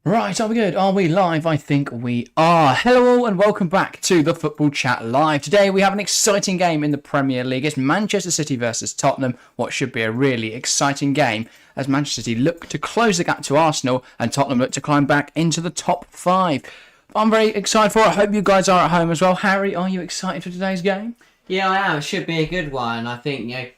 Right, are we good? Are we live? I think we are. Hello all and welcome back to the Football Chat Live. Today we have an exciting game in the Premier League. It's Manchester City versus Tottenham. What should be a really exciting game as Manchester City look to close the gap to Arsenal and Tottenham look to climb back into the top 5. I'm very excited for it. I hope you guys are at home as well. Harry, are you excited for today's game? Yeah, I am. It should be a good one. I think,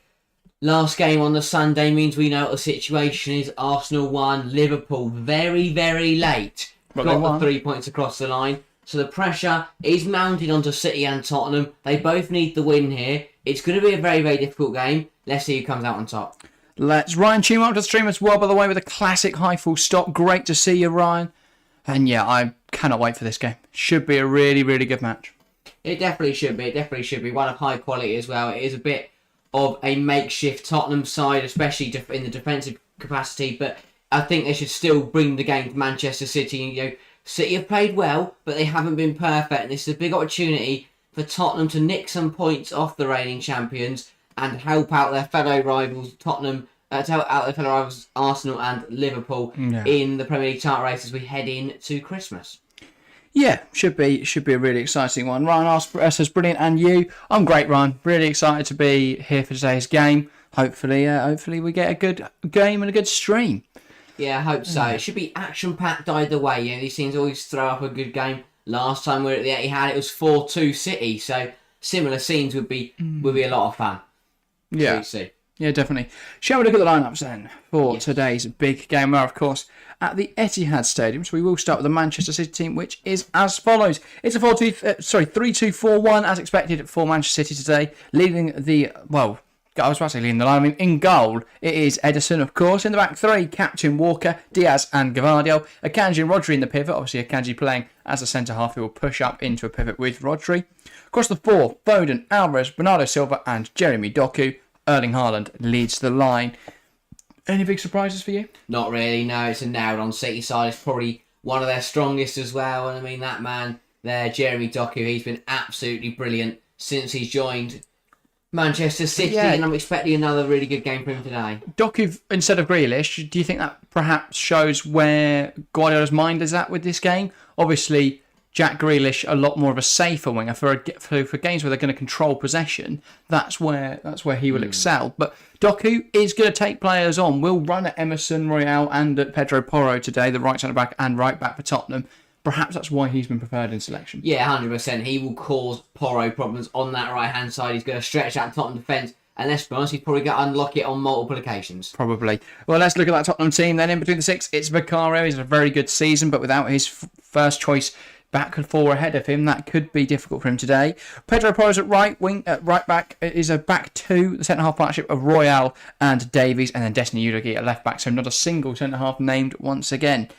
last game on the Sunday means we know what the situation is. Arsenal won, Liverpool very, very late. But got the 3 points across the line. So the pressure is mounted onto City and Tottenham. They both need the win here. It's going to be a very, very difficult game. Let's see who comes out on top. Ryan tune up to the stream as well, by the way, with a classic high full stop. Great to see you, Ryan. And yeah, I cannot wait for this game. Should be a really, really good match. It definitely should be. It definitely should be. One of high quality as well. It is a bit of a makeshift Tottenham side, especially in the defensive capacity, but I think they should still bring the game to Manchester City. City have played well, but they haven't been perfect, and this is a big opportunity for Tottenham to nick some points off the reigning champions and help out their fellow rivals Arsenal and Liverpool in the Premier League title race as we head into Christmas. Yeah, should be a really exciting one. Ryan says brilliant, and you? I'm great, Ryan. Really excited to be here for today's game. Hopefully we get a good game and a good stream. Yeah, I hope so. It should be action-packed either way. These teams always throw up a good game. Last time we were at the Etihad, it was 4-2 City, so similar scenes would be a lot of fun. Yeah. See. Yeah, definitely. Shall we look at the lineups then for today's big game? We're, of course, at the Etihad Stadium. So we will start with the Manchester City team, which is as follows. It's a 3-2-4-1 as expected for Manchester City today. Leading the line. I mean, in goal, it is Ederson, of course. In the back three, Captain Walker, Diaz and Gvardiol. Akanji and Rodri in the pivot. Obviously, Akanji playing as a centre-half who will push up into a pivot with Rodri. Across the four, Foden, Alvarez, Bernardo Silva and Jeremy Doku. Erling Haaland leads the line. Any big surprises for you? Not really, no. It's a nailed-on City side. It's probably one of their strongest as well. And I mean, that man there, Jeremy Doku, he's been absolutely brilliant since he's joined Manchester City. Yeah. And I'm expecting another really good game for him today. Doku instead of Grealish, do you think that perhaps shows where Guardiola's mind is at with this game? Obviously, Jack Grealish, a lot more of a safer winger for games where they're going to control possession. That's where he will excel. But Doku is going to take players on. Will run at Emerson Royale and at Pedro Porro today, the right centre back and right back for Tottenham. Perhaps that's why he's been preferred in selection. Yeah, 100%. He will cause Porro problems on that right hand side. He's going to stretch that Tottenham defence. And let's be honest, he's probably going to unlock it on multiple occasions. Probably. Well, let's look at that Tottenham team then. In between the six, it's Vicario. He's had a very good season, but without his first choice back and forward ahead of him, that could be difficult for him today. Pedro Porro's at right back is a back two, the centre half partnership of Royale and Davies, and then Destiny Udogie at left back, so not a single centre half named once again.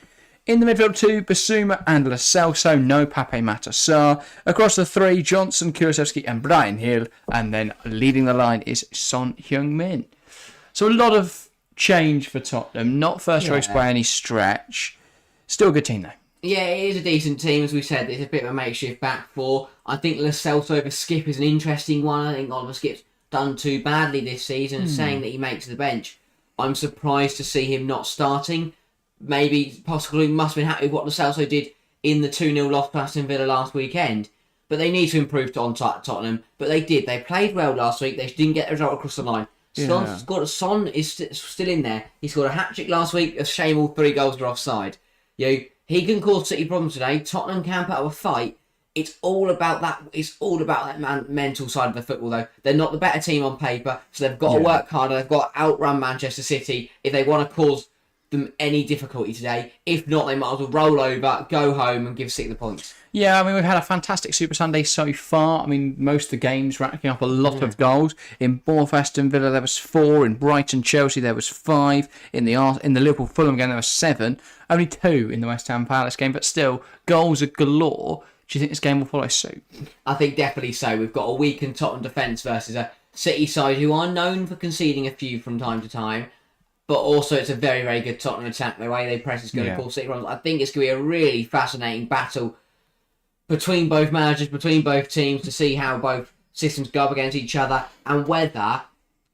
In the midfield, two, Basuma and Lo Celso, no Pape Matar Sarr. Across the three, Johnson, Kulusevski and Bryan Hill, and then leading the line is Son Heung-min. So a lot of change for Tottenham, not first choice by any stretch. Still a good team though. Yeah, it is a decent team, as we said. It's a bit of a makeshift back four. I think Lo Celso over Skip is an interesting one. I think Oliver Skip's done too badly this season, saying that he makes the bench. I'm surprised to see him not starting. Maybe, possibly, must have been happy with what Lo Celso did in the 2-0 loss to Aston Villa last weekend. But they need to improve on Tottenham. But they did. They played well last week. They didn't get the result across the line. Son is still in there. He scored a hat-trick last week. A shame all 3 goals were offside. He can cause City problems today. Tottenham can put up a fight. It's all about that. It's all about that mental side of the football, though. They're not the better team on paper, so they've got to work harder. They've got to outrun Manchester City if they want to cause them any difficulty today. If not, they might as well roll over, go home, and give City the points. Yeah, I mean, we've had a fantastic Super Sunday so far. I mean, most of the games racking up a lot of goals. In Bournemouth, Aston Villa, there was 4. In Brighton, Chelsea, there was 5. In the Liverpool Fulham game, there was 7. Only 2 in the West Ham Palace game, but still, goals are galore. Do you think this game will follow suit? I think definitely so. We've got a weakened Tottenham defence versus a City side who are known for conceding a few from time to time. But also, it's a very, very good Tottenham attack. The way they press is going to cause City problems. I think it's going to be a really fascinating battle between both managers, between both teams, to see how both systems go up against each other and whether...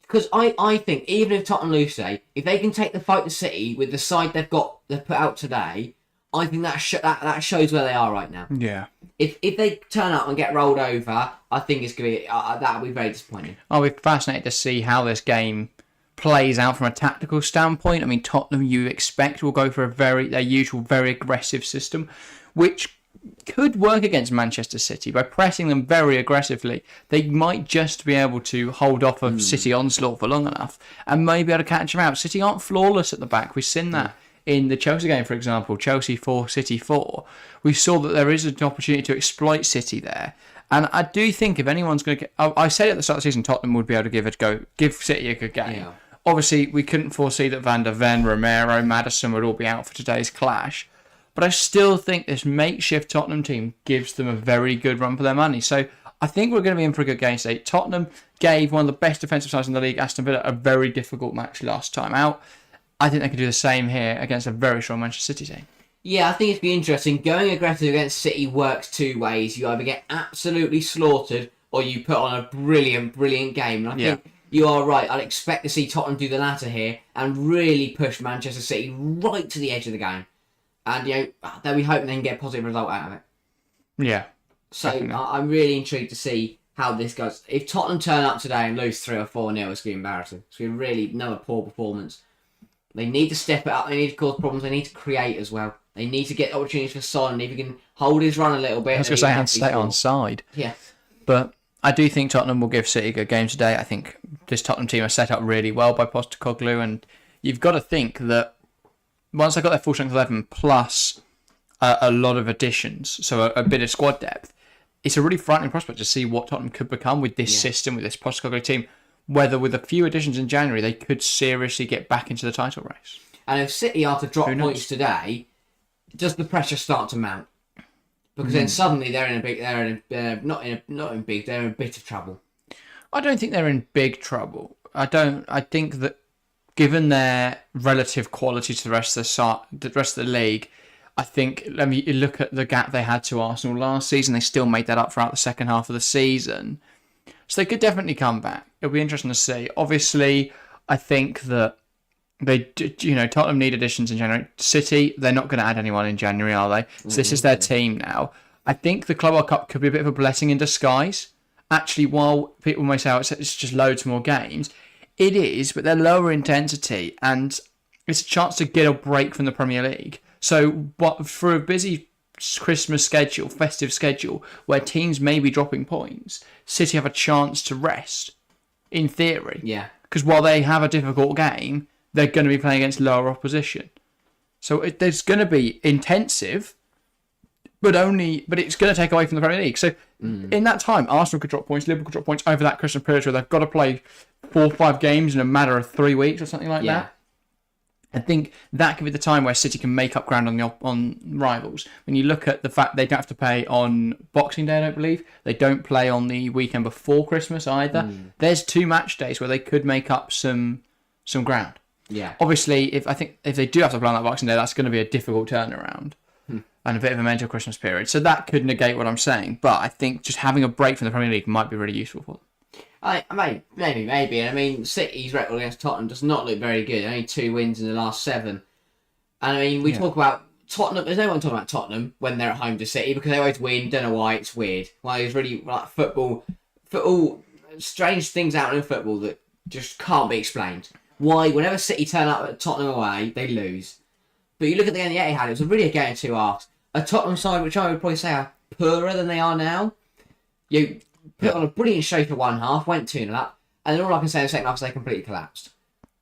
Because I think, even if Tottenham lose today, if they can take the fight to City with the side they've put out today, I think that shows where they are right now. Yeah. If they turn up and get rolled over, I think it's going to be that'll be very disappointing. I'll be fascinated to see how this game plays out from a tactical standpoint. I mean, Tottenham, you expect, will go for their usual very aggressive system, which could work against Manchester City by pressing them very aggressively. They might just be able to hold off a City onslaught for long enough and maybe able to catch them out. City aren't flawless at the back. We've seen that in the Chelsea game, for example. Chelsea 4, City 4. We saw that there is an opportunity to exploit City there. And I do think if anyone's going to get... I said at the start of the season Tottenham would be able to give it a go, give City a good game. Yeah. Obviously, we couldn't foresee that Van der Ven, Romero, Maddison would all be out for today's clash. But I still think this makeshift Tottenham team gives them a very good run for their money. So I think we're going to be in for a good game today. Tottenham gave one of the best defensive sides in the league, Aston Villa, a very difficult match last time out. I think they can do the same here against a very strong Manchester City team. Yeah, I think it'd be interesting. Going aggressive against City works two ways. You either get absolutely slaughtered or you put on a brilliant game. And I think you are right. I'd expect to see Tottenham do the latter here and really push Manchester City right to the edge of the game. And, then we hope they can get a positive result out of it. Yeah. So I'm really intrigued to see how this goes. If Tottenham turn up today and lose 3 or 4-0, it's going to be embarrassing. It's going to be really another poor performance. They need to step it up. They need to cause problems. They need to create as well. They need to get opportunities for Son. And if he can hold his run a little bit... I was going to say, and stay on side. Yeah. But I do think Tottenham will give City a good game today. I think this Tottenham team are set up really well by Postecoglou. And you've got to think that once they got their full strength 11 plus a lot of additions, so a bit of squad depth, it's a really frightening prospect to see what Tottenham could become with this system, with this Postecoglou team. Whether with a few additions in January, they could seriously get back into the title race. And if City are to drop points today, does the pressure start to mount? Because then suddenly they're in a bit of trouble. I don't think they're in big trouble. I think that given their relative quality to the rest of the league, I think you look at the gap they had to Arsenal last season. They still made that up throughout the second half of the season. So they could definitely come back. It'll be interesting to see. Obviously, I think that Tottenham need additions in January. City, they're not going to add anyone in January, are they? So this is their team now. I think the Club World Cup could be a bit of a blessing in disguise. Actually, while people may say it's just loads more games, it is, but they're lower intensity, and it's a chance to get a break from the Premier League. So for a busy Christmas schedule, festive schedule, where teams may be dropping points, City have a chance to rest, in theory. Yeah. Because while they have a difficult game, they're going to be playing against lower opposition. So there's going to be intensive, but it's going to take away from the Premier League. So in that time, Arsenal could drop points, Liverpool could drop points over that Christmas period where they've got to play 4 or 5 games in a matter of 3 weeks or something like that. I think that could be the time where City can make up ground on rivals. When you look at the fact they don't have to play on Boxing Day, I don't believe. They don't play on the weekend before Christmas either. There's 2 match days where they could make up some ground. Yeah. Obviously, if they do have to play on that Boxing Day, that's going to be a difficult turnaround and a bit of a mental Christmas period. So that could negate what I'm saying. But I think just having a break from the Premier League might be really useful for them. Maybe. I mean, City's record against Tottenham does not look very good. Only 2 wins in the last 7. And I mean, we talk about Tottenham. There's no one talking about Tottenham when they're at home to City because they always win. Don't know why. It's weird. Why it's really like football, strange things out in football that just can't be explained. Why, whenever City turn up at Tottenham away, they lose. But you look at the game the Etihad, it was really a game of 2 halves. A Tottenham side, which I would probably say are poorer than they are now. You put on a brilliant show for 1 half, went 2-0 up, and then all I can say in the second half is they completely collapsed.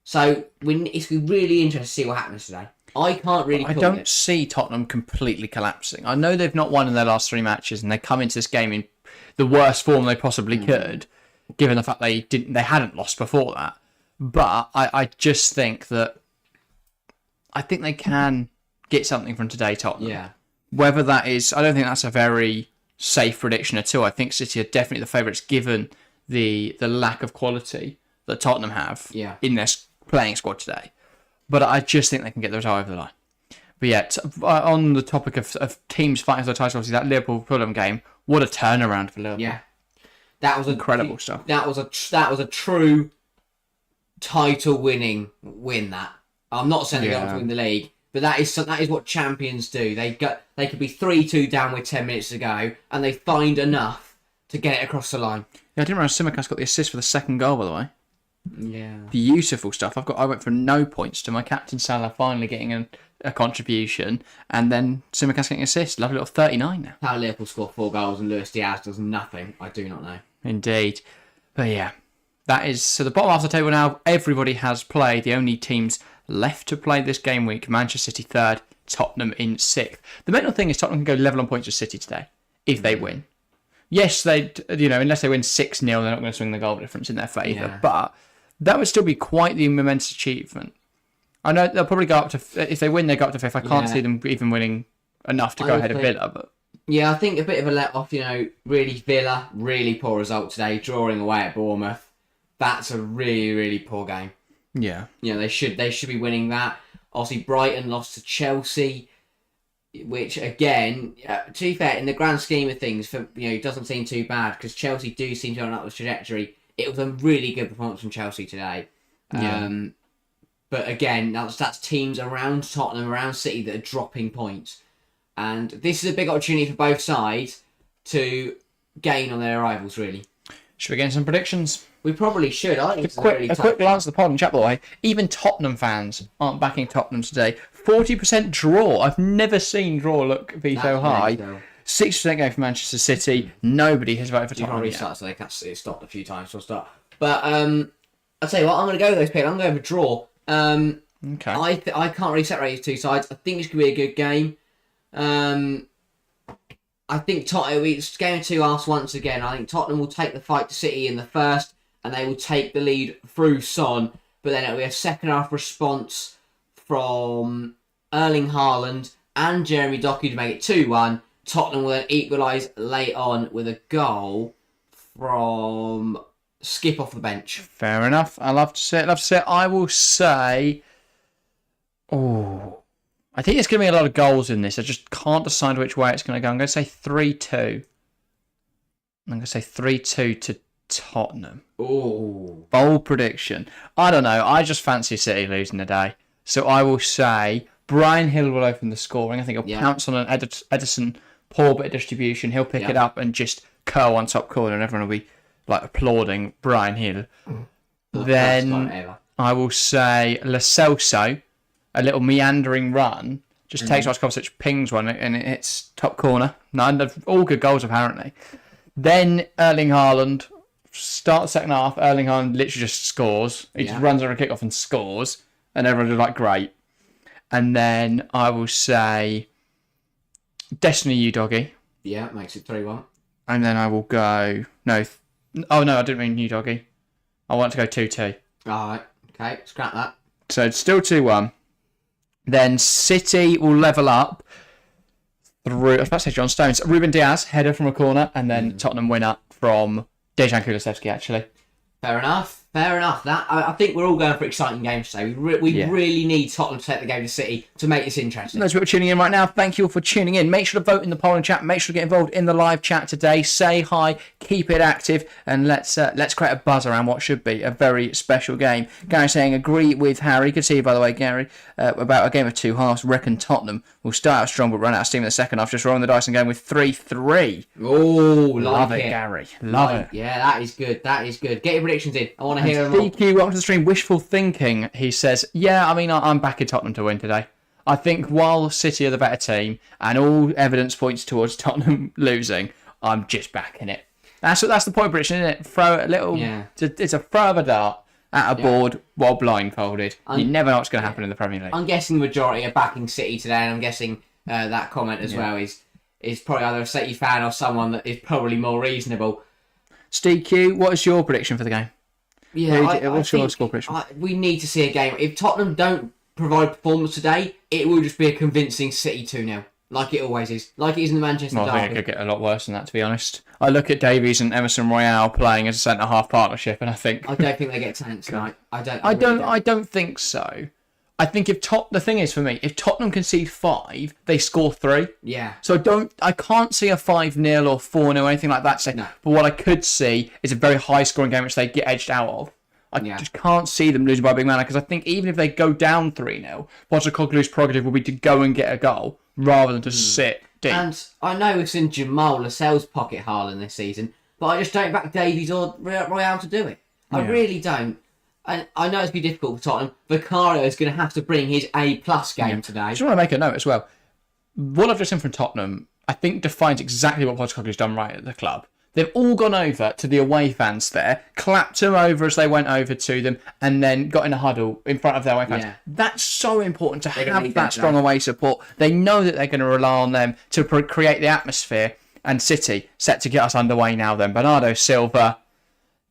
So it's really interesting to see what happens today. I can't really call it. I don't see Tottenham completely collapsing. I know they've not won in their last 3 matches, and they come into this game in the worst form they possibly could, given the fact they hadn't lost before that. But I just think that I think they can get something from today, Tottenham. Yeah. Whether that is, I don't think that's a very safe prediction at all. I think City are definitely the favourites given the lack of quality that Tottenham have in their playing squad today. But I just think they can get the result over the line. But yeah, on the topic of teams fighting for the title, obviously that Liverpool-Fulham game, what a turnaround for Liverpool. Yeah. That was incredible stuff. That was a true title-winning win, that. I'm not saying they're going to win the league, But that is what champions do. They could be 3-2 down with 10 minutes to go, and they find enough to get it across the line. Yeah, I didn't realize Simicast got the assist for the second goal, by the way. Yeah. Beautiful stuff. I went from no points to my captain Salah finally getting a contribution, and then Simicast getting an assist. Lovely little 39 now. How Liverpool score 4 goals and Luis Diaz does nothing, I do not know. Indeed. But yeah, that is... So the bottom half of the table now, everybody has played. The only teams left to play this game week, Manchester City 3rd, Tottenham in 6th. The mental thing is Tottenham can go level on points with City today, if they win. Yes, unless they win 6-0, they're not going to swing the goal difference in their favour. Yeah. But that would still be quite the momentous achievement. I know they'll probably go up to... If they win, they go up to 5th. I can't see them even winning enough to go ahead of Villa. But yeah, I think a bit of a let-off, really Villa, really poor result today, drawing away at Bournemouth. That's a really, really poor game. yeah. They should be winning that. Obviously, Brighton lost to Chelsea, which again, to be fair, in the grand scheme of things, it doesn't seem too bad because Chelsea do seem to have an upward trajectory. It was a really good performance from Chelsea today. Yeah. But again, that's teams around Tottenham, around City that are dropping points, and this is a big opportunity for both sides to gain on their rivals. Really, Should we get some predictions? we probably should. I think it's A quick glance at the pod and chat, by the way. Even Tottenham fans aren't backing Tottenham today. 40% draw. I've never seen draw be so high. 6% going for Manchester City. Nobody has voted for You can't Tottenham yet. restart, so it stopped a few times. So I'll start. But I'll tell you what, I'm going to go with those picks. I'm going for draw. Okay. I can't really separate these two sides. I think this could be a good game. I think Tottenham, it's game of two halves once again. I think Tottenham will take the fight to City in the first, and they will take the lead through Son. But then it'll be a second half response from Erling Haaland and Jeremy Doku to make it 2-1. Tottenham will then equalise late on with a goal from Skip off the bench. Fair enough. I love to say it. I will say... Oh... I think there's going to be a lot of goals in this. I just can't decide which way it's going to go. I'm going to say 3-2. I'm going to say 3-2 to Tottenham. Oh. Bold prediction. I don't know. I just fancy City losing today. So I will say Brian Hill will open the scoring. I think he'll pounce on an Edison poor bit of distribution. He'll pick it up and just curl on top corner, and everyone will be applauding Brian Hill. Then I will say Lo Celso, a little meandering run, just takes Ross Kovacic, pings one, and it hits top corner. All good goals, apparently. Then Erling Haaland, start the second half, Erling Haaland literally just scores. He just runs over a kickoff and scores, and everyone's like, great. And then I will say Destiny U Doggy. Yeah, makes it 3-1. And then I will go... No, I didn't mean U Doggy. I want to go 2-2. Alright, okay, scrap that. So it's still 2-1. Then City will level up through... I was about to say John Stones. Ruben Diaz, header from a corner, and then Tottenham winner from Dejan Kulusevski, actually. Fair enough. That I think we're all going for exciting games today. We really need Tottenham to take the game to City to make this interesting. Those people tuning in right now, thank you all for tuning in. Make sure to vote in the polling chat. Make sure to get involved in the live chat today. Say hi, keep it active, and let's create a buzz around what should be a very special game. Gary saying agree with Harry. Good to see you, by the way, Gary. About a game of two halves. Reckon Tottenham will start out strong but run out of steam in the second half. Just rolling the dice and going with 3-3. Oh, love it, Gary. Love it. Yeah, that is good. Get your predictions in. I want to hear them all. DQ, welcome to the stream. Wishful thinking, he says. Yeah, I mean, I'm backing Tottenham to win today. I think while City are the better team and all evidence points towards Tottenham losing, I'm just backing it. That's the point prediction, isn't it? Throw a little... Yeah. It's a throw of a dart at a board while blindfolded. You never know what's going to happen in the Premier League. I'm guessing the majority are backing City today, and I'm guessing that comment as well is probably either a City fan or someone that is probably more reasonable. Steve Q, what is your prediction for the game? Yeah, what's your score prediction? We need to see a game. If Tottenham don't provide performance today, it will just be a convincing City 2-0. Like it always is. Like it is in the Manchester Derby. I think it could get a lot worse than that, to be honest. I look at Davies and Emerson Royale playing as a centre-half partnership, and I think... I don't think they get tanked tonight. I don't think so. I think the thing is, for me, if Tottenham concede 5, they score 3. Yeah. So I can't see a 5-0 or 4-0 or anything like that. No. But what I could see is a very high-scoring game which they get edged out of. I just can't see them losing by a big manner because I think even if they go down 3-0, Postecoglou's prerogative will be to go and get a goal rather than to sit deep. And I know we've seen Jamal Lascelles pocket Haaland this season, but I just don't back Davies or Royale to do it. I really don't. And I know it's going to be difficult for Tottenham. Vicario is going to have to bring his A-plus game today. I just want to make a note as well. What I've just seen from Tottenham, I think defines exactly what Postecoglou's done right at the club. They've all gone over to the away fans there, clapped them over as they went over to them, and then got in a huddle in front of their away fans. Yeah. That's so important to have that strong away support. They know that they're going to rely on them to create the atmosphere. And City set to get us underway now then. Bernardo Silva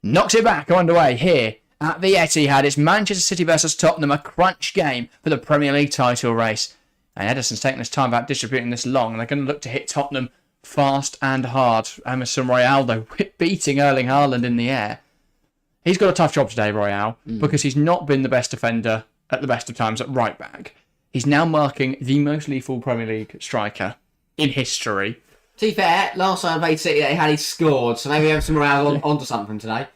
knocks it back underway here at the Etihad. It's Manchester City versus Tottenham, a crunch game for the Premier League title race. And Ederson's taking his time about distributing this long, and they're going to look to hit Tottenham fast and hard. Emerson Royale, though, beating Erling Haaland in the air. He's got a tough job today, Royale, because he's not been the best defender at the best of times at right back. He's now marking the most lethal Premier League striker in history. To be fair, last time I played City, he scored, so maybe Emerson Royale onto something today.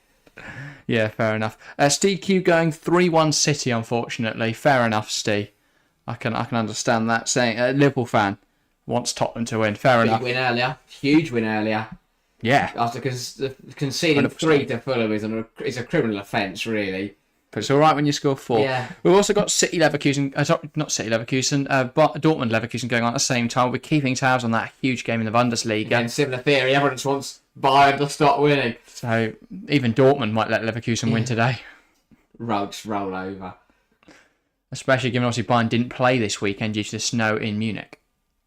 Yeah, fair enough. Steve Q going 3-1 City, unfortunately. Fair enough, Steve. I can understand that. Saying Liverpool fan wants Tottenham to win. Fair enough. Big win earlier. Huge win earlier. Yeah. After conceding 3 to Fulham is a criminal offence, really. But it's all right when you score 4. Yeah. We've also got City Leverkusen, not City Leverkusen, but Dortmund Leverkusen going on at the same time. We're keeping tabs on that huge game in the Bundesliga. Again, similar theory. Everyone just wants Bayern to stop winning. So even Dortmund might let Leverkusen win today. Just roll over. Especially given obviously Bayern didn't play this weekend due to the snow in Munich.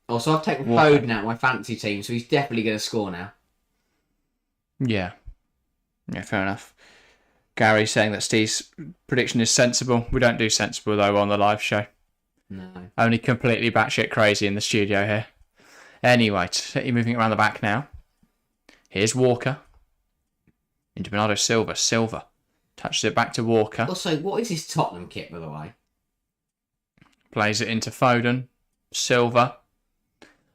Also, I've taken Foden out my fantasy team, so he's definitely going to score now. Yeah. Yeah, fair enough. Gary saying that Steve's prediction is sensible. We don't do sensible, though, on the live show. No. Only completely batshit crazy in the studio here. Anyway, City moving around the back now. Here's Walker. Into Bernardo Silva. Silva touches it back to Walker. Also, what is his Tottenham kit, by the way? Plays it into Foden. Silva.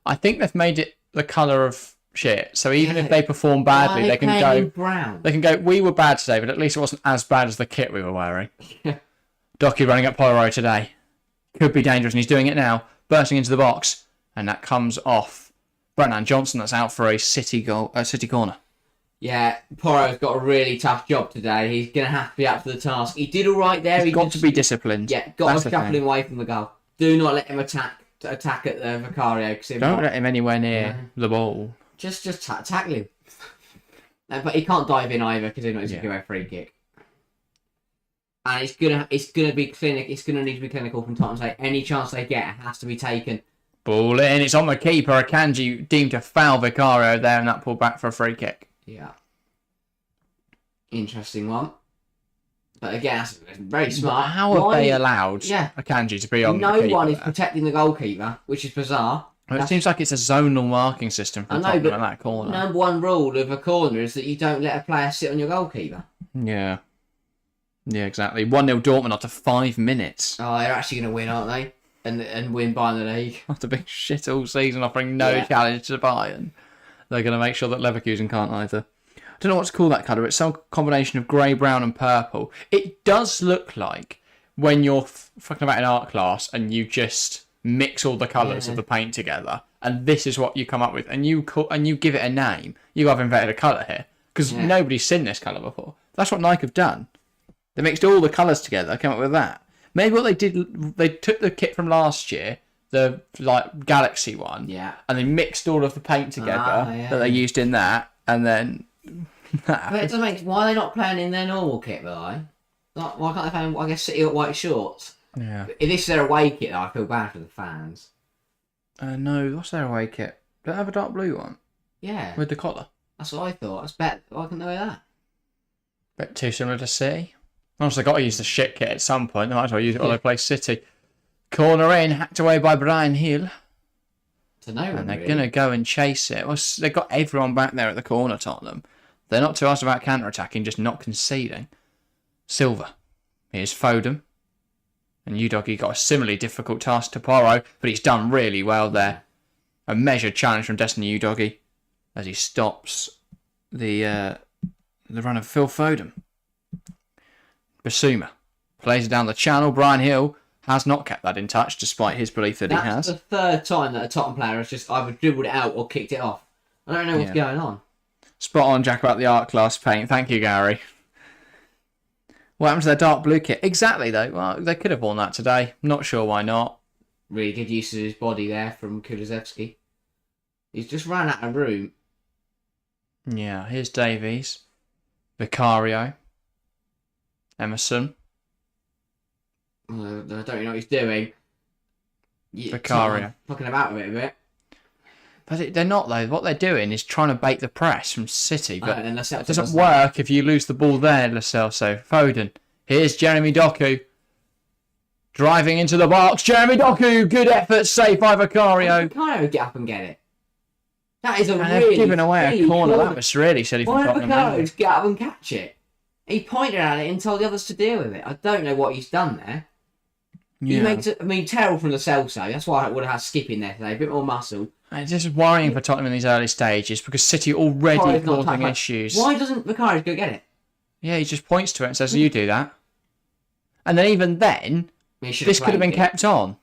I think they've made it the colour of shit. So even if they perform badly, they can go brown. They can go, we were bad today, but at least it wasn't as bad as the kit we were wearing. Docky running up Polaroid today. Could be dangerous, and he's doing it now. Bursting into the box. And that comes off Brennan Johnson. That's out for a City goal, City corner. Yeah, Poro's got a really tough job today. He's going to have to be up to the task. He did all right there. He's got to be disciplined. Yeah, got to shuffle him away from the goal. Do not let him attack at Vicario. Don't let him anywhere near the ball. Just tackle him. No, but he can't dive in either because he's not going to give a free kick. And it's gonna be clinic. It's gonna need to be clinical from Tottenham. Like any chance they get has to be taken. Ball in. It's on the keeper. Akanji deemed to foul Vicario there, and that pulled back for a free kick. Yeah. Interesting one. But again, that's very smart. How have they allowed Akanji to be on the keeper? No one is protecting the goalkeeper, which is bizarre. Well, it seems like it's a zonal marking system for Tottenham at that corner. Number one rule of a corner is that you don't let a player sit on your goalkeeper. Yeah. Yeah, exactly. 1-0 Dortmund after 5 minutes. Oh, they're actually going to win, aren't they? And win Bayern the league. After being shit all season, offering no challenge to Bayern. They're going to make sure that Leverkusen can't either. I don't know what to call that colour. It's some combination of grey, brown and purple. It does look like when you're fucking about in art class and you just mix all the colours of the paint together and this is what you come up with and you give it a name. You have invented a colour here. Because nobody's seen this colour before. That's what Nike have done. They mixed all the colours together, came up with that. Maybe what they did, they took the kit from last year, the Galaxy one, and they mixed all of the paint together that they used in that, and then. But it doesn't make. Why are they not playing in their normal kit, though? Like, why can't they play in, I guess, City got white shorts? Yeah. If this is their away kit, though, I feel bad for the fans. No, what's their away kit? Do they have a dark blue one? Yeah. With the collar? That's what I thought. That's better. Why can't they wear that? Bit too similar to City. Honestly, they've got to use the shit kit at some point. They might as well use it while they play City. Corner in, hacked away by Brian Hill. To no one, and they're going to go and chase it. Well, they've got everyone back there at the corner, Tottenham. They're not too asked about counter-attacking, just not conceding. Silva. Here's Foden. And Udogie got a similarly difficult task to Porro, but he's done really well there. A measured challenge from Destiny Udogie as he stops the run of Phil Foden. Basuma plays it down the channel. Brian Hill has not kept that in touch, despite his belief that he has. That's the third time that a Tottenham player has just either dribbled it out or kicked it off. I don't know what's going on. Spot on, Jack, about the art class paint. Thank you, Gary. What happened to their dark blue kit? Exactly, though. Well, they could have worn that today. Not sure why not. Really good use of his body there from Kulusevski. He's just ran out of room. Yeah, here's Davies. Vicario. Emerson. I don't know what he's doing. Vicario. Fucking about with it a bit. But they're not, though. What they're doing is trying to bait the press from City. But And it doesn't work if you lose the ball there, Lo Celso. Foden. Here's Jeremy Doku. Driving into the box. Jeremy Doku. Good effort. Saved by Vicario. Vicario would get up and get it. That is a And really... they've given away a really corner. That was really silly from Why did Tottenham. Vicario just get up and catch it? He pointed at it and told the others to deal with it. I don't know what he's done there. Yeah. He makes it... I mean, terrible from Lo Celso. That's why I would have had Skip in there today. A bit more muscle. It's just worrying for Tottenham in these early stages because City already Vicario's not causing touched. issues. Why doesn't Vicario go get it? Yeah, he just points to it and says, you do that. And then even then, this could have been kept on.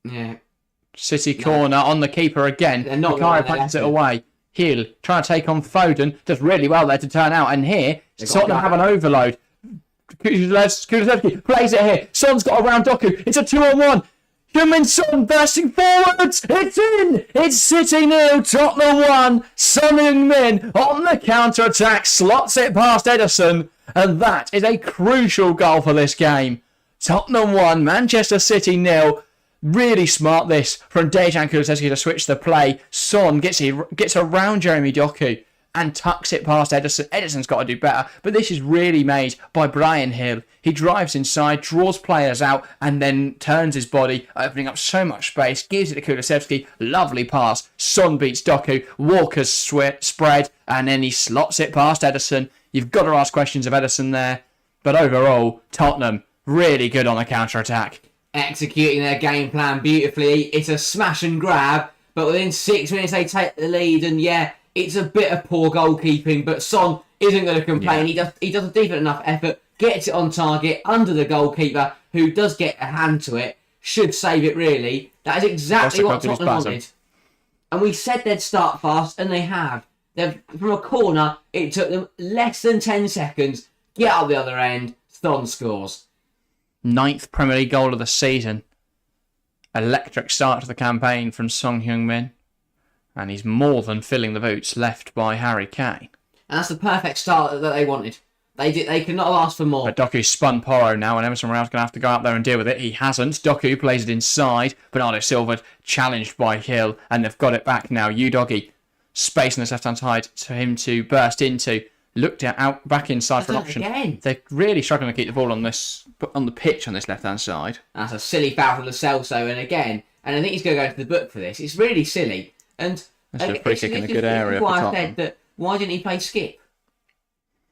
Yeah. City corner on the keeper again. Vicario punches it away. Hill trying to take on Foden. Does really well there to turn out. And here, Tottenham have an overload. Kulusevski plays it here. Son's got around Doku. It's a 2-on-1. Heung-min Son bursting forwards. It's in. It's City 0, Tottenham 1. Son Heung-min on the counter-attack. Slots it past Ederson. And that is a crucial goal for this game. Tottenham 1, Manchester City 0. Really smart this from Dejan Kulusevski to switch the play. Son gets around Jeremy Doku and tucks it past Ederson. Ederson's got to do better, but this is really made by Brian Hill. He drives inside, draws players out, and then turns his body, opening up so much space, gives it to Kulusevski. Lovely pass. Son beats Doku. Walker's spread, and then he slots it past Ederson. You've got to ask questions of Ederson there, but overall, Tottenham really good on the counter-attack. Executing their game plan beautifully. It's a smash and grab, but within 6 minutes they take the lead, and yeah, it's a bit of poor goalkeeping, but Son isn't going to complain. Yeah. He does a decent enough effort, gets it on target under the goalkeeper, who does get a hand to it, should save it really. That is exactly what Tottenham wanted. And we said they'd start fast, and they have. From a corner, it took them less than 10 seconds. Get out the other end, Son scores. 9th Premier League goal of the season. Electric start to the campaign from Son Heung-min. And he's more than filling the boots left by Harry Kane. And that's the perfect start that they wanted. They could not have asked for more. But Doku's spun Porro now, and Emerson Royale's going to have to go out there and deal with it. He hasn't. Doku plays it inside. Bernardo Silva challenged by Hill, and they've got it back now. Udogie, space on this left-hand side for him to burst into. Looked out back inside for an option. Again. They're really struggling to keep the ball on the pitch on this left-hand side. That's a silly foul from Lo Celso, and again, and I think he's going to go to the book for this. It's really silly. And that's a free kick in a good area. Why I said that. Why didn't he play Skip?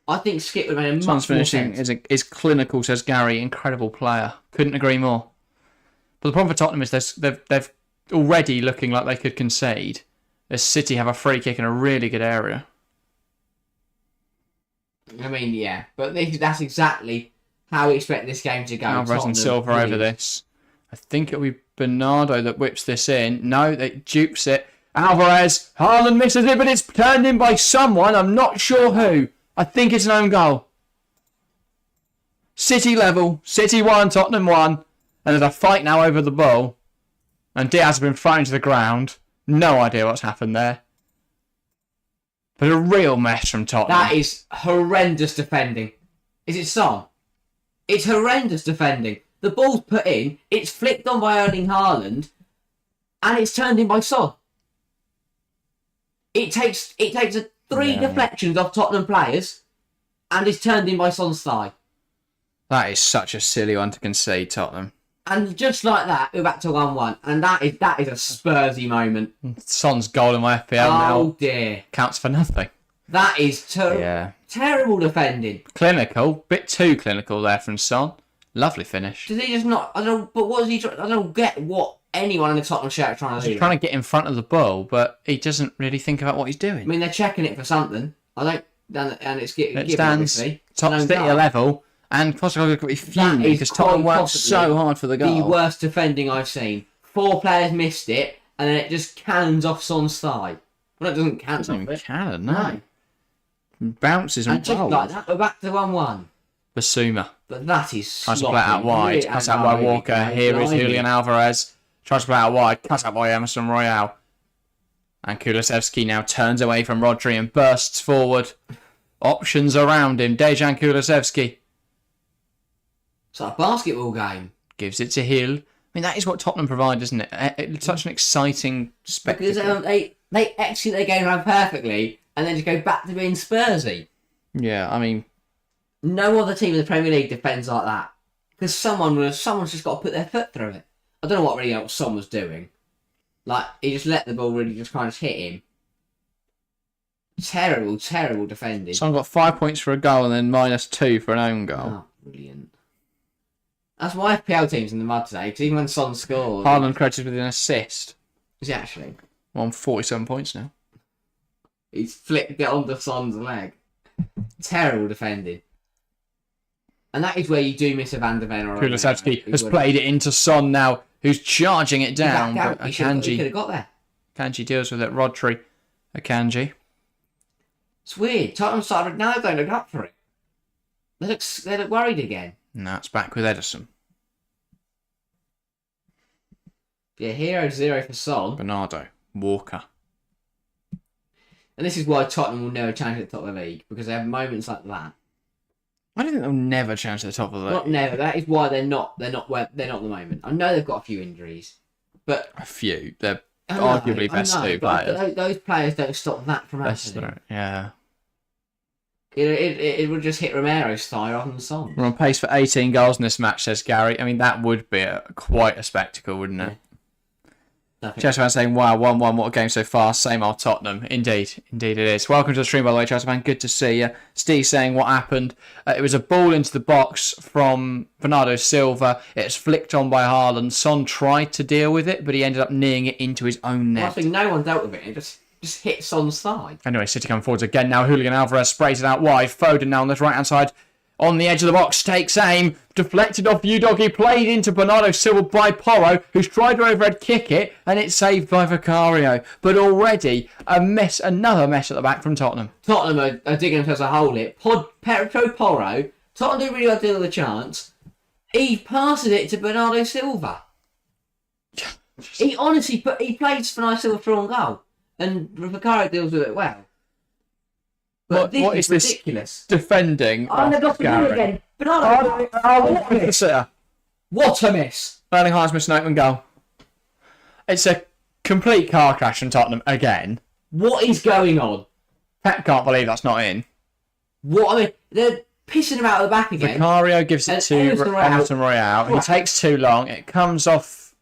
I think Skip would have made a Son's much more finishing sense. is clinical, says Gary. Incredible player. Couldn't agree more. But the problem for Tottenham is they've already looking like they could concede. As City have a free kick in a really good area. I mean, yeah, but that's exactly how we expect this game to go. Alvarez and Silva over this. I think it'll be Bernardo that whips this in. No, they dupes it. Alvarez, Haaland misses it, but it's turned in by someone. I'm not sure who. I think it's an own goal. City level. City 1, Tottenham 1. And there's a fight now over the ball. And Diaz has been thrown to the ground. No idea what's happened there. But a real mess from Tottenham. That is horrendous defending. Is it Son? It's horrendous defending. The ball's put in, it's flicked on by Erling Haaland, and it's turned in by Son. It takes three deflections off Tottenham players, and it's turned in by Son's thigh. That is such a silly one to concede, Tottenham. And just like that, we're back to 1-1, and that is a Spursy moment. Son's goal in my FPL now. Oh dear, counts for nothing. That is terrible defending. Clinical, bit too clinical there from Son. Lovely finish. Does he just not? I don't. But what is he? I don't get what anyone in the Tottenham shirt are trying to do. He's trying to get in front of the ball, but he doesn't really think about what he's doing. I mean, they're checking it for something. I don't. And it's given, it stands obviously. top City level. And Postecoglou could be fuming is because Tottenham quite worked so hard for the goal. The worst defending I've seen. 4 players missed it, and then it just cannons off Son's thigh. Well, it doesn't cannon off it. Cannon, no. Bounces and just rolls. like that, we're back to 1-1. Basuma. But that is sloppy. Tries to play it out wide. Cuts out by Walker. Here is Julian Alvarez. Tries to play out wide. Cuts out by Emerson Royale. And Kulusevski now turns away from Rodri and bursts forward. Options around him. Dejan Kulusevski. It's like a basketball game. Gives it to Hill. I mean, that is what Tottenham provide, isn't it? It's such an exciting spectacle. Because they execute their game plan perfectly and then just go back to being Spursy. Yeah, I mean... No other team in the Premier League defends like that. Because someone's just got to put their foot through it. I don't know what Son was doing. Like, he just let the ball really just kind of hit him. Terrible, terrible defending. Son got 5 points for a goal and then -2 for an own goal. Oh, brilliant. That's why FPL team's in the mud today, because even when Son scored... Haaland credited with an assist. Is he actually? On 47 points now. He's flicked it onto Son's leg. Terrible defending. And that is where you do miss a Van der Ven or a... Kulusevski has played it into Son now, who's charging it down. But He could have got there. Akanji deals with it. Rodri. Akanji. It's weird. Tottenham started... Now they don't look up for it. They look worried again. Now it's back with Edison. Yeah, hero 0 for Son. Bernardo. Walker. And this is why Tottenham will never challenge at the top of the league, because they have moments like that. I don't think they'll never challenge to the top of the league. Not never. That is why they're not at the moment. I know they've got a few injuries, but a few. They're arguably best 2 players. Those players don't stop that from happening. Yeah. It would just hit Romero's thigh rather than Son. We're on pace for 18 goals in this match, says Gary. I mean, that would be quite a spectacle, wouldn't it? Chelsea fan saying, wow, 1-1, what a game so far. Same old Tottenham. Indeed it is. Welcome to the stream, by the way, Chelsea fan. Good to see you. Steve saying what happened. It was a ball into the box from Bernardo Silva. It's flicked on by Haaland. Son tried to deal with it, but he ended up kneeing it into his own net. Well, I think no one dealt with it. It just hit Son's thigh. Anyway, City come forwards again now. Julian Alvarez sprays it out wide. Foden now on the right-hand side. On the edge of the box, takes aim, deflected off Udogie, played into Bernardo Silva by Porro, who's tried to overhead kick it, and it's saved by Vicario. But already, another mess at the back from Tottenham. Tottenham are digging themselves a hole here. Pedro Porro, Tottenham didn't really have to deal with the chance. He passes it to Bernardo Silva. He honestly he plays Bernardo Silva through on goal, and Vicario deals with it well. But what is this ridiculous. Defending? Oh, they've got to do it again. Bernardo, what a miss! Erling Haaland's missed an open goal. It's a complete car crash from Tottenham again. What is going on? Pep can't believe that's not in. What? I mean, they're pissing him out of the back again. Vicario gives it to Emerson Royale. He takes too long. It comes off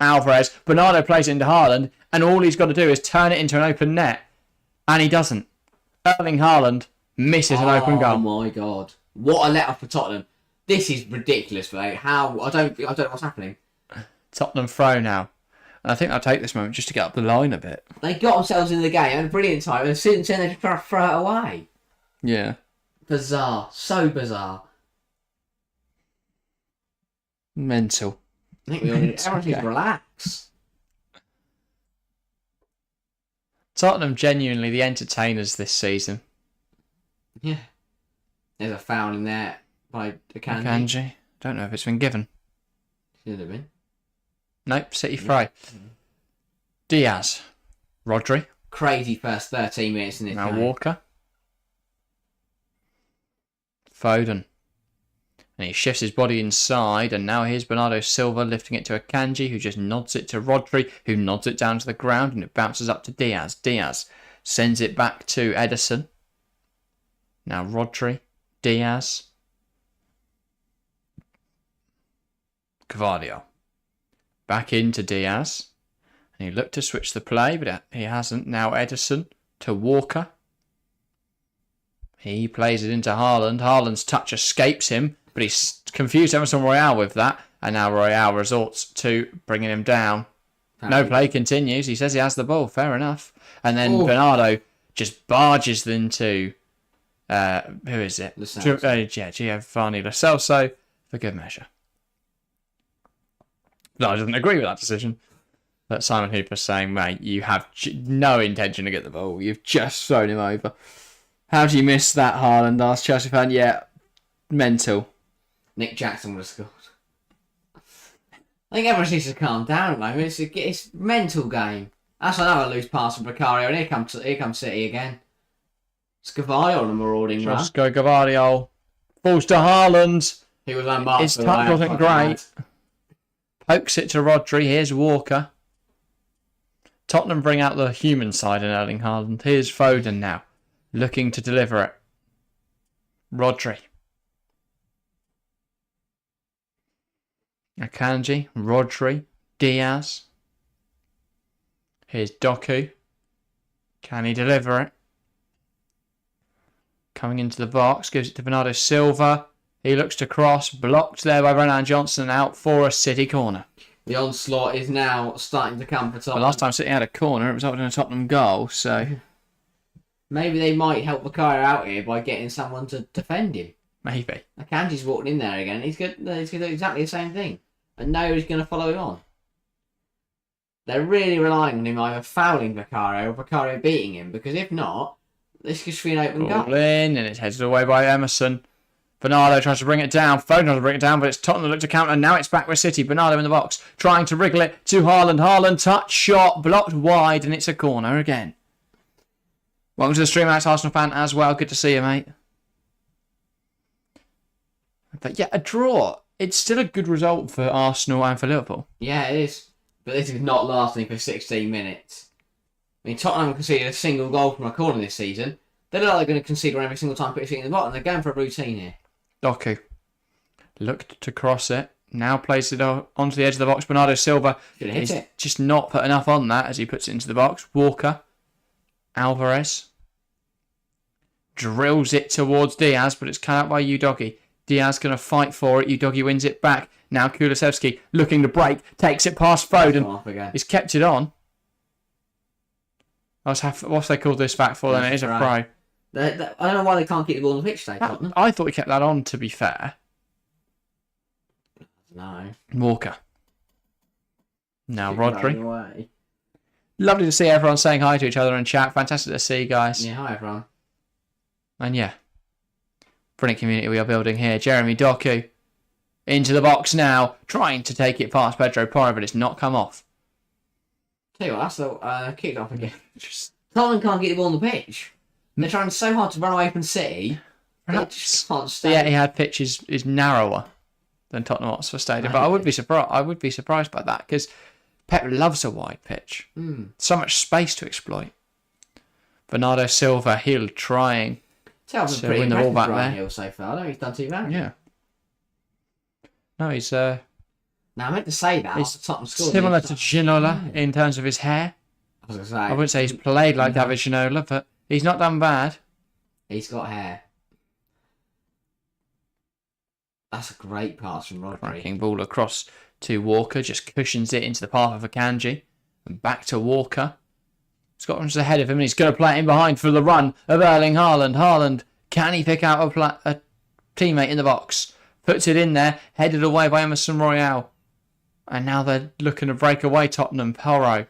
Alvarez. Bernardo plays it into Haaland, and all he's got to do is turn it into an open net, and he doesn't. Erling Haaland misses an open goal. Oh my god! What a let off for Tottenham. This is ridiculous, mate. How I don't know what's happening. Tottenham throw now, and I think they'll take this moment just to get up the line a bit. They got themselves in the game at a brilliant time, and since then they just try to throw it away. Yeah. Bizarre, so bizarre. Mental. I think everyone needs to relax. Tottenham genuinely the entertainers this season. Yeah. There's a foul in there by Akanji. Akanji. Don't know if it's been given. Should have been. Nope, City free. Diaz. Rodri. Crazy first 13 minutes in this Now game. Walker. Foden. And he shifts his body inside, and now here's Bernardo Silva lifting it to Akanji, who just nods it to Rodri, who nods it down to the ground, and it bounces up to Diaz. Diaz sends it back to Edison. Now Rodri, Diaz, Carvalho. Back into Diaz, and he looked to switch the play, but he hasn't. Now Edison to Walker. He plays it into Haaland. Haaland's touch escapes him, but he's confused Emerson Royale with that. And now Royale resorts to bringing him down. No play continues. He says he has the ball. Fair enough. And then Bernardo just barges into Who is it? Lo Celso. Giovanni Lo Celso for good measure. No, I didn't agree with that decision. But Simon Hooper's saying, mate, you have no intention to get the ball. You've just thrown him over. How do you miss that, Haaland? Asked Chelsea fan. Yeah, mental. Nick Jackson would have scored. I think everyone needs to calm down at the moment. It's a mental game. That's another loose pass from Vicario, and here comes City again. Scavallo on a marauding run. Josko Gavardio falls to Haaland. He was unmarked. His touch wasn't great. Pokes it to Rodri. Here's Walker. Tottenham bring out the human side in Erling Haaland. Here's Foden now, looking to deliver it. Rodri. Akanji, Rodri, Diaz. Here's Doku. Can he deliver it? Coming into the box, gives it to Bernardo Silva. He looks to cross, blocked there by Renan Johnson, out for a City corner. The onslaught is now starting to come for Tottenham. But last time City had a corner, it resulted in a Tottenham goal, so... Maybe they might help Vicario out here by getting someone to defend him. Maybe. Akanji's walking in there again. He's going to do exactly the same thing. And nobody's going to follow him on. They're really relying on him either fouling Vicario or Vicario beating him, because if not, this could be an open goal. Ball in, and it's headed away by Emerson. Bernardo tries to bring it down. Foden tries to bring it down, but it's Tottenham that look to counter. Now it's back with City. Bernardo in the box, trying to wriggle it to Haaland. Haaland, touch, shot, blocked wide, and it's a corner again. Welcome to the stream, Alex, Arsenal fan as well. Good to see you, mate. But yeah, a draw. It's still a good result for Arsenal and for Liverpool. Yeah, it is. But this is not lasting for 16 minutes. I mean, Tottenham conceded a single goal from a corner this season. They look like they're going to concede one every single time, put it in the bottom. They're going for a routine here. Doku looked to cross it. Now plays it onto the edge of the box. Bernardo Silva is just not put enough on that as he puts it into the box. Walker. Alvarez. Drills it towards Diaz, but it's cut out by Udogie. Diaz going to fight for it. Udogie wins it back. Now Kulusevski looking to break. Takes it past Foden. He's kept it on. What's they called this back for then? It is a throw. I don't know why they can't keep the ball on the pitch today, Tottenham. I thought he kept that on, to be fair. No. Walker. Now Rodri. Lovely to see everyone saying hi to each other in chat. Fantastic to see you guys. Yeah, hi everyone. And yeah. Brilliant community we are building here. Jeremy Doku. Into the box now. Trying to take it past Pedro Porro, but it's not come off. Tell you what, that's the kicked off again. Tottenham can't get the ball on the pitch. They're trying so hard to run away from City. Perhaps The the Etihad pitch is narrower than Tottenham Hotspur Stadium, but I would be surprised. I would be surprised by that because Pep loves a wide pitch. So much space to exploit. Bernardo Silva, Hill trying to win the ball back there. Hill so far. I don't think he's done too bad. Yeah. No, he's Now I meant to say that. he's Tottenham scored. similar to Ginola in terms of his hair. I was going to say. I wouldn't say he's played like David Ginola, but he's not done bad. He's got hair. That's a great pass from Rodri. Cracking ball across to Walker, just cushions it into the path of Akanji. And back to Walker. Scotland's ahead of him and he's going to play it in behind for the run of Erling Haaland. Haaland, can he pick out a teammate in the box? Puts it in there, headed away by Emerson Royale. And now they're looking to break away Tottenham. Porro.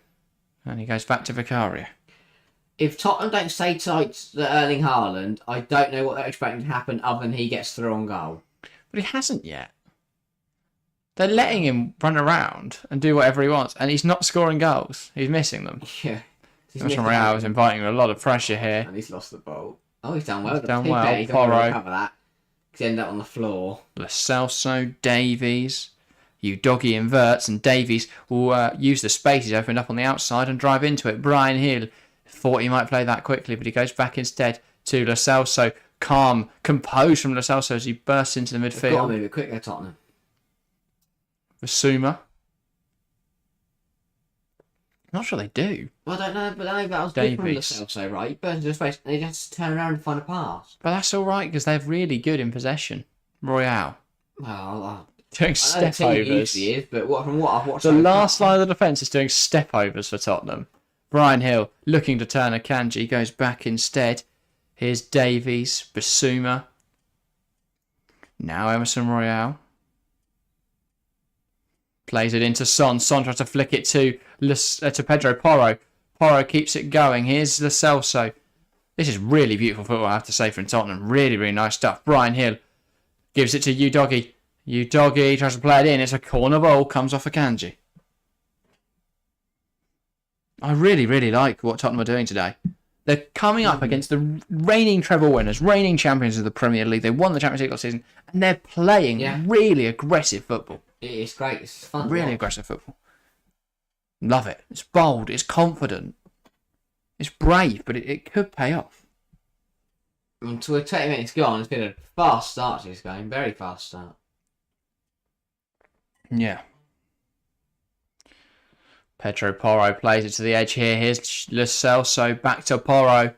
And he goes back to Vicario. If Tottenham don't stay tight to Erling Haaland, I don't know what they're expecting to happen other than he gets through on goal. But he hasn't yet. They're letting him run around and do whatever he wants. And he's not scoring goals. He's missing them. Yeah. Emerson Royale is inviting a lot of pressure here. And he's lost the ball. Oh, he's done well. He's done well. He's done well to recover that. He's ended up on the floor. Lo Celso, Davies. Udogie inverts and Davies will use the space he's opened up on the outside and drive into it. Brian Hill thought he might play that quickly, but he goes back instead to Lo Celso. Calm, composed from Lo Celso as he bursts into the midfield. They've got to move it quicker, Tottenham. Basuma. Not sure they do. Well, I don't know, but I think that was good from Lo Celso, right? He burst into space and he just turn around and find a pass. But that's all right because they're really good in possession. Royale. Well, doing step overs. Is, but from what I've watched, the last line of the defence is doing step overs for Tottenham. Brian Hill looking to turn Akanji, goes back instead. Here's Davies, Basuma. Now Emerson Royale. Plays it into Son. Son tries to flick it to Pedro Porro. Porro keeps it going. Here's Lo Celso. This is really beautiful football, I have to say, from Tottenham. Really, really nice stuff. Brian Hill gives it to Udogie. Udogie tries to play it in. It's a corner ball. Comes off Akanji. I really, really like what Tottenham are doing today. They're coming up against the reigning treble winners, reigning champions of the Premier League. They won the Champions League last season, and they're playing really aggressive football. It's great. It's fun. Really aggressive football. Love it. It's bold. It's confident. It's brave, but it could pay off. Until 20 minutes gone, it's been a fast start to this game. Very fast start. Yeah. Pedro Porro plays it to the edge here. Here's Lo Celso back to Porro.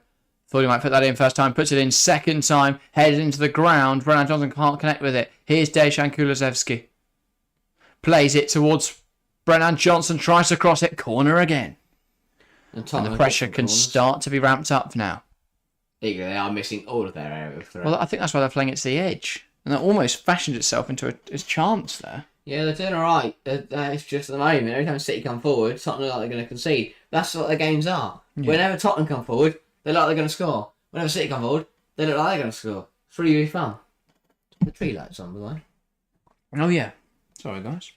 Thought he might put that in first time. Puts it in second time. Headed into the ground. Brennan Johnson can't connect with it. Here's Dejan Kulusevski. Plays it towards Brennan Johnson. Tries to cross it. Corner again. And the pressure can start to be ramped up now. They are missing all of their area of threat. Well, I think that's why they're playing it to the edge. And that almost fashioned itself into a chance there. Yeah, they're doing alright. It's just at the moment, every time City come forward, Tottenham look like they're going to concede. That's what their games are. Yeah. Whenever Tottenham come forward, they look like they're going to score. Whenever City come forward, they look like they're going to score. It's really, really fun. The tree lights on, by the way. Oh, yeah. Sorry, guys.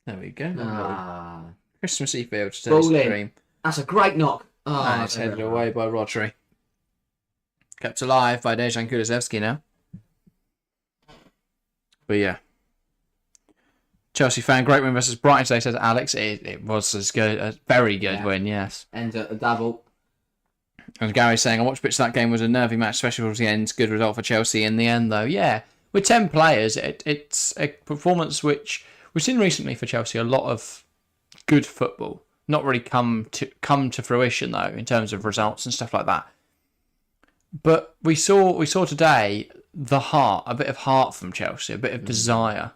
There we go. Christmassy feel to today's stream. That's a great knock. Oh, and it's headed away by Rodri. Kept alive by Dejan Kulusevski now. But yeah. Chelsea fan, great win versus Brighton today, says Alex. It was as good, a very good win, yes. Ends at a double. And Gary's saying, I watched bits of that game, was a nervy match, especially towards the end. Good result for Chelsea in the end, though. Yeah, with 10 players, it's a performance which we've seen recently for Chelsea. A lot of good football. Not really come to fruition, though, in terms of results and stuff like that. But we saw today the heart, a bit of heart from Chelsea, a bit of desire.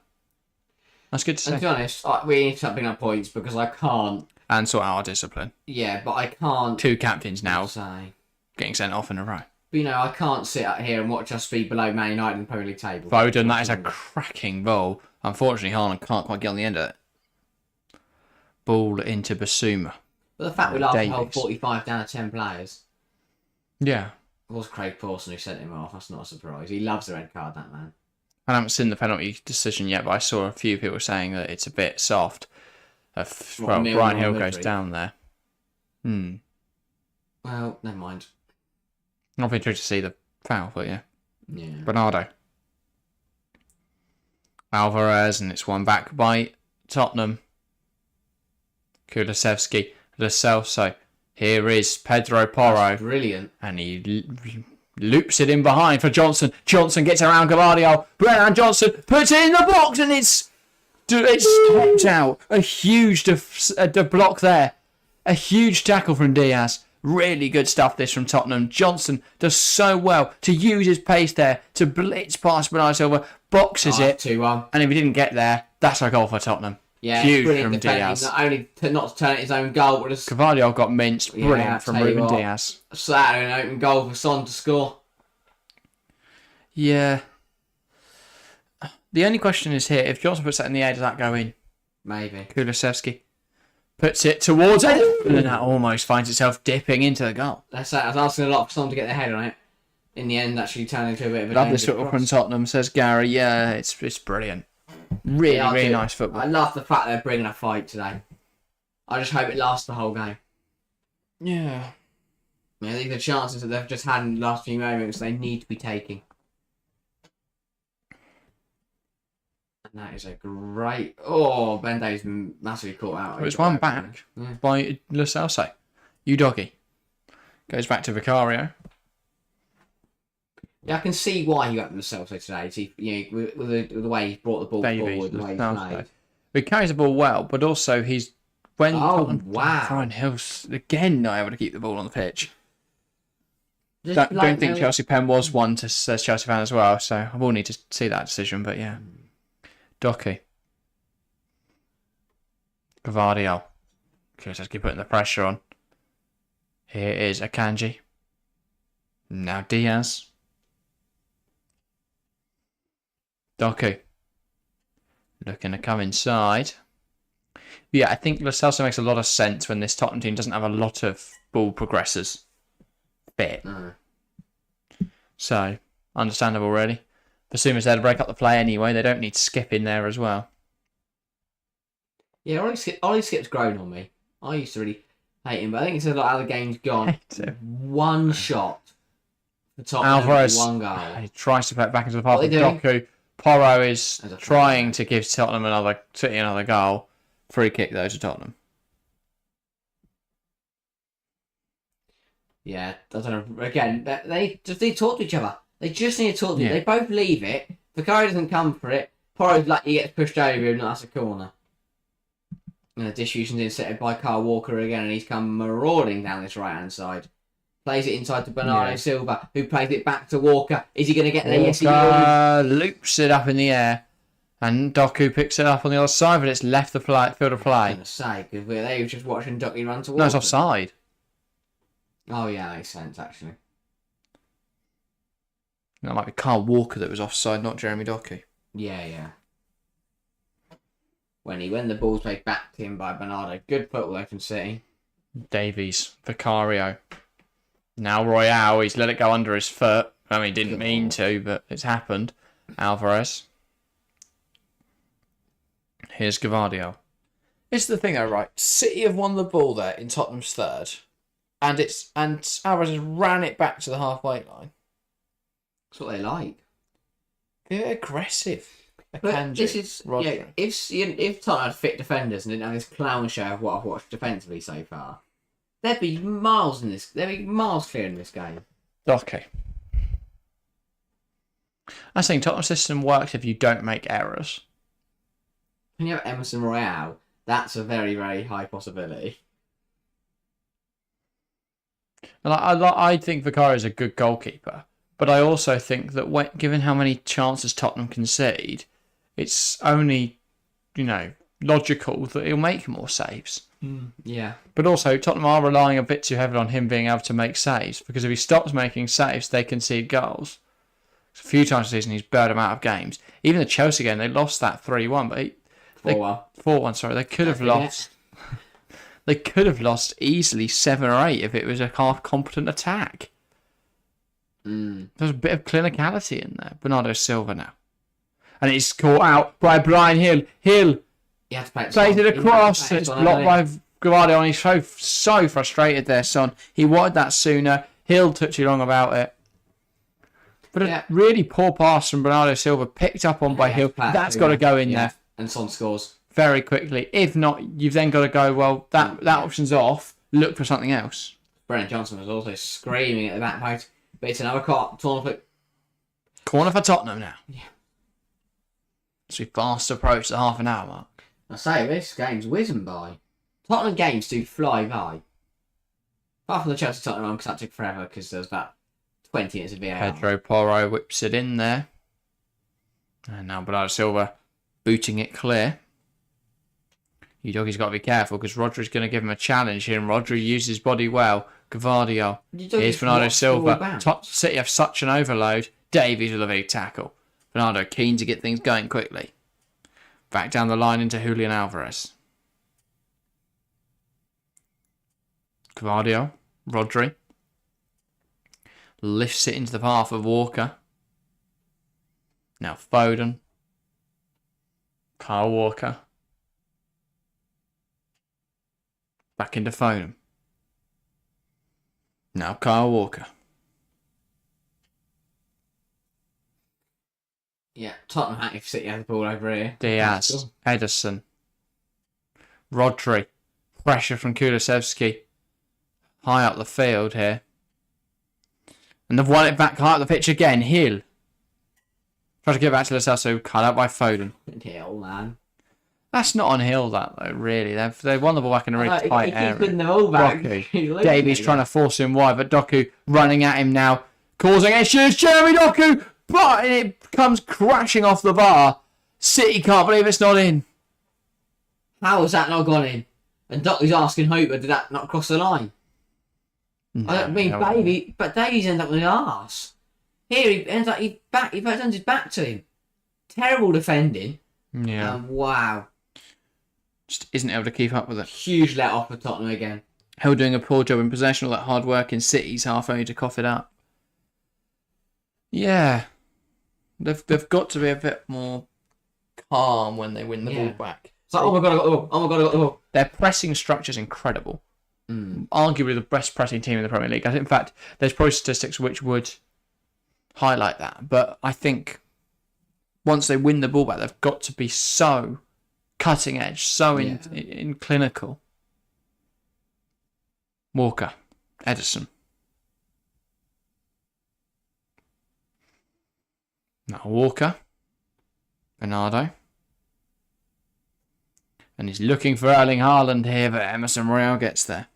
That's good to see. And to be honest, we need to start picking up points because I can't. And sort out our discipline. Yeah, but I can't. 2 captains now getting sent off in a row. But I can't sit out here and watch us be below Man United in the Premier League table. Foden, that is a cracking ball. Unfortunately, Haaland can't quite get on the end of it. Ball into Basuma. But the fact we lasted the whole 45 down to 10 players. Yeah. It was Craig Pawson who sent him off. That's not a surprise. He loves the red card, that man. I haven't seen the penalty decision yet, but I saw a few people saying that it's a bit soft. Brian Hill goes down there. Well, never mind. Not been true to see the foul, but yeah. Yeah. Bernardo. Alvarez, and it's one back by Tottenham. Kulusevski, Lo Celso. Here is Pedro Porro. That's brilliant. And he loops it in behind for Johnson. Johnson gets around Gavardio. Brennan Johnson puts it in the box and it's stopped out. A huge block there. A huge tackle from Diaz. Really good stuff this from Tottenham. Johnson does so well to use his pace there to blitz past Bernardo Silva. Boxes it. 2-1. And if he didn't get there, that's a goal for Tottenham. Yeah, huge brilliant from Diaz. Not only not to turn it his own goal, but just Gavardio got minced. Brilliant from Ruben Diaz. Saturday an open goal for Son to score. Yeah. The only question is here, if Johnson puts that in the air, does that go in? Maybe. Kulusevski puts it towards it, and then that almost finds itself dipping into the goal. That's it. I was asking a lot for Son to get their head on it. In the end, actually turned into a bit of a love this football from Tottenham, says Gary. Yeah, it's brilliant. Really nice football. I love the fact they're bringing a fight today. I just hope it lasts the whole game. Yeah. I think the chances that they've just had in the last few moments, they need to be taking. And that is a great... Oh, Bende's massively caught out. It's one back by Lo Celso. Udogie goes back to Vicario. Yeah, I can see why he went with Lo Celso today. With the way he brought the ball forward, the way he played. He carries the ball well, but also he's... Brian Hill's again not able to keep the ball on the pitch. Don't think Chelsea pen was one to says Chelsea fan as well, so I will need to see that decision, but yeah. Doku. Gavardio. Kulusevski putting the pressure on. Here is Akanji. Now Diaz. Doku. Looking to come inside. Yeah, I think Lo Celso makes a lot of sense when this Tottenham team doesn't have a lot of ball progressors fit. So, understandable really. Basuma's there to break up the play anyway. They don't need Skip in there as well. Yeah, Ollie Skip's grown on me. I used to really hate him, but I think it's a lot how the game's gone. One shot. The top Alvarez, one goal. He tries to play it back into the path of doing? Doku. Porro is trying to give Tottenham another goal. Free kick though to Tottenham. Yeah, I don't know. Again, they talk to each other. They just need to talk to each other. They both leave it. Vicario doesn't come for it. Porro's lucky he gets pushed over him, and that's a corner. And the distribution's intercepted by Kyle Walker again, and he's come marauding down this right-hand side. Plays it inside to Bernardo Silva, who plays it back to Walker. Is he going to get there? Yes, he is. Loops it up in the air. And Doku picks it up on the other side, but it's left the field of play. I was going to say, because they were just watching Doku run towards No, it's offside. Oh, yeah, makes sense, actually. That might be Kyle Walker that was offside, not Jeremy Doku. Yeah. When the ball's played back to him by Bernardo. Good football, Open City. Davies, Vicario. Now Royale, he's let it go under his foot. I mean, he didn't mean to, but it's happened. Alvarez. Here's Gavardio. It's the thing though, right? City have won the ball there in Tottenham's third. And Alvarez has ran it back to the halfway line. That's what they like. They're aggressive. But this is if Tottenham had fit defenders and didn't have this clown show of what I've watched defensively so far, they'd be miles clear in this game. Okay. I think Tottenham's system works if you don't make errors. When you have Emerson Royale, that's a very, very high possibility. And I think Vicario is a good goalkeeper, but I also think that given how many chances Tottenham concede, it's only, logical that he'll make more saves. Yeah. But also, Tottenham are relying a bit too heavily on him being able to make saves, because if he stops making saves, they concede goals. A few times this season, he's bailed them out of games. Even the Chelsea game, they lost that 3-1, but 4-1, sorry. They could have lost. They could have lost easily 7 or 8 if it was a half competent attack. There's a bit of clinicality in there. Bernardo Silva now. And it's caught out by Brian Hill. Hill plays it across. It's blocked by Gavardio. He's so frustrated there, son. He wanted that sooner. Hill took too long about it. But a really poor pass from Bernardo Silva, picked up on by Hill. That's got to go in there. And Son scores. Very quickly. If not, you've then got to go, well, that option's off. Look for something else. Brennan Johnson was also screaming at the back post. But it's another corner for Tottenham now. Yeah. As we fast approach the half an hour mark. I say, this game's whizzing by. Tottenham games do fly by. Apart from the Chelsea Tottenham one, because that took forever, because there was about 20 minutes of VAR. Pedro Porro whips it in there. And now Bernardo Silva booting it clear. Udogie's got to be careful because Rodri's going to give him a challenge here, and Rodri uses his body well. Gavardio. Here's Bernardo Silva. City have such an overload. Davies with a big tackle. Bernardo keen to get things going quickly. Back down the line into Julian Alvarez. Gavardio. Rodri. Lifts it into the path of Walker. Now Foden. Kyle Walker. Back into Foden. Now Kyle Walker. Yeah, Tottenham happy for City had the ball over here. Diaz. Ederson. Rodri. Pressure from Kulusevski. High up the field here. And they've won it back high up the pitch again. Hill. Try to get back to Lo Celso. Cut out by Foden. Hill, man. That's not on Hill, that though, really. They've won the ball back in a really tight area. He's putting them all back. Davies trying to force him wide, but Doku running at him now, causing issues. Jeremy Doku, but it comes crashing off the bar. City can't believe it's not in. How has that not gone in? And Doku's asking Hooper, did that not cross the line? I mean, No. baby, but Davies ends up with an arse. Here he ends up he turns his back to him. Terrible defending. Yeah. Wow. Just isn't able to keep up with it. Huge let off for Tottenham again. Hill doing a poor job in possession, all that hard work in City's half only to cough it up. Yeah. They've got to be a bit more calm when they win the ball back. It's like, oh my god, I got the ball. Oh my god, I got the ball. Their pressing structure is incredible. Arguably the best pressing team in the Premier League. I think, in fact, there's probably statistics which would highlight that. But I think once they win the ball back, they've got to be so cutting edge, so in clinical. Walker, Edison. Now Walker, Bernardo. And he's looking for Erling Haaland here, but Emerson Royale gets there.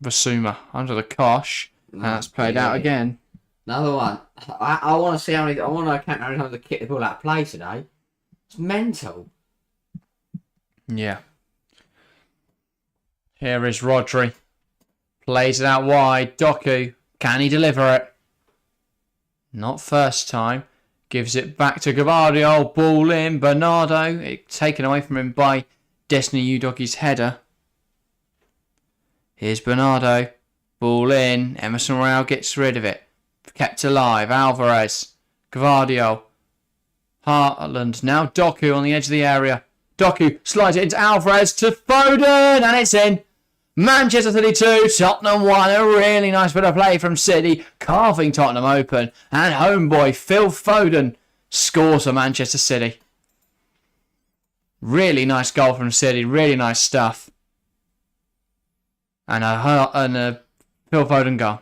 Basuma under the cosh. And that's played out again. Another one. I want to see how many. I want to count how many times they kicked the ball out of play today. It's mental. Yeah. Here is Rodri. Plays it out wide. Doku. Can he deliver it? Not first time. Gives it back to Gavardio. Ball in. Bernardo. Taken away from him by Destiny Udoki's header. Here's Bernardo. Ball in. Emerson Royale gets rid of it. Kept alive. Alvarez. Gavardio. Haaland. Now Doku on the edge of the area. Doku slides it into Alvarez to Foden. And it's in. Manchester City 2, Tottenham 1. A really nice bit of play from City, carving Tottenham open. And homeboy Phil Foden scores for Manchester City. Really nice goal from City. Really nice stuff. And a Phil Foden goal.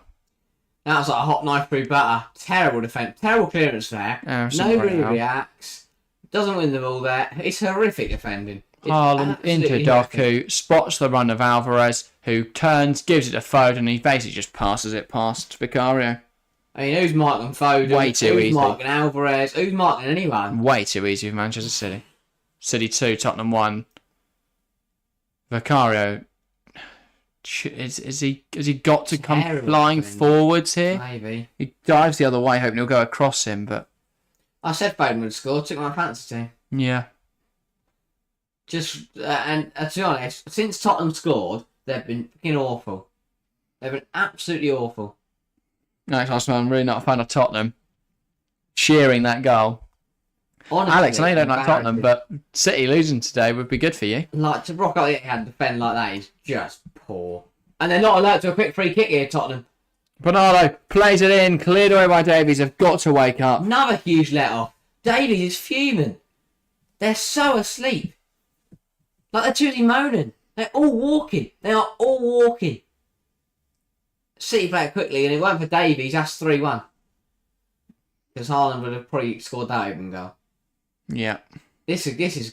That was like a hot knife through butter. Terrible defence. Terrible clearance there. Nobody reacts. Doesn't win the ball there. It's horrific defending. Haaland into Doku, spots the run of Alvarez, who turns, gives it to Foden, and he basically just passes it past Vicario. I mean, who's marking Foden? Way too easy. Who's marking Alvarez? Who's marking anyone? Way too easy for Manchester City. City 2, Tottenham 1. Vicario, has he got to come flying forwards here? Maybe. He dives the other way, hoping he'll go across him, but... I said Foden would score, took my fancy team. Yeah. Just and to be honest, since Tottenham scored, they've been fucking awful. They've been absolutely awful. Alex, I'm really not a fan of Tottenham. Cheering that goal. Honestly, Alex, I know you don't like Tottenham, but City losing today would be good for you. Like, to rock out the hand defend like that is just poor. And they're not allowed to a quick free kick here, Tottenham. Bernardo plays it in, cleared away by Davies. They've got to wake up. Another huge let off. Davies is fuming. They're so asleep. Like, they're too moaning. They're all walking. They are all walking. City play it quickly, and it went for Davies. That's 3-1. Because Haaland would have probably scored that open goal. Yeah. This is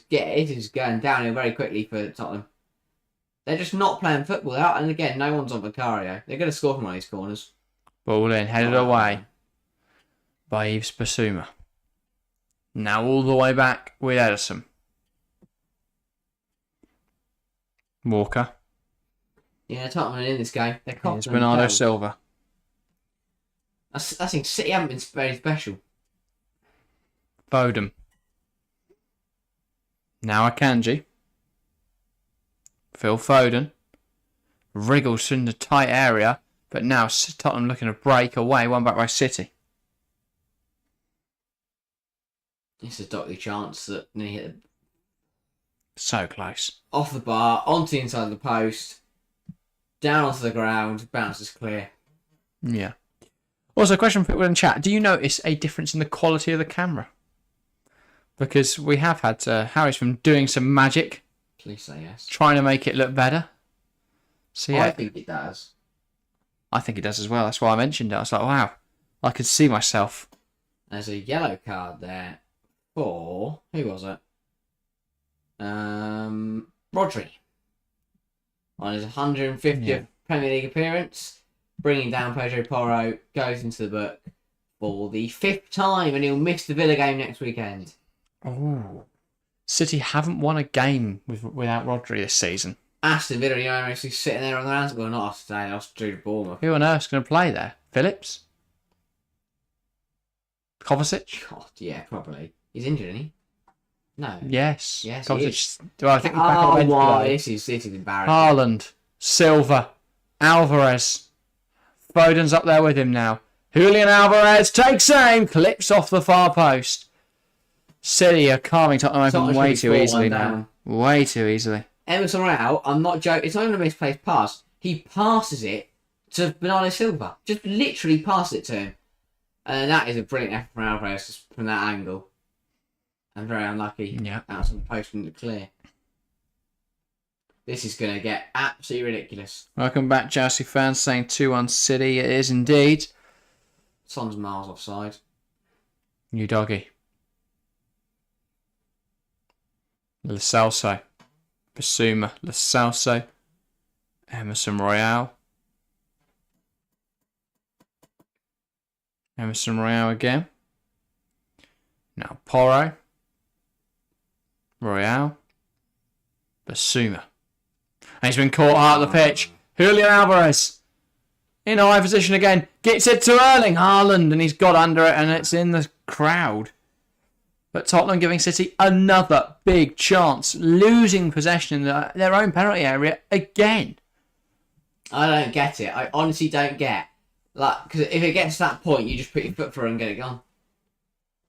going downhill very quickly for Tottenham. They're just not playing football out, and again, no one's on Vicario. They're going to score from one of these corners. Ball in, headed away by Yves Basuma. Now all the way back with Edison. Walker. Yeah, Tottenham are in this game. They're Here's Bernardo Silva. I think City haven't been very special. Foden. Now Akanji. Phil Foden. Wriggles in the tight area, but now Tottenham looking to break away. One back by City. It's a dotty chance that they hit So close. off the bar, onto the inside of the post, down onto the ground, bounces clear. Yeah. Also, a question for people in chat. Do you notice a difference in the quality of the camera? Because we have had Harry's from doing some magic. Please say yes. Trying to make it look better. So yeah. I think it does. I think it does as well. That's why I mentioned it. I was like, wow. I could see myself. There's a yellow card there for... Who was it? Rodri. On his 150th Premier League appearance, bringing down Pedro Porro, goes into the book for the 5th time, and he'll miss the Villa game next weekend. Oh. City haven't won a game without Rodri this season. Aston Villa, actually sitting there on their hands going, not us today, us do the Bournemouth. Who on earth's going to play there? Phillips? Kovacic? God, yeah, probably. He's injured, isn't he? No. Yes. Yes, Kovacic. Do I think he's back on the bench wow, today? this is embarrassing. Haaland, Silva, Alvarez. Foden's up there with him now. Julian Alvarez takes aim, clips off the far post. City are carving Tottenham open way too easily now. Way too easily. Emerson Royale, I'm not joking, it's not even a misplaced pass. He passes it to Bernardo Silva. Just literally passes it to him. And that is a brilliant effort from Alvarez from that angle. And very unlucky. Yeah. That's on the post and clear. This is going to get absolutely ridiculous. Welcome back, Chelsea fans, saying 2-1 City. It is indeed. Son's miles offside. New doggy. Lo Celso. Basuma. Lo Celso. Emerson Royale. Emerson Royale again. Now Porro. Royale. Basuma. And he's been caught out of the pitch. Julian Alvarez. In high position again. Gets it to Erling Haaland. And he's got under it and it's in the crowd. But Tottenham giving City another big chance. Losing possession in their own penalty area again. I don't get it. I honestly don't get. Because if it gets to that point, you just put your foot through and get it gone.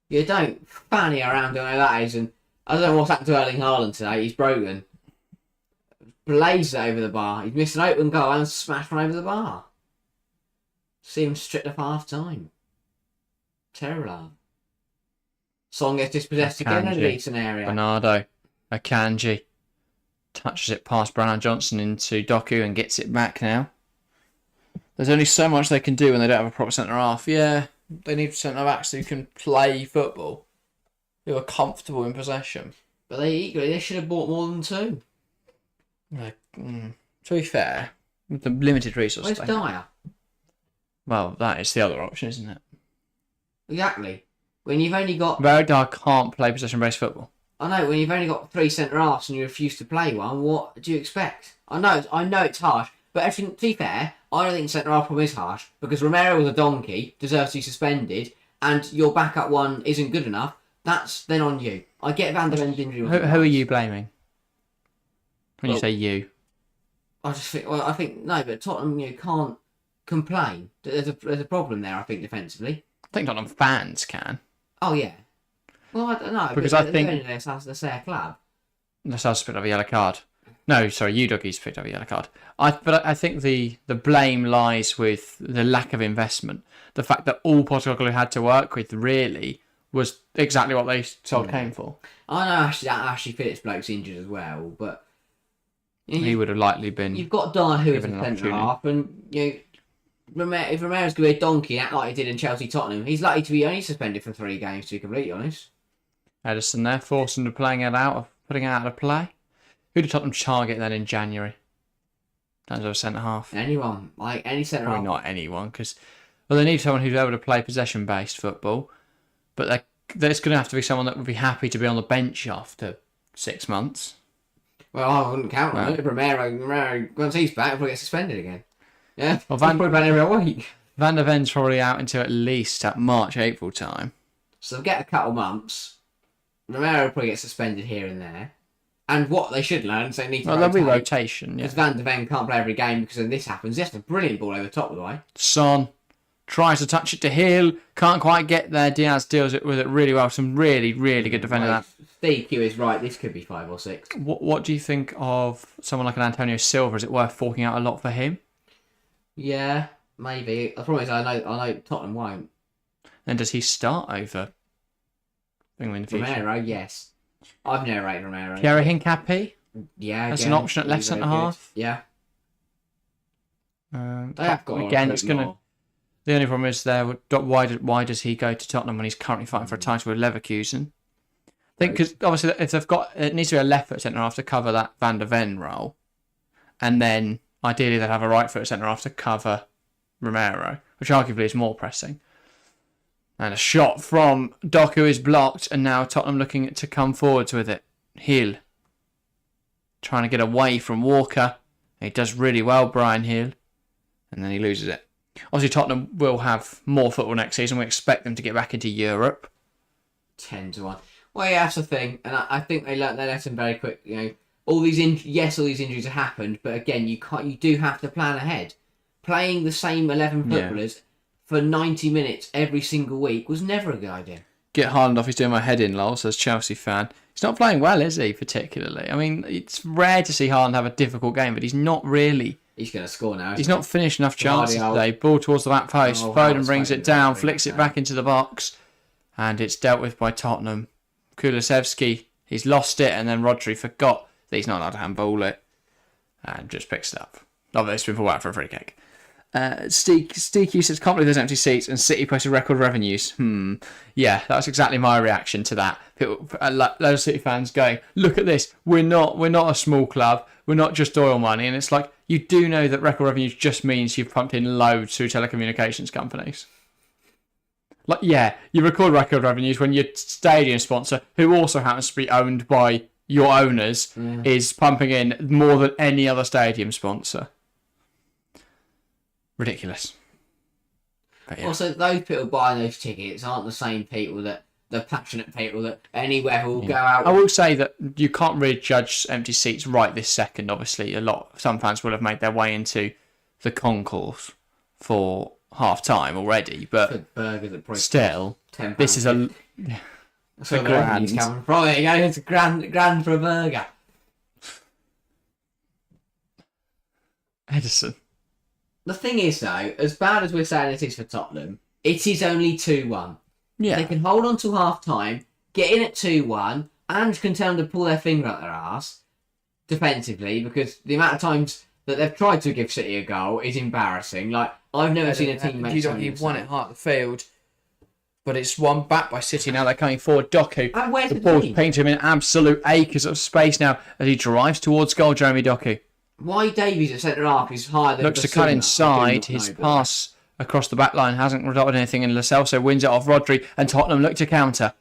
You don't fanny around doing that is. And I don't know what's happened to Erling Haaland today. He's broken. Blazed it over the bar. He's missed an open goal and smashed one over the bar. See him stripped off half time. Terrible. Song gets dispossessed again in a decent area. Bernardo. Akanji. Touches it past Brown Johnson into Doku and gets it back now. There's only so much they can do when they don't have a proper centre half. Yeah, they need centre backs who can play football, who are comfortable in possession. But they should have bought more than two. To be fair, with the limited resources Where's they have. Dyer? Well, that is the other option, isn't it? Exactly. When you've only got... Dyer can't play possession-based football. I know, when you've only got three centre halves and you refuse to play one, what do you expect? I know it's harsh, but everything, to be fair, I don't think centre half problem is harsh because Romero was a donkey, deserves to be suspended, and your backup one isn't good enough. That's then on you. I get Van der Ven's injury. Who are you blaming? When you say you, I think no, but Tottenham can't complain. There's a problem there. I think defensively. I think Tottenham fans can. Oh yeah. Well, I don't know Because I think that's their club. Lascelles picked up a yellow card. No, sorry, Udogie's picked up a yellow card. But I think the blame lies with the lack of investment. The fact that all Postecoglou had to work with really was exactly what they sold Kane for. I know Ashley Phillips bloke's injured as well, but he would have likely been. You've got Dyer who is a centre half, and if Romero's going to be a donkey and act like he did in Chelsea Tottenham, he's likely to be only suspended for 3 games. To be completely honest. Edison there, forced him to putting it out of play. Who did Tottenham target then in January? In terms of a centre half. Anyone, like any centre half. Probably not anyone, because they need someone who's able to play possession-based football. But there's going to have to be someone that would be happy to be on the bench after 6 months. Well, I wouldn't count on it. Romero, once he's back, he'll get suspended again. Yeah, well, he's probably back every week. Van der Ven's probably out until at least at March, April time. So they'll get a couple months. Romero will probably get suspended here and there. And what they should learn is they need to there'll be rotation, yeah. Because Van der Ven can't play every game because when this happens. He has a brilliant ball over the top, by the way. Son tries to touch it to Hill. Can't quite get there. Diaz deals with it really well. Some really, really good defending. Right. Steve Q is right. This could be 5 or 6. What do you think of someone like an Antonio Silva? Is it worth forking out a lot for him? Yeah, maybe. The problem is I know Tottenham won't. And does he start over in the future? Romero, yes. I've never rated Romero. Pierre Hincapié? Yeah, that's an option at left centre half. Yeah. They have got again. It's gonna. The only problem is there. Why does he go to Tottenham when he's currently fighting for a title with Leverkusen? I think because obviously if they've got it needs to be a left foot centre half to cover that Van der Ven role, and then ideally they'd have a right foot centre half to cover Romero, which arguably is more pressing. And a shot from Doku is blocked, and now Tottenham looking to come forwards with it. Hill. trying to get away from Walker. He does really well, Brian Hill, and then he loses it. Obviously, Tottenham will have more football next season. We expect them to get back into Europe. 10-1. Well, yeah, that's the thing, and I think they learnt their lesson very quick. All these injuries have happened, but again, you do have to plan ahead. Playing the same 11 footballers for 90 minutes every single week was never a good idea. Get Haaland off, he's doing my head in, lol, says Chelsea fan. He's not playing well, is he, particularly? I mean, it's rare to see Haaland have a difficult game, but he's not really. He's going to score now. He's not finished enough chances today. Ball towards the back post. Foden brings it down, flicks it back into the box, and it's dealt with by Tottenham. Kulusevski, he's lost it, and then Rodri forgot that he's not allowed to handball it, and just picks it up. Oh, it's been pulled out for a free kick. Steaky says, can't believe there's empty seats and City posted record revenues. Yeah, that's exactly my reaction to that. People, loads of City fans going, look at this, we're not a small club, we're not just oil money. And it's like, you do know that record revenues just means you've pumped in loads through telecommunications companies. Like, yeah, you record record revenues when your stadium sponsor, who also happens to be owned by your owners, is pumping in more than any other stadium sponsor. Ridiculous. Yeah. Also, those people buying those tickets aren't the same people the passionate people that anywhere will go out. I will say that you can't really judge empty seats right this second. Obviously, some fans will have made their way into the concourse for half time already, but still, this is a grand. From it, it's a grand for a burger. Edison. The thing is, though, as bad as we're saying it is for Tottenham, it is only 2-1. Yeah. They can hold on to half-time, get in at 2-1, and can tell them to pull their finger out their arse defensively, because the amount of times that they've tried to give City a goal is embarrassing. Like, I've never seen a team make something. You've won it hard the field, but it's won back by City now. They're coming forward. Doku, And where's the the ball's team? painted him in absolute acres of space now as he drives towards goal, Jeremy Doku. Why Davies at centre-half is higher than Looks to cut inside. His pass across the back line hasn't resulted in anything, and Lo Celso wins it off Rodri, and Tottenham look to counter.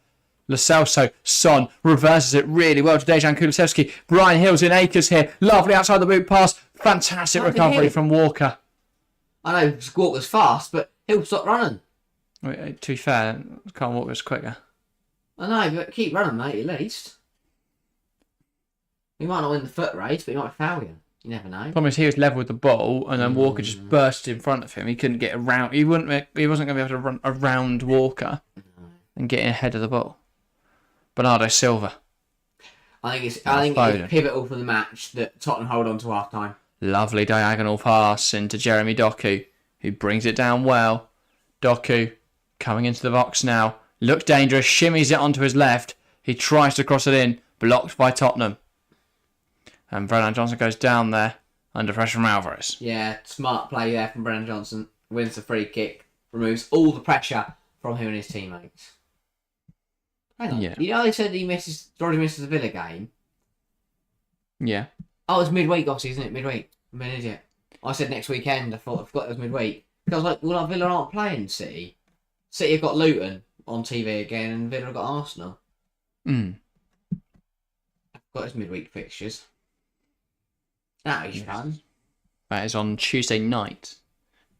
Lo Celso, Son reverses it really well to Dejan Kulusevski. Brian Hill's in acres here. Lovely outside the boot pass. Fantastic recovery from Walker. I know Walker's fast, but he'll stop running. To be fair, Kyle Walker's quicker. I know, but keep running, mate, at least. He might not win the foot race, but he might foul you. You never know. Problem is, he was level with the ball, and then Walker just burst in front of him. He couldn't get around. He wasn't going to be able to run around Walker and get ahead of the ball. Bernardo Silva. I think it's pivotal for the match that Tottenham hold on to half time. Lovely diagonal pass into Jeremy Doku, who brings it down well. Doku coming into the box now. Looks dangerous. Shimmies it onto his left. He tries to cross it in. Blocked by Tottenham. And Brennan Johnson goes down there under pressure from Alvarez. Yeah, smart play there from Brennan Johnson. Wins the free kick. Removes all the pressure from him and his teammates. Hang on. Yeah. You know they said Rodri misses the Villa game? Yeah. Oh, it's midweek, obviously, isn't it? Midweek. I'm an idiot. I said next weekend. I forgot it was midweek. Because I was like, well, Villa aren't playing City. City have got Luton on TV again, and Villa have got Arsenal. I've got his midweek fixtures. That is fun. That is on Tuesday night.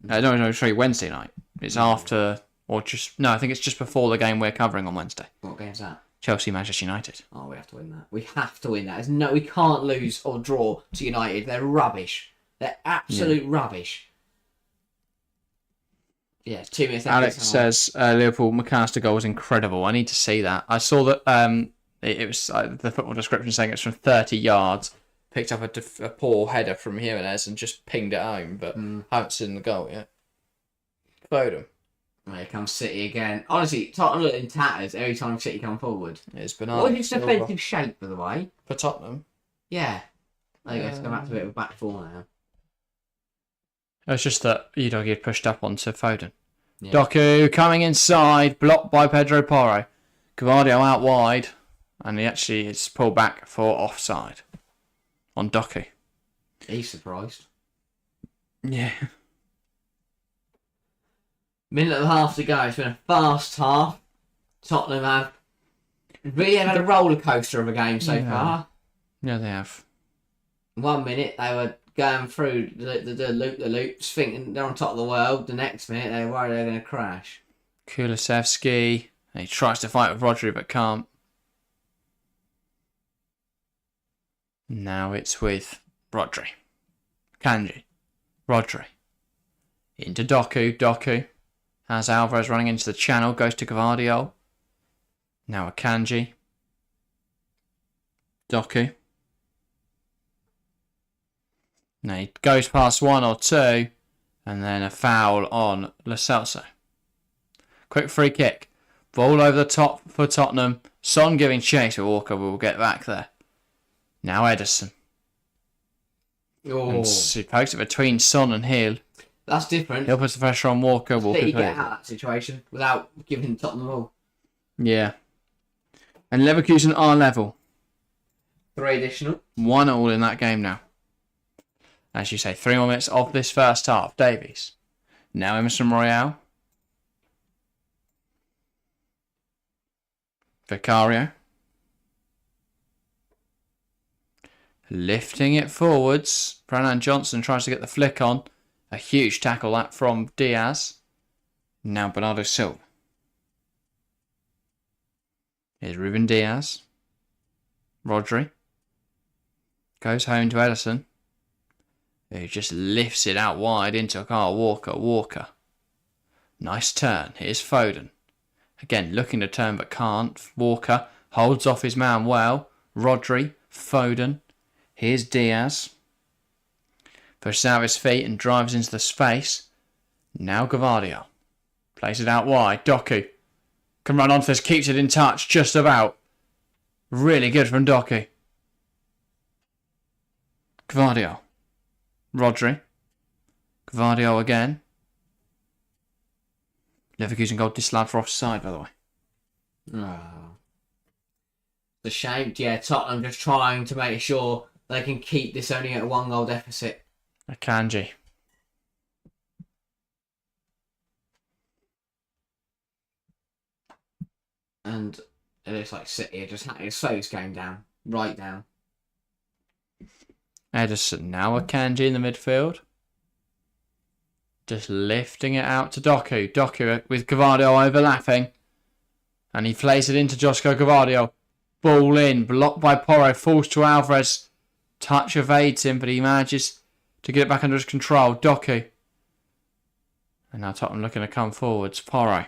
No, sorry, Wednesday night. It's after, or just, no, I think it's just before the game we're covering on Wednesday. What game's that? Chelsea, Manchester United. Oh, we have to win that. We have to win that. We can't lose or draw to United. They're rubbish. They're absolute rubbish. Yeah, 2 minutes. Alex says Liverpool McAllister goal was incredible. I need to see that. I saw that it was the football description saying it's from 30 yards. Picked up a poor header from Jimenez and just pinged it home, but I haven't seen the goal yet. Foden. Here comes City again. Honestly, Tottenham look in tatters every time City come forward. It's Bernardo What is his defensive shape, by the way? For Tottenham? Yeah. I think it's come back to a bit of a back four now. It's just that Udogie had pushed up onto Foden. Yeah. Doku coming inside, blocked by Pedro Porro. Gavardio out wide, and he actually is pulled back for offside on Doku. He's surprised. Yeah. Minute and a half to go. It's been a fast half. Tottenham have really had a roller coaster of a game so far. Yeah, they have. 1 minute they were going through the loops, thinking they're on top of the world. The next minute they were worried they're going to crash. Kulusevski. He tries to fight with Rodri but can't. Now it's with Rodri. Kanji. Rodri. Into Doku. Doku has Alvarez running into the channel. Goes to Gvardiol. Now a Kanji. Doku. Now he goes past one or two. And then a foul on Lo Celso. Quick free kick. Ball over the top for Tottenham. Son giving chase with Walker. We'll get back there. Now Ederson. Oh. And he pokes it between Son and Hill. That's different. He'll put the pressure on Walker. City get out of that situation without giving Tottenham the ball. Yeah. And Leverkusen are level. 3 additional. 1-1 in that game now. As you say, 3 more minutes of this first half. Davies. Now Emerson Royale. Vicario. Lifting it forwards. Brennan Johnson tries to get the flick on. A huge tackle that from Diaz. Now Bernardo Silva. Here's Ruben Diaz. Rodri. Goes home to Ederson. Who just lifts it out wide into Kyle Walker. Walker. Nice turn. Here's Foden. Again, looking to turn but can't. Walker holds off his man well. Rodri. Foden. Here's Diaz. Pushes out his feet and drives into the space. Now Gvardiol. Plays it out wide. Doku. Can run onto this. Keeps it in touch. Just about. Really good from Doku. Gvardiol. Rodri. Gvardiol again. Leverkusen goal disallowed for offside, by the way. Oh. It's a shame. Yeah, Tottenham just trying to make sure they can keep this only at a 1-goal deficit. Akanji. And it looks like City are just having to slow this game down. Right down. Ederson. Now Akanji in the midfield. Just lifting it out to Doku. Doku with Gvardiol overlapping. And he plays it into Josko Gvardiol. Ball in. Blocked by Porro. Falls to Alvarez. Touch evades him, but he manages to get it back under his control. Doku. And now Tottenham looking to come forwards. Porro.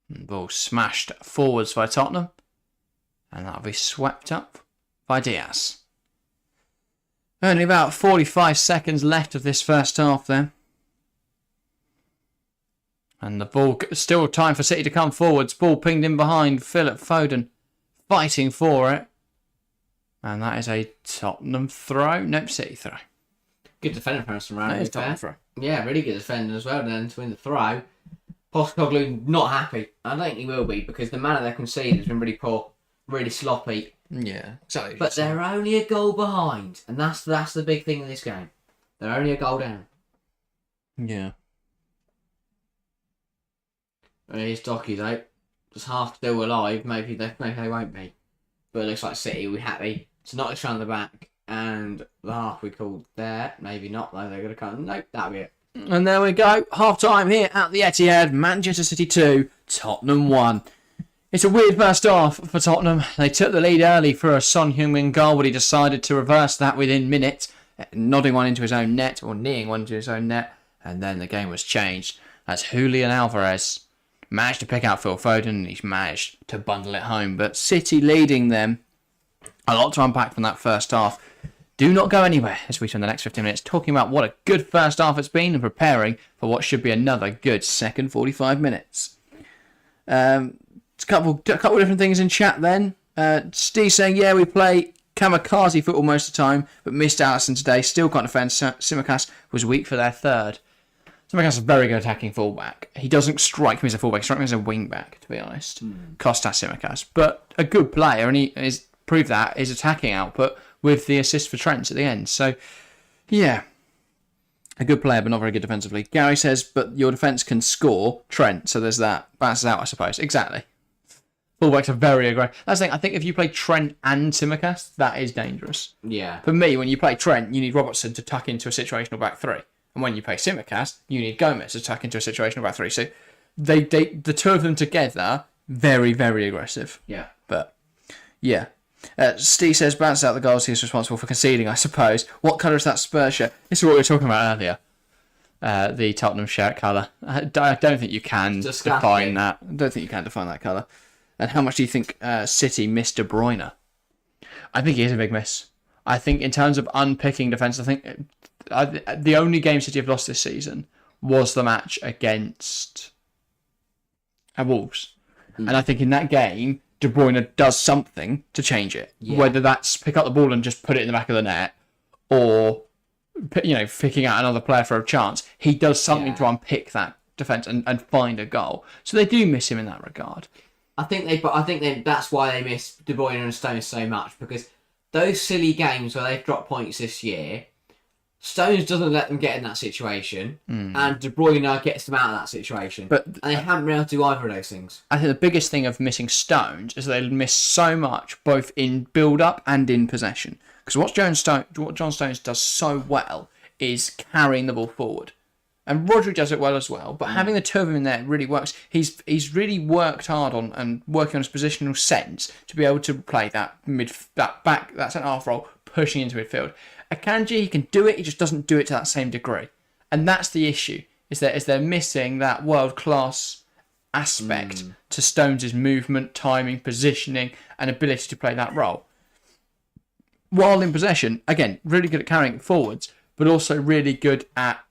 Ball smashed forwards by Tottenham. And that'll be swept up by Diaz. Only about 45 seconds left of this first half then. And the ball, still time for City to come forwards. Ball pinged in behind. Philip Foden fighting for it. And that is a Tottenham throw. Nope, City throw. Good defender from us around. That is Tottenham throw. Yeah, really good defender as well. Then to win the throw. Postecoglou not happy. I don't think he will be because the manner they conceded has been really poor. Really sloppy. Yeah, exactly. But they're only a goal behind. And that's the big thing in this game. They're only a goal down. Yeah. Here's Doku though. Just half still alive. Maybe they won't be. But it looks like City will be happy to knock this round the back. And the half we called there. Maybe not though. They're going to come. Nope, that'll be it. And there we go. Half time here at the Etihad. Manchester City 2, Tottenham 1. It's a weird first half for Tottenham. They took the lead early for a Son Heung-min goal, but he decided to reverse that within minutes, nodding one into his own net, or kneeing one into his own net, and then the game was changed as Julian Alvarez managed to pick out Phil Foden, and he's managed to bundle it home. But City leading them. A lot to unpack from that first half. Do not go anywhere as we spend the next 15 minutes talking about what a good first half it's been and preparing for what should be another good second 45 minutes. A couple different things in chat then. Steve saying, yeah, we play kamikaze football most of the time, but missed Alisson today. Still can't defend. Tsimikas was weak for their third. Tsimikas is a very good attacking fullback. He doesn't strike me as a fullback. He strikes me as a wingback, to be honest. Kostas Tsimikas. But a good player, and he has proved that his attacking output with the assist for Trent at the end. So, yeah. A good player, but not very good defensively. Gary says, but your defence can score Trent, so there's that. Balances out, I suppose. Exactly. Fullbacks are very aggressive. That's the thing. I think if you play Trent and Tsimikas, that is dangerous. Yeah. For me, when you play Trent, you need Robertson to tuck into a situational back three. And when you play Tsimikas, you need Gomez to tuck into a situational back three. So the two of them together, very, very aggressive. Yeah. But, yeah. Steve says, bounce out the goals he is responsible for conceding, I suppose. What colour is that Spurs shirt? This is what we were talking about earlier. The Tottenham shirt colour. I don't think you can define that. I don't think you can define that colour. And how much do you think City missed De Bruyne? I think he is a big miss. I think in terms of unpicking defence, I think the only game City have lost this season was the match against Wolves. And I think in that game, De Bruyne does something to change it. Yeah. Whether that's pick up the ball and just put it in the back of the net, or picking out another player for a chance. He does something to unpick that defence and find a goal. So they do miss him in that regard. I think that's why they miss De Bruyne and Stones so much, because those silly games where they've dropped points this year, Stones doesn't let them get in that situation, and De Bruyne gets them out of that situation. And they haven't been able to do either of those things. I think the biggest thing of missing Stones is they miss so much, both in build-up and in possession. Because what John Stones does so well is carrying the ball forward. And Rodri does it well as well, but having the two of them in there really works. He's really worked hard on and working on his positional sense to be able to play that centre half role, pushing into midfield. Akanji, he can do it, he just doesn't do it to that same degree. And that's the issue, is they're missing that world-class aspect to Stones' movement, timing, positioning, and ability to play that role. While in possession, again, really good at carrying it forwards, but also really good at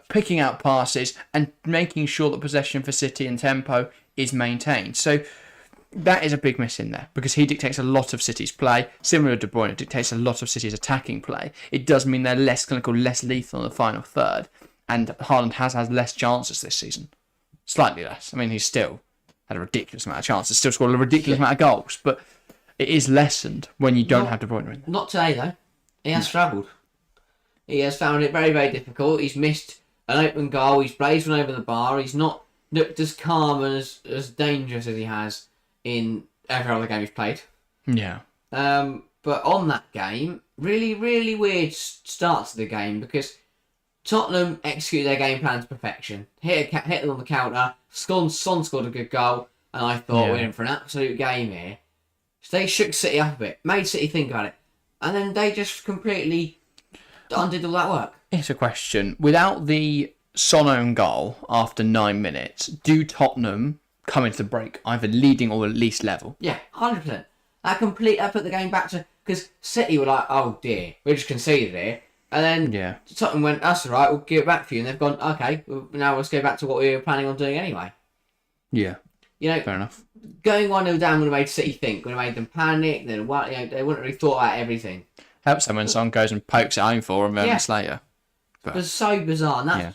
picking out passes and making sure that possession for City and tempo is maintained. So that is a big miss in there, because he dictates a lot of City's play. Similar to De Bruyne, dictates a lot of City's attacking play. It does mean they're less clinical, less lethal in the final third. And Haaland has had less chances this season. Slightly less. I mean, he's still had a ridiculous amount of chances, still scored a ridiculous amount of goals, but it is lessened when you don't have De Bruyne in there. Not today, though. He has struggled. He has found it very, very difficult. He's missed an open goal. He's blazed one over the bar. He's not looked as calm and as dangerous as he has in every other game he's played. Yeah. But on that game, really, really weird start to the game, because Tottenham executed their game plan to perfection. Hit them on the counter. Son scored a good goal, and I thought we're in for an absolute game here. So they shook City up a bit, made City think about it, and then they just completely undid all that work. It's a question. Without the Son own goal after 9 minutes, do Tottenham come into the break either leading or at least level? Yeah, 100%. That put the game back to, because City were like, oh dear, we just conceded here. And then Tottenham went, that's all right, we'll give it back for you. And they've gone, okay, well, now let's go back to what we were planning on doing anyway. Yeah, fair enough. Going 1-0 down would have made City think, would have made them panic. They wouldn't really thought about everything. Helps them when Son goes and pokes it home for them moments later. But it was so bizarre. And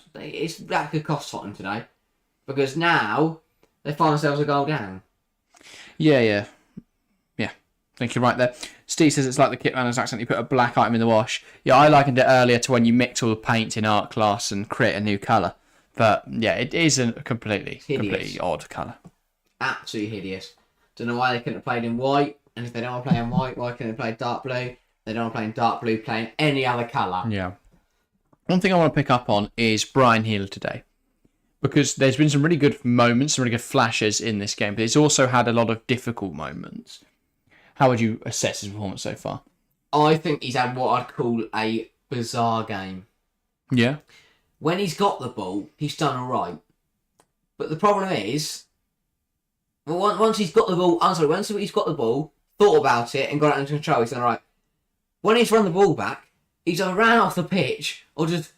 that could cost Tottenham today, because now they find themselves a goal down. Yeah. I think you're right there. Steve says it's like the kit man has accidentally put a black item in the wash. Yeah, I likened it earlier to when you mix all the paint in art class and create a new colour. But yeah, it is a completely odd colour. Absolutely hideous. Don't know why they couldn't have played in white. And if they don't want to play in white, why couldn't they play dark blue? They don't want to play in dark blue, playing any other colour. Yeah. One thing I want to pick up on is Bryan Gil today. Because there's been some really good moments, some really good flashes in this game, but it's also had a lot of difficult moments. How would you assess his performance so far? I think he's had what I'd call a bizarre game. Yeah. When he's got the ball, he's done all right. But the problem is, once he's got the ball, thought about it and got it under control, he's done all right. When he's run the ball back, he's either ran off the pitch or just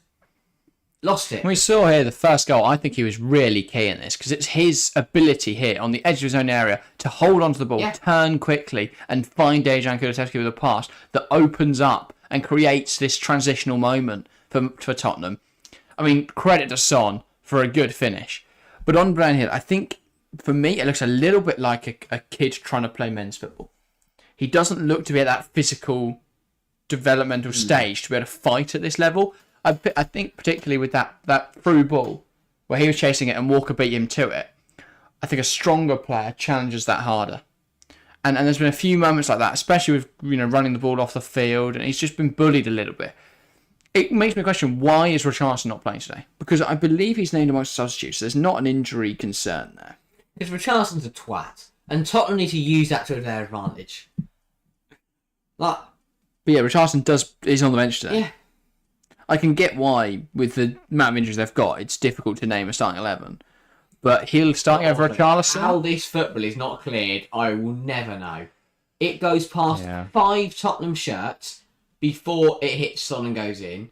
lost it. We saw here the first goal. I think he was really key in this, because it's his ability here on the edge of his own area to hold onto the ball, turn quickly, and find Dejan Kulusevski with a pass that opens up and creates this transitional moment for Tottenham. I mean, credit to Son for a good finish. But on Bryan Gil, I think, for me, it looks a little bit like a kid trying to play men's football. He doesn't look to be at that physical developmental stage to be able to fight at this level. I think particularly with that through ball where he was chasing it and Walker beat him to it, I think a stronger player challenges that harder. And there's been a few moments like that, especially with running the ball off the field, and he's just been bullied a little bit. It makes me question, why is Richarlison not playing today? Because I believe he's named amongst the substitutes, so there's not an injury concern there. Because Richarlison's a twat, and Tottenham need to use that to their advantage. But yeah, Richarlison is on the bench today. Yeah. I can get why, with the amount of injuries they've got, it's difficult to name a starting 11. But he'll start over Richarlison. How this football is not cleared, I will never know. It goes past 5 Tottenham shirts before it hits Son and goes in.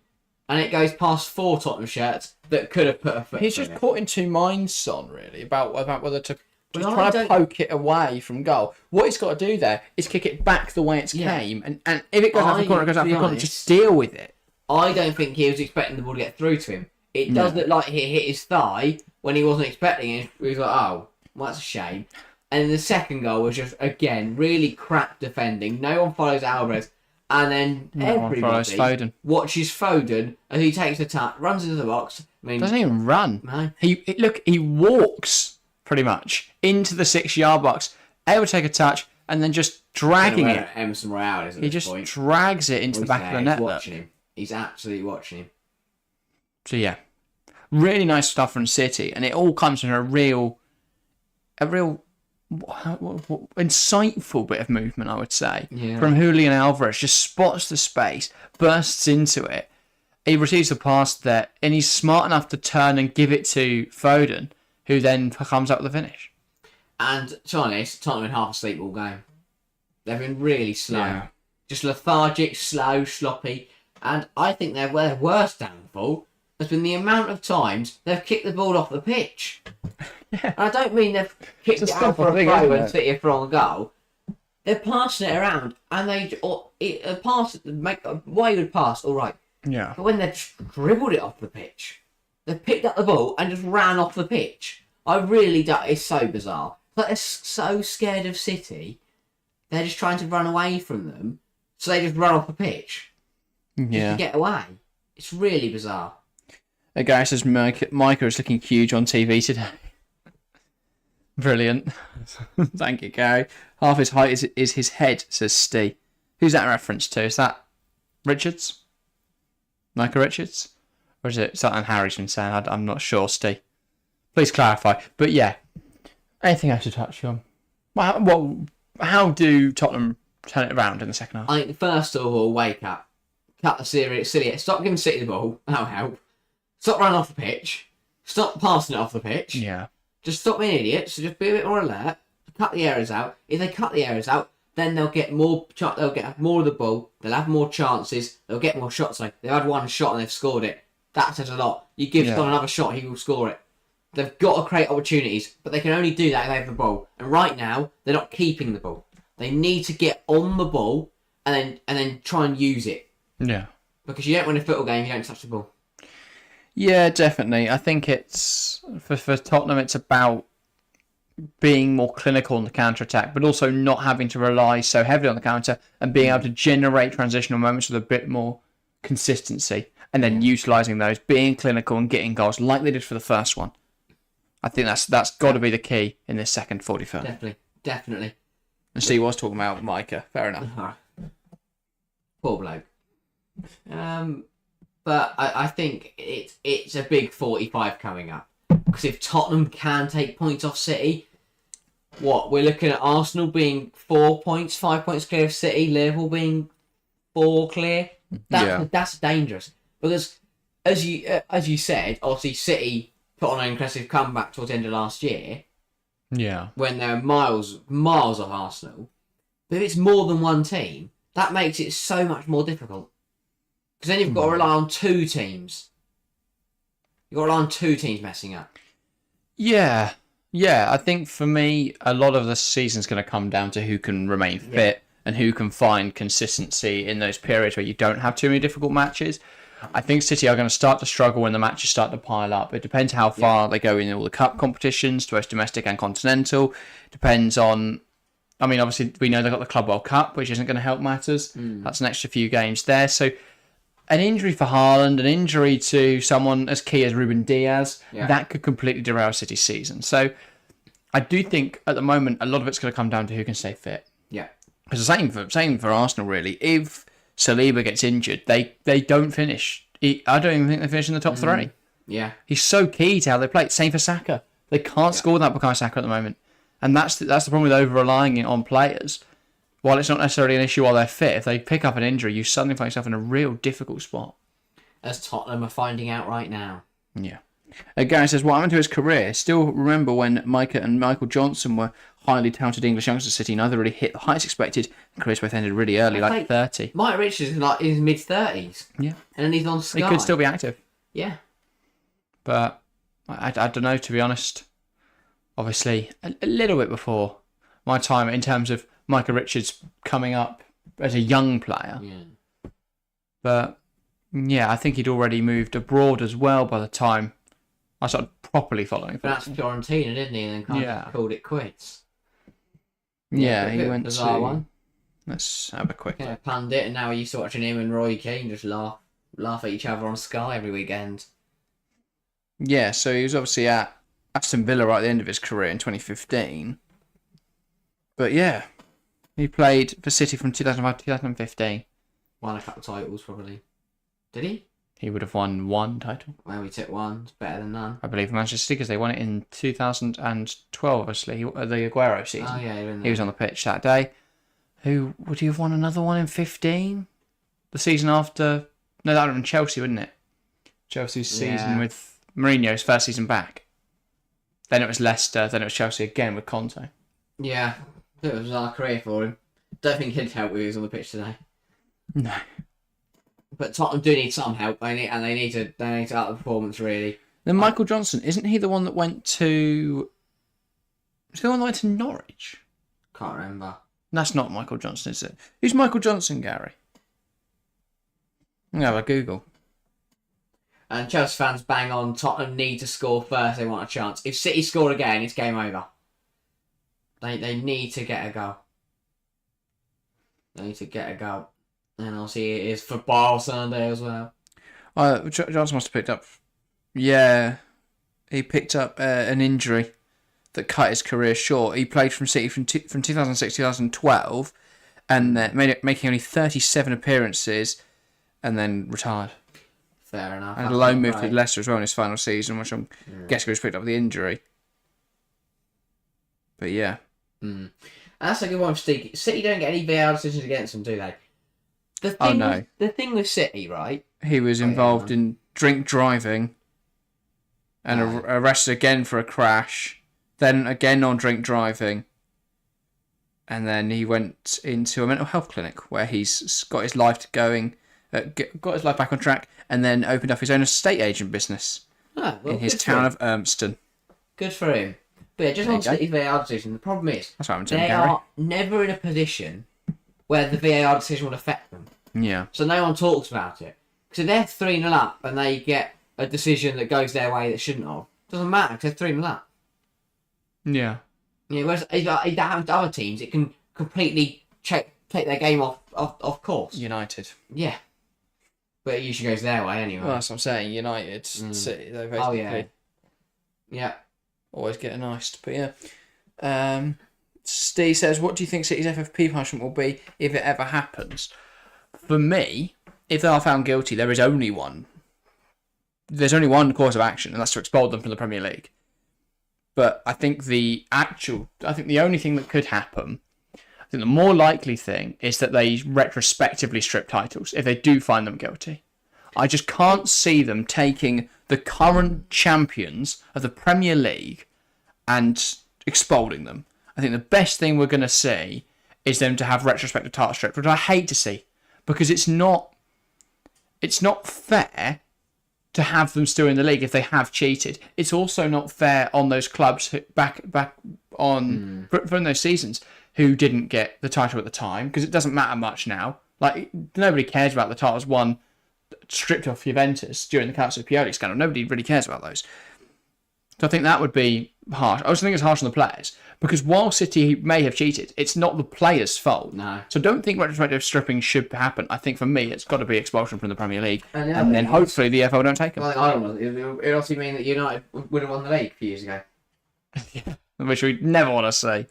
And it goes past 4 Tottenham shirts that could have put a foot He's in just it. caught in two minds, Son, really, about whether to Well, try to poke it away from goal. What he's got to do there is kick it back the way it came. And if it goes out the corner, it goes out the corner. Just deal with it. I don't think he was expecting the ball to get through to him. It does look like he hit his thigh when he wasn't expecting it. He was like, oh, well, that's a shame. And the second goal was just, again, really crap defending. No one follows Alvarez. And then everybody watches Foden as he takes a touch, runs into the box. I mean, doesn't even run. No. He walks pretty much into the 6-yard box, able to take a touch, and then just dragging it. Emerson Royale is at he this just point. drags it into the back of the net. He's watching him. He's absolutely watching him. So yeah, really nice stuff from City, and it all comes from a real insightful bit of movement, I would say, from Julian Alvarez. Just spots the space, bursts into it. He receives the pass there, and he's smart enough to turn and give it to Foden, who then comes up with the finish. And to be honest, Tottenham been half asleep all game. They've been really slow. Yeah. Just lethargic, slow, sloppy. And I think their worst downfall has been the amount of times they've kicked the ball off the pitch. And I don't mean they've kicked it out for a throw and City for on goal. They're passing it around, and make a wayward pass, all right. Yeah. But when they've dribbled it off the pitch, they've picked up the ball and just ran off the pitch. I really don't. It's so bizarre. But they're so scared of City, they're just trying to run away from them, so they just run off the pitch. Just to get away. It's really bizarre. A guy says Micah is looking huge on TV today. Brilliant. Thank you, Gary. Half his height is his head, says Steve. Who's that a reference to? Is that Richards? Micah Richards? Or is it something Harry's been saying? I'm not sure, Steve. Please clarify. But yeah, anything else to touch on? Well, how do Tottenham turn it around in the second half? I think first of all, wake up. Cut the silly. Stop giving City the ball. That'll help. Stop running off the pitch. Stop passing it off the pitch. Yeah. Just stop being idiots. So just be a bit more alert. Cut the errors out. If they cut the errors out, then they'll get more. They'll get more of the ball. They'll have more chances. They'll get more shots. Like they've had one shot and they've scored it. That says a lot. You give someone another shot, he will score it. They've got to create opportunities, but they can only do that if they have the ball. And right now, they're not keeping the ball. They need to get on the ball and then try and use it. Yeah. Because you don't win a football game if you don't touch the ball. Yeah, definitely. I think it's for Tottenham, it's about being more clinical on the counter-attack, but also not having to rely so heavily on the counter and being able to generate transitional moments with a bit more consistency and then utilising those, being clinical and getting goals like they did for the first one. I think that's got to be the key in this second 45. Definitely. And Steve was talking about Micah. Fair enough. Poor bloke. But I think it's a big 45 coming up. Because if Tottenham can take points off City, we're looking at Arsenal being 5 points clear of City, Liverpool being 4 clear. That's dangerous. Because as you said, obviously City put on an impressive comeback towards the end of last year. Yeah. When they're miles off Arsenal. But if it's more than one team, that makes it so much more difficult. Because then you've got to rely on 2 teams. You've got to rely on 2 teams messing up. Yeah. I think for me, a lot of the season's going to come down to who can remain fit and who can find consistency in those periods where you don't have too many difficult matches. I think City are going to start to struggle when the matches start to pile up. It depends how far they go in all the cup competitions, both domestic and continental. Depends on... I mean, obviously, we know they've got the Club World Cup, which isn't going to help matters. That's an extra few games there. So an injury for Haaland, an injury to someone as key as Ruben Diaz, that could completely derail City's season. So I do think at the moment a lot of it's going to come down to who can stay fit. Yeah. It's the same for Arsenal, really. If Saliba gets injured, they don't finish. I don't even think they finish in the top three. Yeah. He's so key to how they play. Same for Saka. They can't score without Bukayo Saka at the moment. And that's the problem with over-relying on players. While it's not necessarily an issue while they're fit, if they pick up an injury, you suddenly find yourself in a real difficult spot. As Tottenham are finding out right now. Yeah. Gary says, what happened to his career? Still remember when Micah and Michael Johnson were highly touted English youngsters at City, neither really hit the heights expected, and careers both ended really early, like 30. Mike Richards is like in his mid-30s. Yeah. And then he's on Sky. He could still be active. Yeah. But I don't know, to be honest. Obviously, a little bit before my time in terms of Micah Richards coming up as a young player. Yeah. But, yeah, I think he'd already moved abroad as well by the time I started properly following. But that's Fiorentina, didn't he? And then kind of called it quits. Yeah, he went bizarre to... one. Let's have a quick look. Pundit, and now you're watching him and Roy Keane just laugh at each other on Sky every weekend. Yeah, so he was obviously at Aston Villa right at the end of his career in 2015. But yeah, he played for City from 2005 to 2015. Won a couple of titles, probably. Did he? He would have won one title. Well, he took one. It's better than none. I believe Manchester City, because they won it in 2012, obviously. The Aguero season. Oh, yeah. He was on the pitch that day. Who would he have won another one in 15? The season after... No, that would have been Chelsea, wouldn't it? Chelsea's season with Mourinho's first season back. Then it was Leicester. Then it was Chelsea again with Conte. Yeah. It was our career for him. Don't think he'd help with who's on the pitch today. No. But Tottenham do need some help, they need to up the performance, really. Then Michael Johnson, isn't he the one that went to... Is he the one that went to Norwich? Can't remember. That's not Michael Johnson, is it? Who's Michael Johnson, Gary? I'm going to have a Google. And Chelsea fans bang on, Tottenham need to score first, they want a chance. If City score again, it's game over. They need to get a goal. They need to get a goal. And I'll see it is football Sunday as well. Johnson must have picked up... Yeah, he picked up an injury that cut his career short. He played from City from 2006 2012 and making only 37 appearances and then retired. Fair enough. And a loan move to Leicester as well in his final season, which I'm guessing was picked up with the injury. But yeah. And that's a good one for Steve. City don't get any VAR decisions against them, do they? The thing with City, right? He was involved in drink driving and arrested again for a crash. Then again on drink driving. And then he went into a mental health clinic where he's got his life got his life back on track, and then opened up his own estate agent business in his town of Urmston. Good for him. But yeah, just on City's VAR decision, the problem is they are never in a position where the VAR decision will affect them. Yeah. So no one talks about it. Because if they're 3-0 up and they get a decision that goes their way that shouldn't have, doesn't matter because they're 3-0 up. Yeah. Yeah. Whereas if that happens to other teams, it can completely take their game off course. United. Yeah. But it usually goes their way anyway. Well, that's what I'm saying. United, City, they basically yeah. always get iced. But yeah. Steve says, what do you think City's FFP punishment will be if it ever happens? For me, if they are found guilty, there is only one. There's only one course of action, and that's to expel them from the Premier League. But I think the only thing that could happen, I think the more likely thing is that they retrospectively strip titles if they do find them guilty. I just can't see them taking the current champions of the Premier League and expelling them. I think the best thing we're going to see is them to have retrospective title stripped, which I hate to see, because it's not fair to have them still in the league if they have cheated. It's also not fair on those clubs who, back on from those seasons who didn't get the title at the time, because it doesn't matter much now. Like, nobody cares about the titles won stripped off Juventus during the Calcio Pioli scandal. Nobody really cares about those. So I think that would be harsh. I also think it's harsh on the players, because while City may have cheated, it's not the players' fault. No. So don't think retrospective stripping should happen. I think for me, it's got to be expulsion from the Premier League, and then hopefully the EFL don't take them. Well, I don't know. It also mean that United would have won the league a few years ago. Yeah. which we never want to see.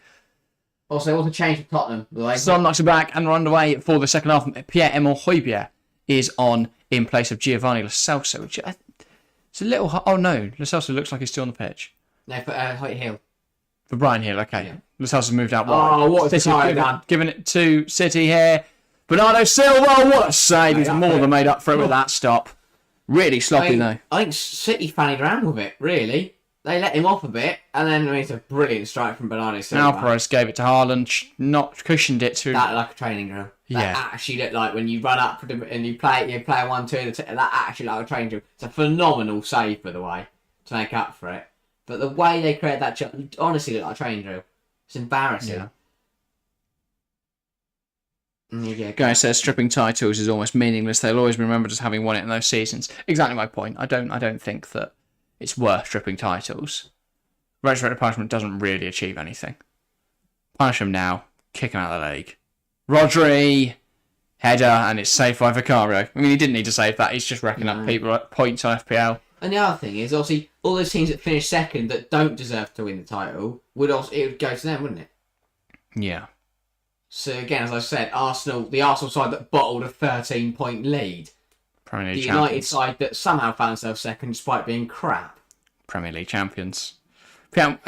Also, what's a change for Tottenham? Son knocks it back and we're underway for the second half. Pierre-Emile Højbjerg is on in place of Giovanni Lo Celso, which it's a little... Oh, no. Lo Celso looks like he's still on the pitch. No, for White Hill. For Brian Hill, okay. Yeah. Lo Celso's moved out wide. Oh, what a City done. giving it to City here. Bernardo Silva, what a save. He's more than made up for it with that stop. Really sloppy, though. I think City fannied around with it, really. They let him off a bit, and then it's a brilliant strike from Bernardo Silva. Alvarez gave it to Haaland, not cushioned it to... That like a training drill. That actually looked like when you run up and you play 1-2, that actually like a training drill. It's a phenomenal save, by the way, to make up for it. But the way they created that shot honestly looked like a training drill. It's embarrassing. Yeah. Guy says stripping titles is almost meaningless. They'll always be remembered as having won it in those seasons. Exactly my point. I don't think that it's worth stripping titles. Retrospective punishment doesn't really achieve anything. Punish him now. Kick him out of the league. Rodri, header, and it's saved by Vicario. I mean, he didn't need to save that. He's just racking up people points on FPL. And the other thing is, obviously, all those teams that finish second that don't deserve to win the title it would go to them, wouldn't it? Yeah. So again, as I said, the Arsenal side that bottled a 13-point lead. Premier League the United champions. side that somehow found themselves second despite being crap. Premier League champions.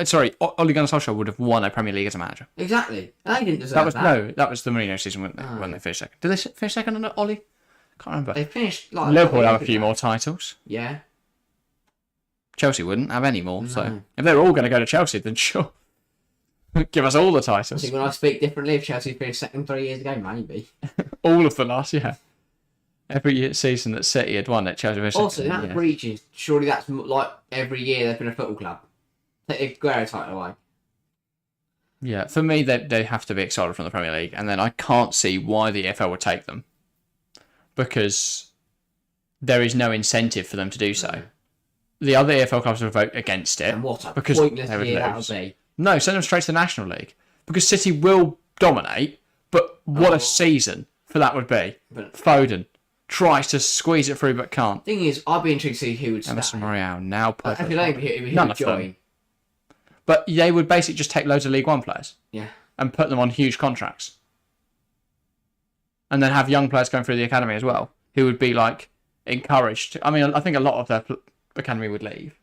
Sorry, Ole Gunnar Solskjaer would have won a Premier League as a manager. Exactly. They didn't deserve that. No, that was the Mourinho season when they finished second. Did they finish second under Ole? Can't remember. They finished like Liverpool have a few more titles. Yeah. Chelsea wouldn't have any more. No. So if they were all going to go to Chelsea, then sure. Give us all the titles. I think when I speak differently, if Chelsea finished second 3 years ago, maybe. All of the last year. Every season that City had won it, Chelsea finished also, second. that breaches, surely that's like every year they've been a football club. Take the Aguero title away. Yeah, for me, they have to be exiled from the Premier League, and then I can't see why the EFL would take them. Because there is no incentive for them to do so. No. The other EFL clubs would vote against it. And what a because pointless they would year that lose. would be. No, send them straight to the National League. Because City will dominate, but what a season for that would be. But Foden tries to squeeze it through but can't. Thing is, I'd be intrigued to see who would stay. Emerson Royale now If perfect. you don't, who None would of them. join. But they would basically just take loads of League One players Yeah. and put them on huge contracts. And then have young players going through the academy as well, who would be like encouraged. I mean, I think a lot of their academy would leave.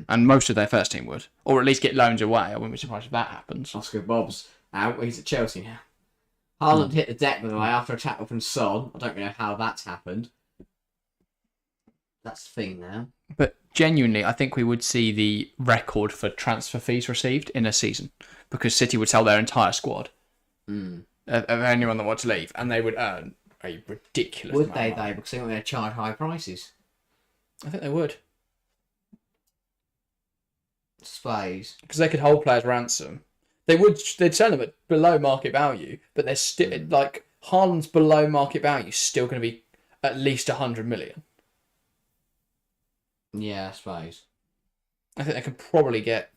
And most of their first team would. Or at least get loans away. I wouldn't be surprised if that happens. Oscar Bob's out. He's at Chelsea now. Haaland hit the deck, by the way, after a tackle from Son. I don't really know how that's happened. That's the thing now. But genuinely, I think we would see the record for transfer fees received in a season. Because City would sell their entire squad of anyone that wants to leave. And they would earn a ridiculous Would amount they, of money. though? Because they want to charge high prices. I think they would. Suppose. Because they could hold players ransom. They'd sell them at below market value, but they're still like Haaland's below market value is still going to be at least 100 million. Yeah, I suppose. I think they could probably get,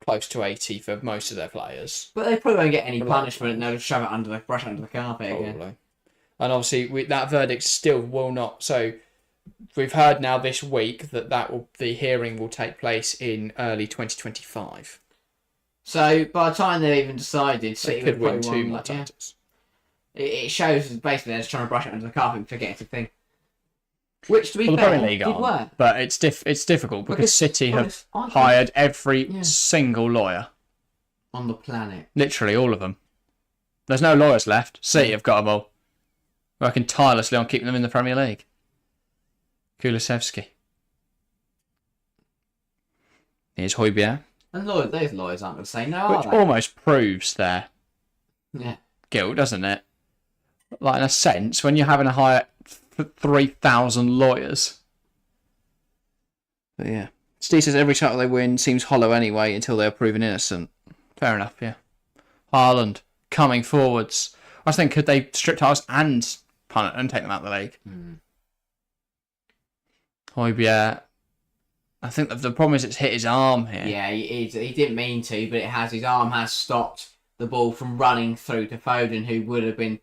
close to 80 for most of their players. But they probably won't get any punishment and they'll just shove it brush it under the carpet again. Probably. And obviously that verdict still will not. So we've heard now this week that the hearing will take place in early 2025. So by the time they've even decided, They City could would win probably 2 more won, titles. It shows basically they're just trying to brush it under the carpet and forget everything. Which, to be Well, the fair, Premier League did aren't, work. but it's difficult because City have I think hired every single lawyer. on the planet. Literally all of them. There's no lawyers left. City have got them all. Working tirelessly on keeping them in the Premier League. Kulusevski. Here's Højbjerg. And those lawyers aren't going to say no, Which are they? almost proves their Yeah. guilt, doesn't it? Like, in a sense, when you're having to hire 3,000 lawyers. But yeah. Steve says every title they win seems hollow anyway until they're proven innocent. Fair enough, yeah. Haaland coming forwards. I was thinking, could they strip titles and punt it and take them out of the league? Højbjerg. I think the problem is it's hit his arm here. Yeah, he didn't mean to, but his arm has stopped the ball from running through to Foden, who would have been,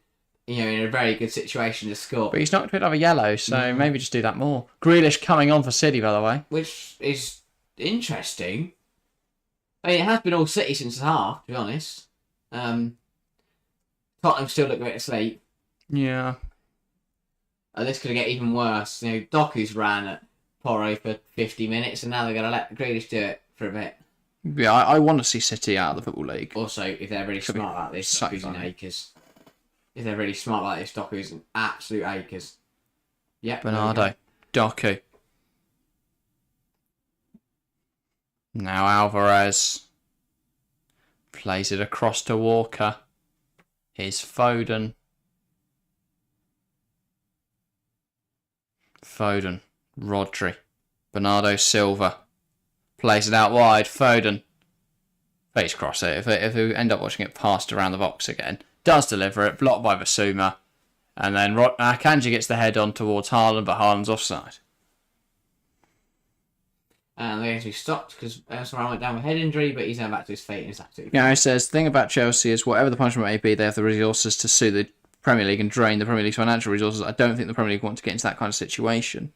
in a very good situation to score. But he's knocked a bit of a yellow, so maybe just do that more. Grealish coming on for City, by the way. Which is interesting. I mean, it has been all City since the half, to be honest. Tottenham still look a bit asleep. Yeah. And this could get even worse. You know, Doku's ran at Porro for 50 minutes, and now they're going to let Grealish do it for a bit. Yeah, I want to see City out of the Football League. Also, if they're really smart like this, so Doku's in funny. acres. If they're really smart like this, Doku's in absolute acres. Yep. Bernardo. Doku. Now Alvarez. Plays it across to Walker. Here's Foden. Rodri. Bernardo Silva. Plays it out wide. Foden. Face cross it. If we end up watching it passed around the box again. Does deliver it. Blocked by Basuma. And then Akanji gets the head on towards Haaland, but Haaland's offside. And they're going to be stopped because Elson went down with head injury, but he's now back to his feet and it's absolutely Yeah, he says, the thing about Chelsea is whatever the punishment may be, they have the resources to sue the Premier League and drain the Premier League's financial resources. I don't think the Premier League want to get into that kind of situation.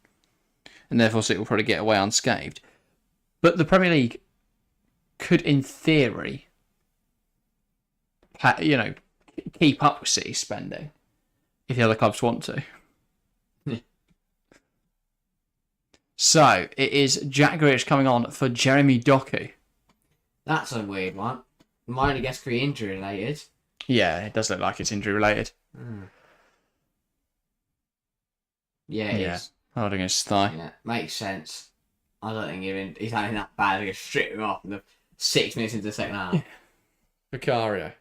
And therefore City will probably get away unscathed. But the Premier League could, in theory, keep up with City's spending if the other clubs want to. So, it is Jack Grealish coming on for Jeremy Doku. That's a weird one. Mine, I guess, could be injury related. Yeah, it does look like it's injury related. Yeah, it is. Holding his thigh. Yeah, makes sense. I don't think he's having that bad. They just strip him off in the 6 minutes into the second half. Vicario.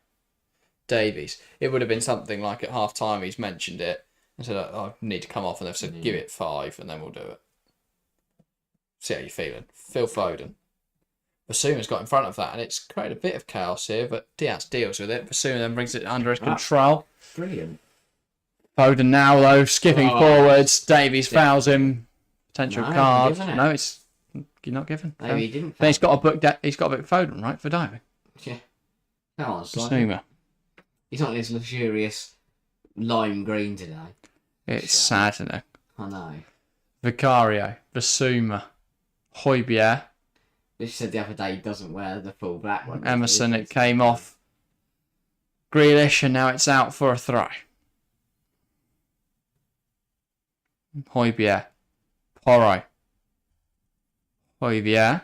Davies. It would have been something like at half time he's mentioned it and said, I need to come off, and they've said, give it 5 and then we'll do it. See how you're feeling. Phil Foden. Basuma's got in front of that and it's created a bit of chaos here, but Diaz deals with it. Basuma then brings it under his control. Brilliant. Foden now, though, skipping forwards. Davies fouls him. Potential card. No, it's you're not given. Maybe he didn't. Then he's got to book. He's got to book Foden, right, for diving. Yeah. Come on, Basuma. He's not in his luxurious lime green today. It's sad, isn't it? I know. Vicario. Basuma. Højbjerg. This said the other day he doesn't wear the full black one. Emerson, it came off. Grealish, and now it's out for a throw. Højbjerg. Porro. Højbjerg.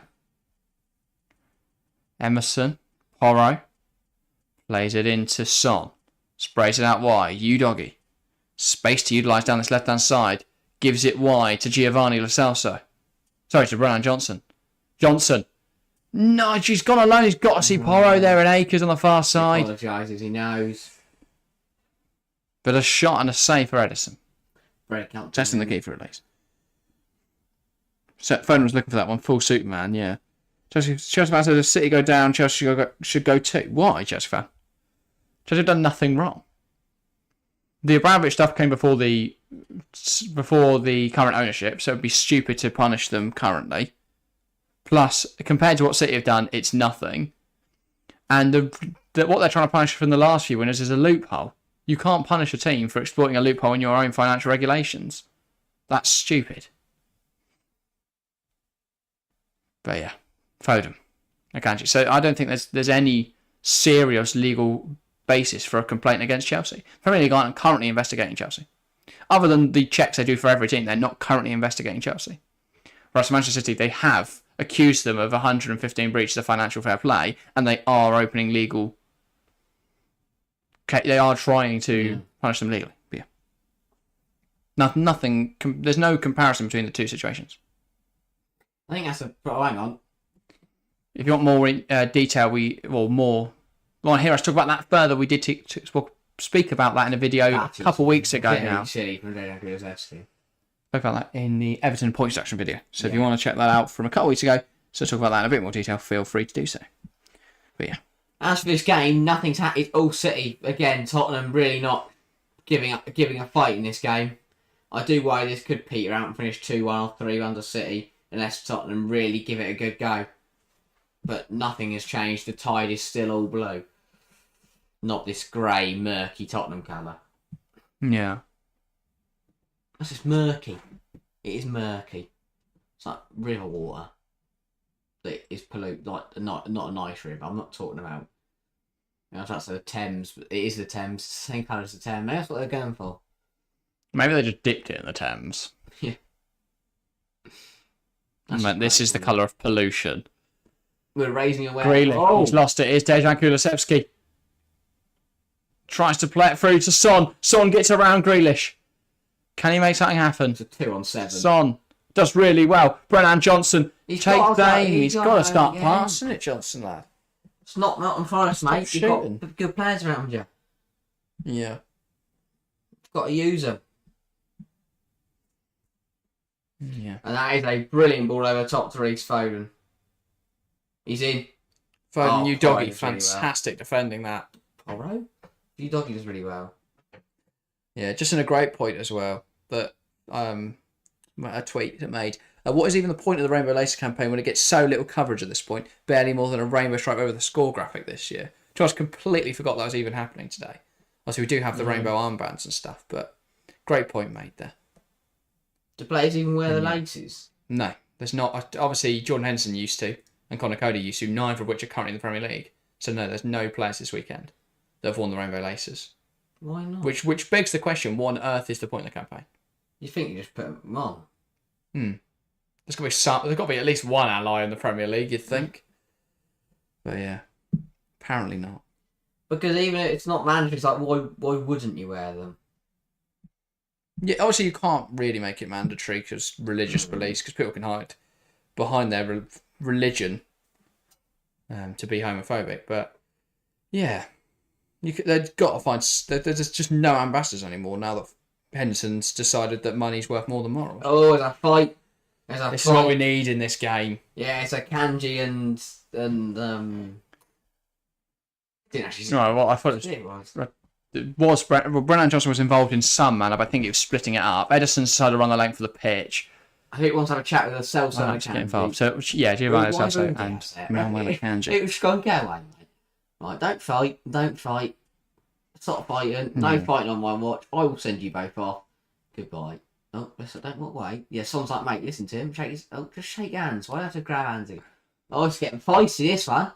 Emerson. Porro. Plays it into Son. Sprays it out wide. Udogi. Space to utilise down this left-hand side. Gives it wide to Giovanni Lo Celso. Sorry, to Brian Johnson. No, she's gone alone. He's got to see Porro there and Akers on the far side. He apologises, he knows. But a shot and a save for Edison. Break up. Testing the keeper at least. So Foden was looking for that one. Full Superman, yeah. Chelsea fan said if City go down, Chelsea should go too. Why, Chelsea fan? Chelsea have done nothing wrong. The Abramovich stuff came before the current ownership, so it'd be stupid to punish them currently. Plus, compared to what City have done, it's nothing. And what they're trying to punish from the last few winners is a loophole. You can't punish a team for exploiting a loophole in your own financial regulations. That's stupid. But yeah, Foden. Akanji. So I don't think there's any serious legal basis for a complaint against Chelsea. Premier League aren't currently investigating Chelsea. Other than the checks they do for every team, they're not currently investigating Chelsea. Whereas Manchester City, they have accused them of 115 breaches of financial fair play, and they are opening legal. They are trying to punish them legally. But yeah, nothing. There's no comparison between the two situations. I think that's a. Oh, hang on. If you want more detail, more. Well, here, let's talk about that further. We did speak about that in a video a couple of weeks ago now. Silly from Spoke about that in the Everton point deduction video. So if you want to check that out from a couple of weeks ago, so talk about that in a bit more detail, feel free to do so. But yeah. As for this game, nothing's happened. It's all City. Again, Tottenham really not giving a fight in this game. I do worry this could peter out and finish 2-1 or 3-1 to City unless Tottenham really give it a good go. But nothing has changed. The tide is still all blue. Not this grey, murky Tottenham colour. Yeah. That's just murky. It is murky. It's like river water. pollute, like not a nice river. I'm not talking about. That's the Thames, but it is the Thames, same colour as the Thames. Maybe that's what they're going for. Maybe they just dipped it in the Thames. Yeah. This is the colour of pollution. We're raising awareness. Grealish, he's lost it. Here's Dejan Kulusevski. Tries to play it through to Son. Son gets around Grealish. Can he make something happen? It's a 2-on-7. Son does really well. Brennan Johnson He's takes got aim. He's got to start again. passing it, Johnson, lad. It's not Nottingham Forest, Stop mate. shooting. You've got good players around you. Yeah. You've got to use them. Yeah. And that is a brilliant ball over top to Reece Foden. He's in. Foden, you doggy, Foden's really fantastic defending that. Alright. You doggy does really well. Yeah, just in a great point as well. That a tweet that made. What is even the point of the Rainbow Laces campaign when it gets so little coverage at this point? Barely more than a rainbow stripe over the score graphic this year. Josh completely forgot that was even happening today. Obviously, we do have the rainbow armbands and stuff, but great point made there. Do players even wear the laces? No, there's not. Obviously, Jordan Henderson used to, and Connor Cody used to, neither of which are currently in the Premier League. So no, there's no players this weekend that have worn the Rainbow Laces. Why not? Which begs the question, what on earth is the point of the campaign? You think you just put them on? There's got to be at least one ally in the Premier League, you'd think. But yeah, apparently not. Because even if it's not mandatory, it's like, why wouldn't you wear them? Yeah, obviously you can't really make it mandatory because religious beliefs, because people can hide behind their religion to be homophobic. But yeah, they've got to find. There's just no ambassadors anymore now that Henderson's decided that money's worth more than morals. Oh, there's a fight. This is what we need in this game. Yeah, it's a Kanji and didn't actually. No, well, I thought it was Brennan Johnson was involved in some manner, but I think he was splitting it up. Edison decided to run the length of the pitch. I think he wants to have a chat with the Celso Well, and get involved. So yeah, Giovanni Celso and Manuel Akanji. It was just going, go away, mate. Right, don't fight. Stop fighting. No fighting on my watch. I will send you both off. Goodbye. Oh, listen, don't walk away. Yeah, someone's like, mate, listen to him. Just shake hands. Why do I have to grab hands? Oh, it's getting feisty, this one.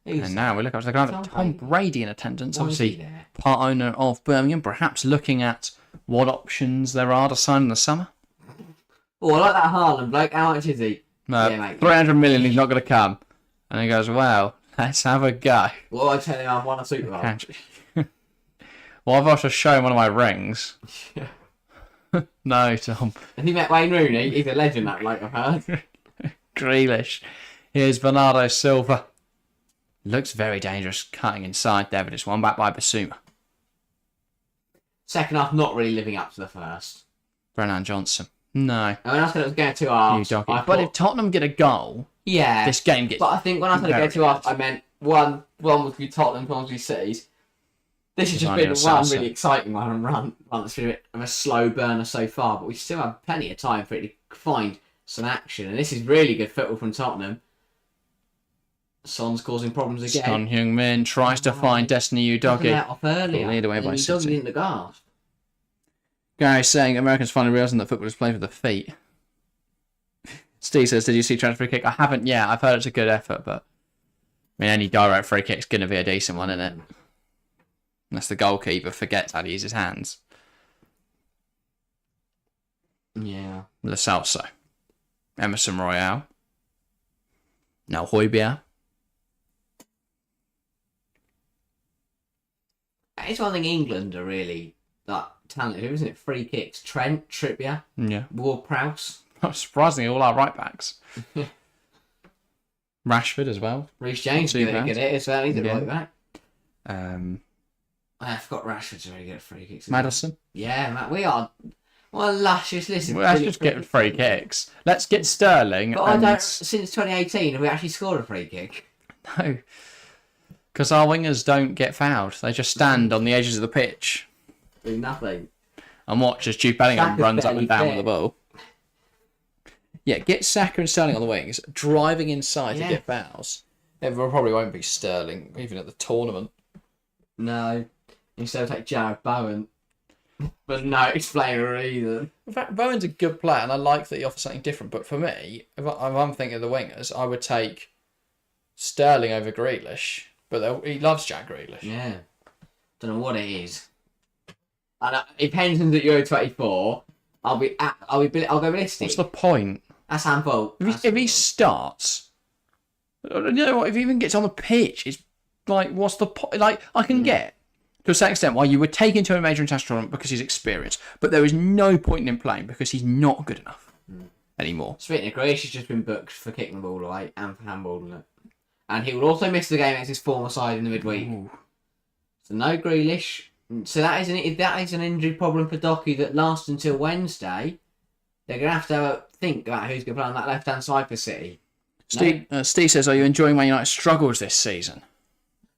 And now we look up to the ground. Tom Brady in attendance, obviously part owner of Birmingham, perhaps looking at what options there are to sign in the summer. Oh, I like that Haaland bloke. How much is he? Yeah, mate. 300 million, he's not going to come. And he goes, well, let's have a go. Well, I tell him I've won a Super Bowl. Well, I've also shown one of my rings. No, Tom. Have you met Wayne Rooney? He's a legend, that bloke, I've heard. Grealish. Here's Bernardo Silva. Looks very dangerous cutting inside there, but it's one back by Basuma. Second half, not really living up to the first. Brennan Johnson. No. When I said it was going 2 halves, but if Tottenham get a goal, yeah, this game gets. But I think when I said it go 2 halves, I meant one was to be Tottenham, one was to be City's. This has just been one really exciting one and run that's been a bit of a slow burner so far, but we still have plenty of time for it to find some action. And this is really good football from Tottenham. Son's causing problems again. Son Heung-min tries to find Destiny Udogie. That off earlier. Lead away by Udogie City. in the gasp. Gary's saying Americans finally realising that football is played with the feet. Steve says, did you see Trent's free kick? I haven't yet. I've heard it's a good effort, but I mean, any direct free kick's going to be a decent one, isn't it? Unless the goalkeeper forgets how to use his hands. Yeah. Lo Celso. Emerson Royale. Now Højbjerg. It's one thing England are really talented, isn't it? Free kicks. Trent, Trippier, Yeah. Ward-Prowse. Surprisingly, all our right backs. Rashford as well. Reece James is very good at it as well. He's a right back. I forgot Rashford's very good at free kicks. Madison. Yeah, Matt, we are. Well, luscious. Listen, Let's just get free kicks. Let's get Sterling. But I don't. Since 2018, have we actually scored a free kick? No. Because our wingers don't get fouled. They just stand on the edges of the pitch. Do nothing. And watch as Jude Bellingham Saka's runs up and down fit. with the ball. Yeah, get Saka and Sterling on the wings, driving inside to get fouls. It probably won't be Sterling, even at the tournament. No. Instead take Jared Bowen. But no explainer either. In fact, Bowen's a good player, and I like that he offers something different. But for me, if I'm thinking of the wingers, I would take Sterling over Grealish, but he loves Jack Grealish. Yeah. Don't know what it is. And if Henderson's at Euro 24, I'll go ballistic. What's the point? That's handball. If he starts, you know what? If he even gets on the pitch, it's like, what's the point? Like, I can get to a certain extent why you would take him to a major international tournament because he's experienced, but there is no point in him playing because he's not good enough anymore. Speaking of Grealish, he's just been booked for kicking the ball away and for handballing it. And he will also miss the game against his former side in the midweek. Ooh. So no Grealish. So that is an injury problem for Doku that lasts until Wednesday. They're going to have to think about who's going to play on that left-hand side for City. Steve says, are you enjoying Man United's struggles this season?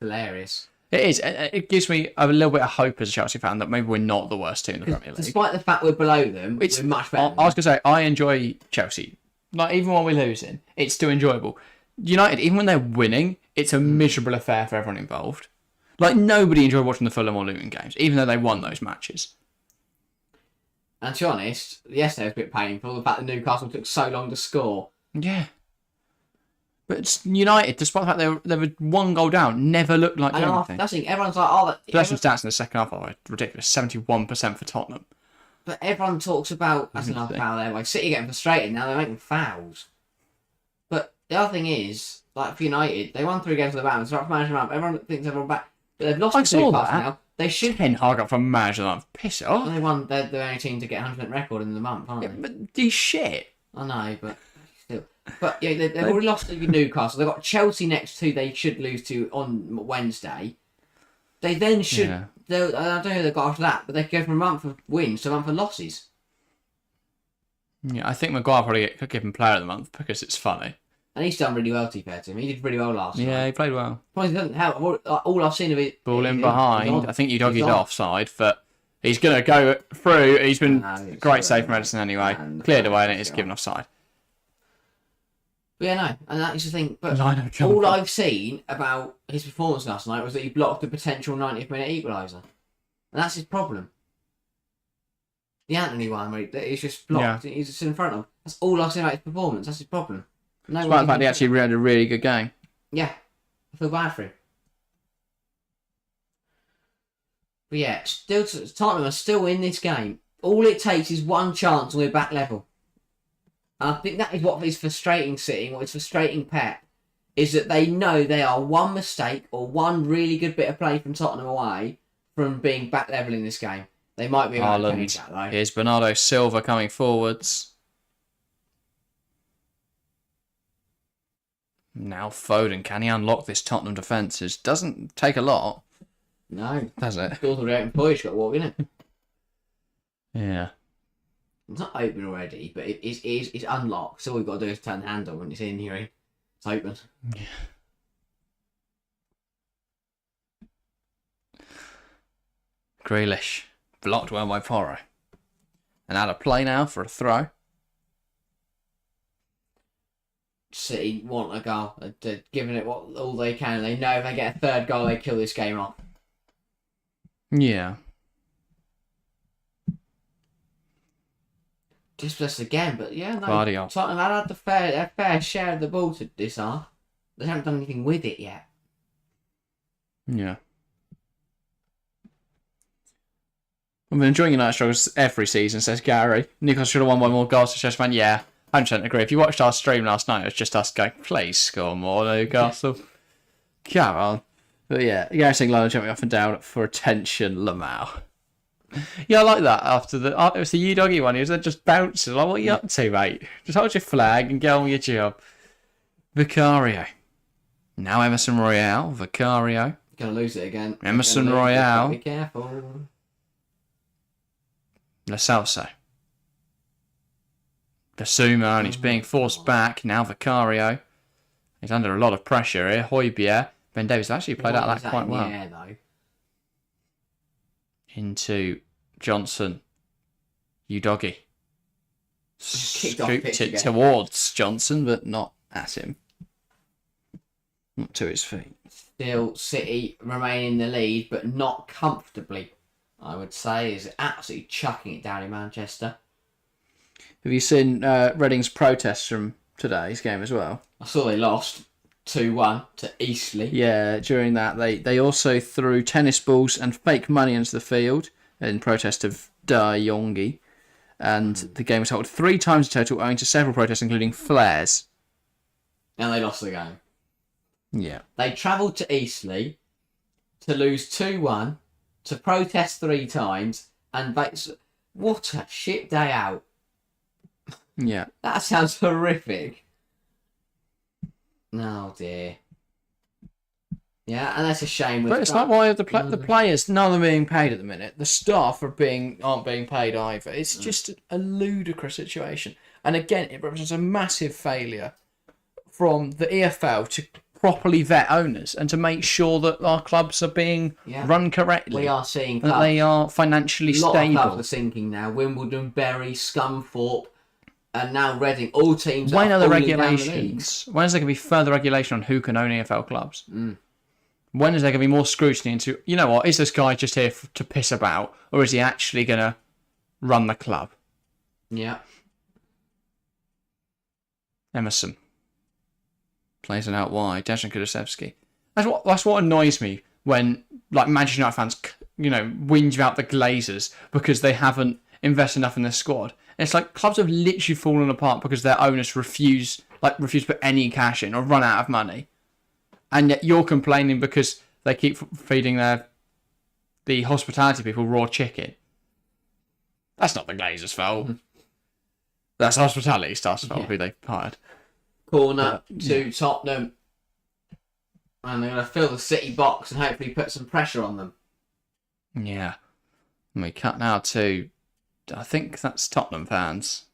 Hilarious. It is. It gives me a little bit of hope as a Chelsea fan that maybe we're not the worst team in the Premier League. Despite the fact we're below them, we're much better. I was going to say, I enjoy Chelsea. Like, even when we're losing, it's still enjoyable. United, even when they're winning, it's a miserable affair for everyone involved. Like, nobody enjoyed watching the Fulham or Luton games, even though they won those matches. And to be honest, yesterday was a bit painful. The fact that Newcastle took so long to score. Yeah. But United, despite the fact they were one goal down, never looked like doing anything. That's the thing. Everyone's like, Possession stats in the second half are ridiculous. 71% for Tottenham. But everyone talks about, that's another foul there. Like, City getting frustrated now, they're making fouls. But the other thing is, like, for United, they won 3 games on the back. It's not for management up. Everyone thinks everyone back. But they've lost to Newcastle now. They should. Ten Hag up from manager. Like, piss it off. They won. They're the only team to get 100% record in the month, aren't they? But he's shit. I know, but still. But yeah, they've already lost to Newcastle. They've got Chelsea next to they should lose to on Wednesday. They then should. Yeah. I don't know who they've got after that, but they could go from a month of wins to a month of losses. Yeah, I think Maguire probably could give him Player of the Month because it's funny. And he's done really well, to be fair to him. He did really well last night. Yeah, he played well. He doesn't help. All I've seen of it... Ball in behind. I think you doggied offside, but he's going to go through. He's been great save from Edison anyway. Cleared away and it's given offside. But yeah, no. And that is the thing. But all I've seen about his performance last night was that he blocked the potential 90th minute equaliser. And that's his problem. The Anthony one, where he's just blocked. Yeah. He's just in front of him. That's all I've seen about his performance. That's his problem. Despite the fact he actually had a really good game. Yeah. I feel bad for him. But yeah, still, Tottenham are still in this game. All it takes is one chance and we're back level. And I think that is what is frustrating City, what is frustrating Pep, is that they know they are one mistake or one really good bit of play from Tottenham away from being back level in this game. They might be able to change that, though. Here's Bernardo Silva coming forwards. Now Foden, can he unlock this Tottenham defence? It doesn't take a lot. No. Does it? Doors already open for you, got to walk in it. Yeah. It's not open already, but it's unlocked. So all we've got to do is turn the handle when it's in here. It's open. Yeah. Grealish. Blocked well by Porro. And out of play now for a throw. City want a goal. They're giving it all they can. They know if they get a third goal, they kill this game off. Yeah. Just again, but yeah, no. Guardiola. Tottenham had their fair share of the ball to this half. They haven't done anything with it yet. Yeah. I've been enjoying United struggles every season, says Gary. Newcastle should have won by more goals to Chelsea fan. Yeah, 100% agree. If you watched our stream last night, it was just us going, please score more, Newcastle. Come on. But yeah, Gary saying Lionel jumping up and down for attention, Lamau. Yeah, I like that. It was the U-Doggy one. He was just bouncing. Like, what are you up to, mate? Just hold your flag and get on with your job. Vicario. Now Emerson Royale. Vicario. Gonna lose it again. Emerson Royale. Be careful. Lo Celso. Basuma, and he's being forced back. Now Vicario. He's under a lot of pressure here. Højbjerg. Ben Davies actually played out of that quite well. Yeah, though. Into Johnson. Udoggy. Scooped it towards Johnson, but not at him. Not to his feet. Still, City remain in the lead, but not comfortably. I would say is absolutely chucking it down in Manchester. Have you seen Reading's protests from today's game as well? I saw they lost 2-1 to Eastleigh. Yeah, during that, they also threw tennis balls and fake money into the field in protest of Da Yongi. And the game was held 3 times in total, owing to several protests, including flares. And they lost the game. Yeah. They travelled to Eastleigh to lose 2-1, to protest 3 times, and what a shit day out. Yeah. That sounds horrific. Oh dear. Yeah, and that's a shame. But it's like why the players, none of them being paid at the minute. The staff aren't being paid either. It's just a ludicrous situation. And again, it represents a massive failure from the EFL to properly vet owners and to make sure that our clubs are being run correctly. We are seeing that they are financially stable. A lot of clubs are sinking now. Wimbledon, Bury, Scunthorpe, and now Reading. All teams. When are the regulations? When is there going to be further regulation on who can own EFL clubs? When is there going to be more scrutiny into, you know what, is this guy just here to piss about, or is he actually going to run the club? Yeah. Emerson plays it out wide. Dejan Kulusevski. That's what annoys me when like Manchester United fans, whinge about the Glazers because they haven't invested enough in their squad. And it's like clubs have literally fallen apart because their owners refuse to put any cash in or run out of money. And yet you're complaining because they keep feeding the hospitality people raw chicken. That's not the Glazers' fault. That's hospitality staff's fault who they've hired. Corner to Tottenham. And they're going to fill the City box and hopefully put some pressure on them. Yeah. And we cut now to, I think that's Tottenham fans.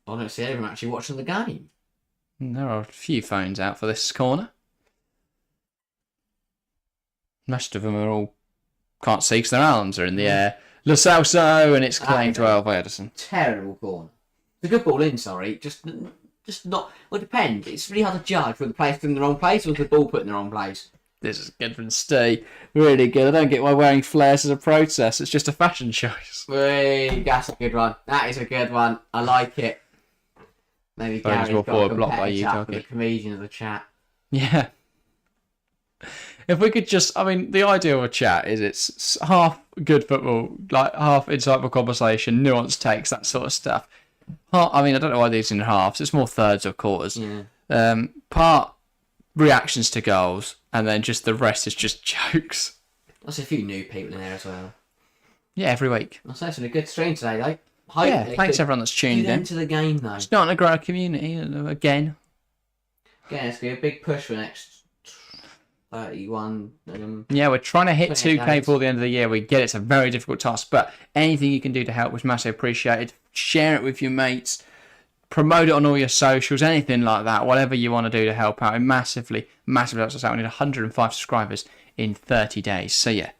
I don't see anyone actually watching the game. There are a few phones out for this corner. Most of them are all can't see because their arms are in the air. Lo Celso, and it's claimed 12 by Edison. Terrible corner. It's a good ball in, sorry. Just not. Well, it depends. It's really hard to judge whether the player's put in the wrong place or the ball put in the wrong place. This is good from Steve. Really good. I don't get why wearing flares is a protest. It's just a fashion choice. That's a good one. That is a good one. I like it. Maybe Gary's got a block by you, for the comedian of the chat. Yeah. If we could just, the idea of a chat is it's half good football, like half insightful conversation, nuanced takes, that sort of stuff. I don't know why these in halves. It's more thirds or quarters. Yeah. Part reactions to goals, and then just the rest is just jokes. There's a few new people in there as well. Yeah, every week. I'll say it's been a good stream today, though. Hopefully, thanks everyone that's tuned in. Into the game, though. It's not a great community, again. Again, it's going to be a big push for the next 31. Yeah, we're trying to hit 2K before the end of the year. We get it's a very difficult task, but anything you can do to help was massively appreciated. Share it with your mates, promote it on all your socials, anything like that. Whatever you want to do to help out, it massively helps us out. We need 105 subscribers in 30 days. So yeah,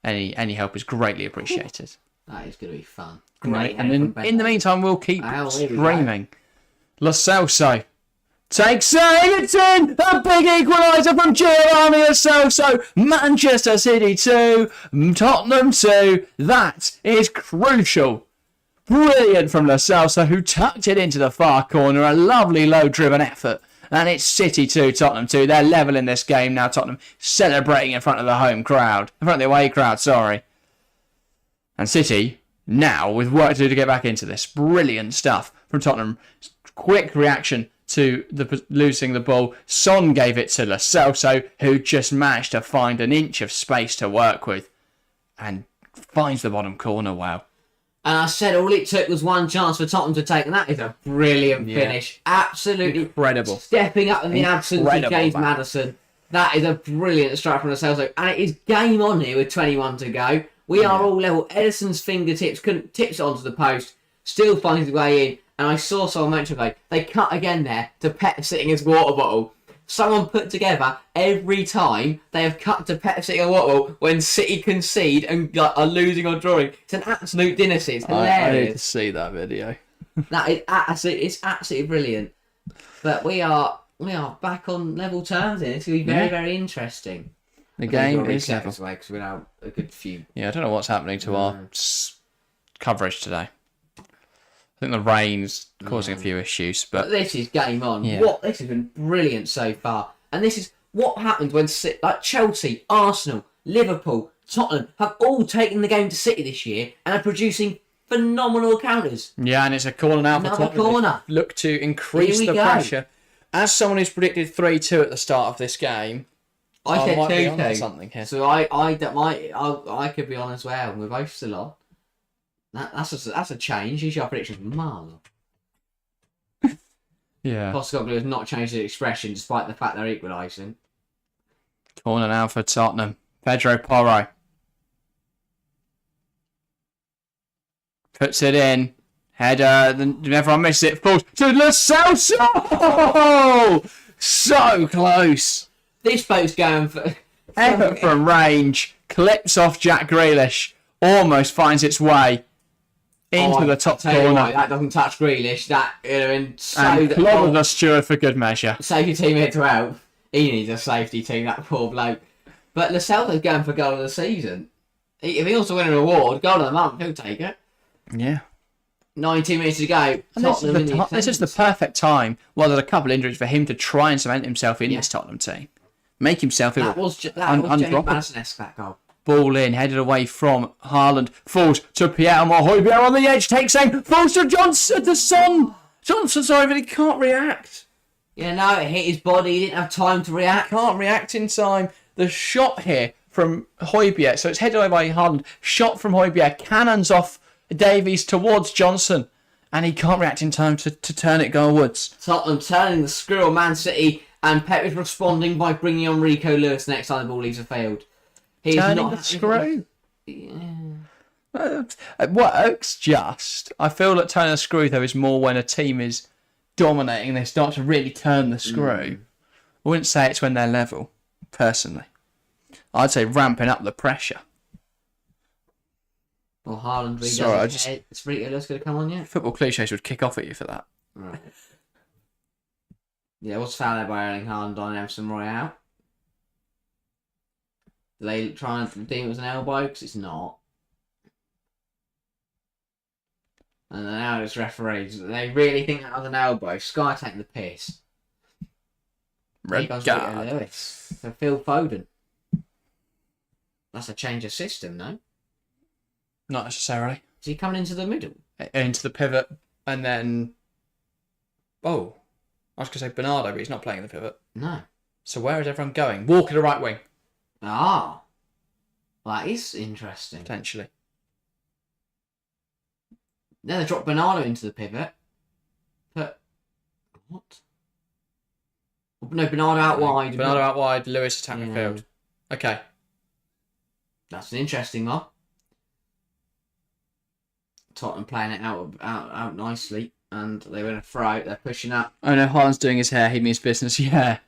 any help is greatly appreciated. That is going to be fun. Great, and in the meantime, we'll keep streaming. Lo Celso takes Everton, a big equaliser from Giovanni Lo Celso. Manchester City 2, Tottenham 2. That is crucial. Brilliant from Lo Celso, who tucked it into the far corner. A lovely low-driven effort. And it's City 2, Tottenham 2. They're level in this game now. Tottenham celebrating in front of the home crowd. In front of the away crowd, sorry. And City now with work to do to get back into this. Brilliant stuff from Tottenham. Quick reaction to losing the ball. Son gave it to Lo Celso, who just managed to find an inch of space to work with. And finds the bottom corner, wow. And I said all it took was one chance for Tottenham to take, and that is a brilliant finish. Absolutely incredible. Stepping up in the absence of James Maddison. That is a brilliant strike from Lo Celso. And it is game on here with 21 to go. We are all level. Edison's fingertips couldn't tips it onto the post. Still finds his way in. And I saw someone mention they cut again there to Pep sitting his water bottle. Someone put together every time they have cut to Pep sitting a water bottle when City concede and are losing or drawing. It's an absolute dynasty. It's hilarious. I need to see that video. That is absolutely brilliant. But we are back on level terms here. It's going to be very, very interesting. The game is level. Because we're now a good few. Yeah, I don't know what's happening to our coverage today. I think the rain's causing a few issues, but this is game on. Yeah. This has been brilliant so far. And this is what happens when like Chelsea, Arsenal, Liverpool, Tottenham have all taken the game to City this year and are producing phenomenal counters. Yeah, and it's a corner now for Another Tottenham. corner. Look to increase Here the we go. pressure. As someone who's predicted 3-2 at the start of this game, I said might be 2-2. onto something here. So I could be on as well. We're both still on. That's a change. Usually our predictions were miles off. Yeah. Postecoglou has not changed his expression despite the fact they're equalising. Corner now for Tottenham. Pedro Porro. Puts it in. Header. Then everyone misses it. Falls to Lo Celso! So close. This boat's going for... Effort from range. Clips off Jack Grealish. Almost finds its way into the top tell you corner. what, that doesn't touch Grealish. That would have been so... And clobbered the steward for good measure. Safety team here to help. He needs a safety team, that poor bloke. But Lo Celso's going for goal of the season. If he wants to win an award, goal of the month, he'll take it. Yeah. 19 minutes to go. And this is the ascendant. perfect time. Well, there's a couple of injuries for him to try and cement himself in this Tottenham team. Make himself That was Jamie undroppable. Madison-esque, that goal. Ball in, headed away from Haaland. Falls to Pierre-Emile Højbjerg on the edge. Takes aim. Falls to Johnson. To Son. Johnson, sorry, but he can't react. Yeah, no, it hit his body. He didn't have time to react. Can't react in time. The shot here from Højbjerg. So it's headed away by Haaland. Shot from Højbjerg. Cannons off Davies towards Johnson. And he can't react in time to turn it goalwards. Tottenham turning the screw on Man City, and Pep is responding by bringing on Rico Lewis next time the ball leaves the field. He's Turning not the screw. It works just. I feel that turning the screw, though, is more when a team is dominating and they start to really turn the screw. I wouldn't say it's when they're level, personally. I'd say ramping up the pressure. Well, Haaland really Sorry, does it. Is Rico Lewis going to come on yet? Football cliches would kick off at you for that. Right. Yeah, what's fouled there by Erling Haaland on Emerson Royale? Do they try and deem it was an elbow? Because it's not. And then now it's referees. They really think that was an elbow. Sky taking the piss. Here goes Rico Regard. Lewis. For Phil Foden. That's a change of system, no? Not necessarily. Is he coming into the middle? Into the pivot and then... Oh, I was going to say Bernardo, but he's not playing the pivot. No. So where is everyone going? Walker to the right wing, Ah. That is interesting. potentially. Then they drop Bernardo into the pivot. But what? No, Bernardo out wide. Bernardo out wide, Lewis attack Yeah. midfield. Okay. That's an interesting one. Tottenham playing it out nicely, and they win a throw. They're pushing up. Oh no, Haaland's doing his hair. He means business. Yeah.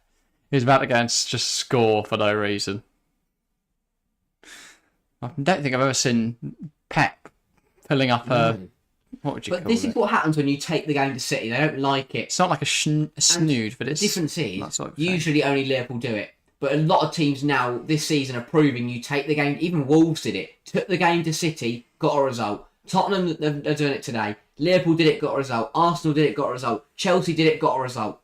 He's about to go and just score for no reason. I don't think I've ever seen Pep pulling up a... What would you But call this it? is what happens when you take the game to City. They don't like it. It's not like a snood, but The it's... difference is, that sort of thing. usually only Liverpool do it. But a lot of teams now, this season, are proving you take the game. Even Wolves did it. Took the game to City, got a result. Tottenham, they're doing it today. Liverpool did it, got a result. Arsenal did it, got a result. Chelsea did it, got a result.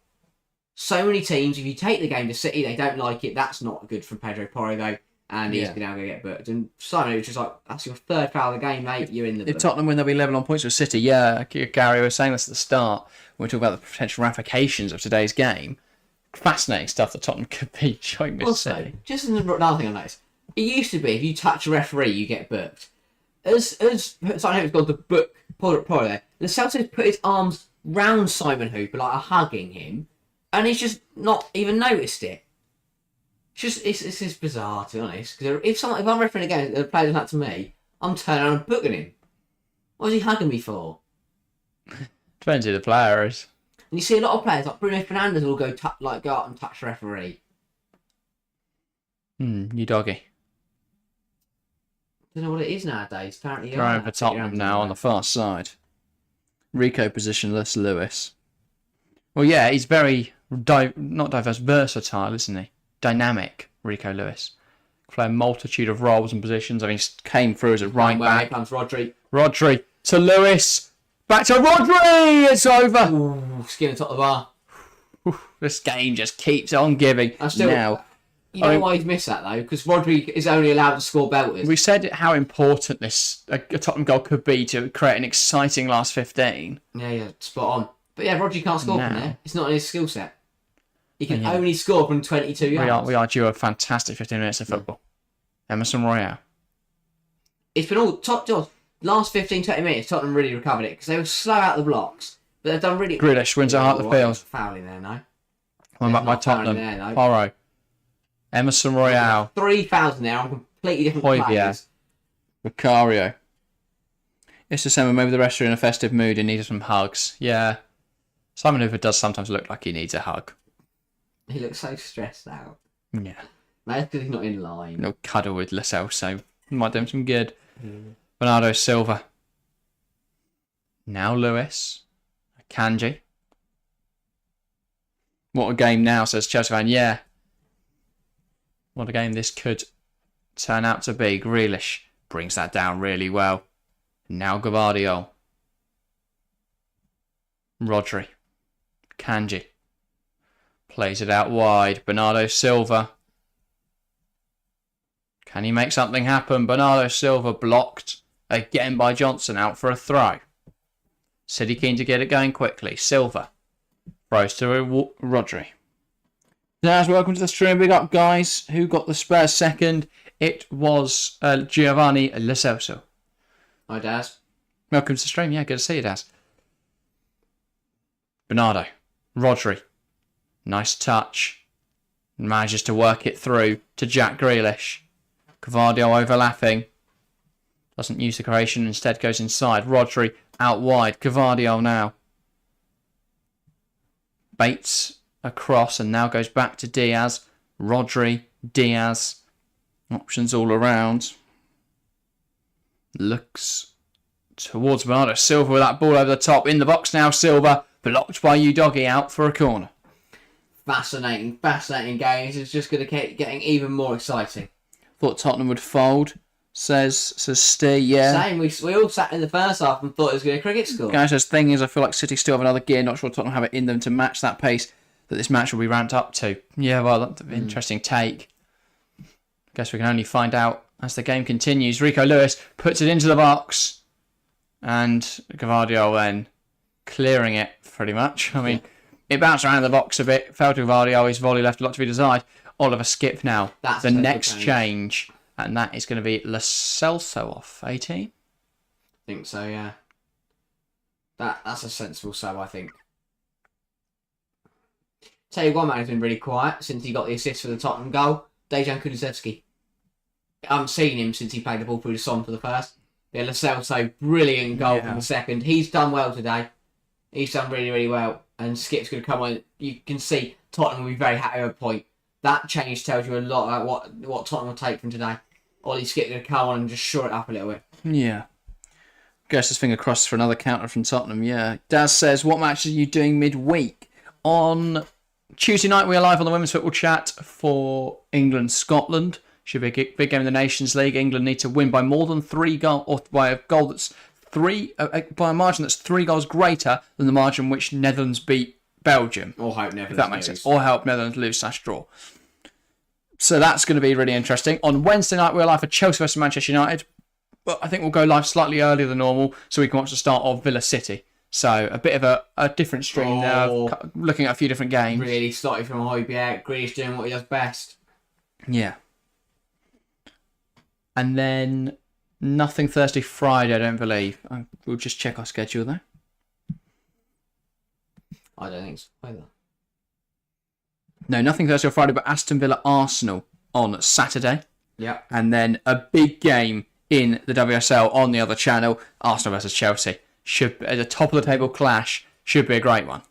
So many teams, if you take the game to City, they don't like it. That's not good from Pedro Porro, though. And he's now going to get booked. And Simon, which is like, that's your third foul of the game, mate. You're in the book. If Tottenham win, they'll be level on points with City. Yeah, Gary was saying this at the start when we talk about the potential ramifications of today's game. Fascinating stuff that Tottenham could be showing with Also, City. just another thing I noticed. It used to be, if you touch a referee, you get booked. As Simon Hooper's gone to book Porro there, Lo Celso's put his arms round Simon Hooper, like hugging him, and he's just not even noticed it. It's just bizarre, to be honest. Because if I'm refereeing a game and a player does that to me, I'm turning around and booking him. What is he hugging me for? Depends who the player is. And you see a lot of players, like Bruno Fernandes, will go out and touch the referee. You doggy. Don't know what it is nowadays. Apparently, Going for Tottenham now on the far side. Rico positionless Lewis. Well, yeah, he's very not diverse, versatile, isn't he? Dynamic, Rico Lewis. Play a multitude of roles and positions. I mean, he came through as a right Here back. comes Rodri. Rodri to Lewis. Back to Rodri. It's over. Ooh, skin on top of the bar. This game just keeps on giving. Now, you know why he's missed that though? Because Rodri is only allowed to score belters. We said how important this a Tottenham goal could be to create an exciting last 15. Yeah, spot on. But yeah, Rodri can't score from there. It's not in his skill set. He can only score from 22 yards. We are due a fantastic 15 minutes of football. Emerson Royale. It's been all last 15-20 minutes. Tottenham really recovered it because they were slow out the blocks, but they've done really. Grealish wins at heart of the field. Fouling there, no. One back by Tottenham. Porro. Emerson Royale. 3 fouls in there on completely different players. Vicario. It's December. Maybe the rest are in a festive mood and need some hugs. Yeah. Simon Hoover does sometimes look like he needs a hug. He looks so stressed out. Yeah. Maybe because he's not in line. No cuddle with Lo Celso. Might do him some good. Bernardo Silva. Now Lewis. Kanji. What a game now, says Chelsea fan. Yeah. What a game this could turn out to be. Grealish brings that down really well. Now Gavardio. Rodri. Kanji. Plays it out wide. Bernardo Silva. Can he make something happen? Bernardo Silva blocked again by Johnson, out for a throw. City keen to get it going quickly. Silva throws to Rodri. Daz, welcome to the stream. Big up, guys. Who got the Spurs second? It was Giovanni Lo Celso. Hi, Daz. Welcome to the stream. Yeah, good to see you, Daz. Bernardo. Rodri. Nice touch. Manages to work it through to Jack Grealish. Gavardio overlapping. Doesn't use the creation, instead goes inside. Rodri out wide. Gavardio now. Bates across and now goes back to Diaz. Rodri, Diaz. Options all around. Looks towards Bernardo Silva with that ball over the top. In the box now, Silva. Blocked by Udogie, out for a corner. Fascinating game. This is just going to keep getting even more exciting. Thought Tottenham would fold, says Steve. Yeah. Same. We all sat in the first half and thought it was going to be a cricket score. Guys, the thing is, I feel like City still have another gear. Not sure Tottenham have it in them to match that pace that this match will be ramped up to. Yeah, well, that's an interesting take. Guess we can only find out as the game continues. Rico Lewis puts it into the box. And Gavardio then clearing it, pretty much. I mean, it bounced around the box a bit. Fell to Gavardio. His volley left a lot to be desired. Oliver Skip now. That's the next change. And that is going to be Lo Celso off 18. I think so, yeah. That's a sensible sub, I think. Tell you one man who's been really quiet since he got the assist for the Tottenham goal. Dejan Kulusevski. I haven't seen him since he played the ball through the Son for the first. Yeah, Lo Celso, brilliant goal for the second. He's done well today. He's done really, really well. And Skip's going to come on. You can see Tottenham will be very happy with a point. That change tells you a lot about what Tottenham will take from today. Ollie Skip's going to come on and just shore it up a little bit. Yeah. Guess his finger crossed for another counter from Tottenham. Yeah. Daz says, what matches are you doing midweek? On Tuesday night, we are live on the Women's Football Chat for England-Scotland. Should be a big game in the Nations League. England need to win by more than 3 goals, or by a goal that's by a margin that's 3 goals greater than the margin which Netherlands beat Belgium. Or hope Netherlands if that makes sense. Or help Netherlands lose/draw. So that's going to be really interesting. On Wednesday night, we're live for Chelsea vs Manchester United. But I think we'll go live slightly earlier than normal so we can watch the start of Villa City. So a bit of a different stream there, looking at a few different games. Really starting from Højbjerg. Grealish doing what he does best. Yeah. And then nothing Thursday, Friday, I don't believe. We'll just check our schedule there. I don't think so either. No, nothing Thursday or Friday, but Aston Villa Arsenal on Saturday. Yeah. And then a big game in the WSL on the other channel, Arsenal versus Chelsea. Should at the top of the table clash. Should be a great one.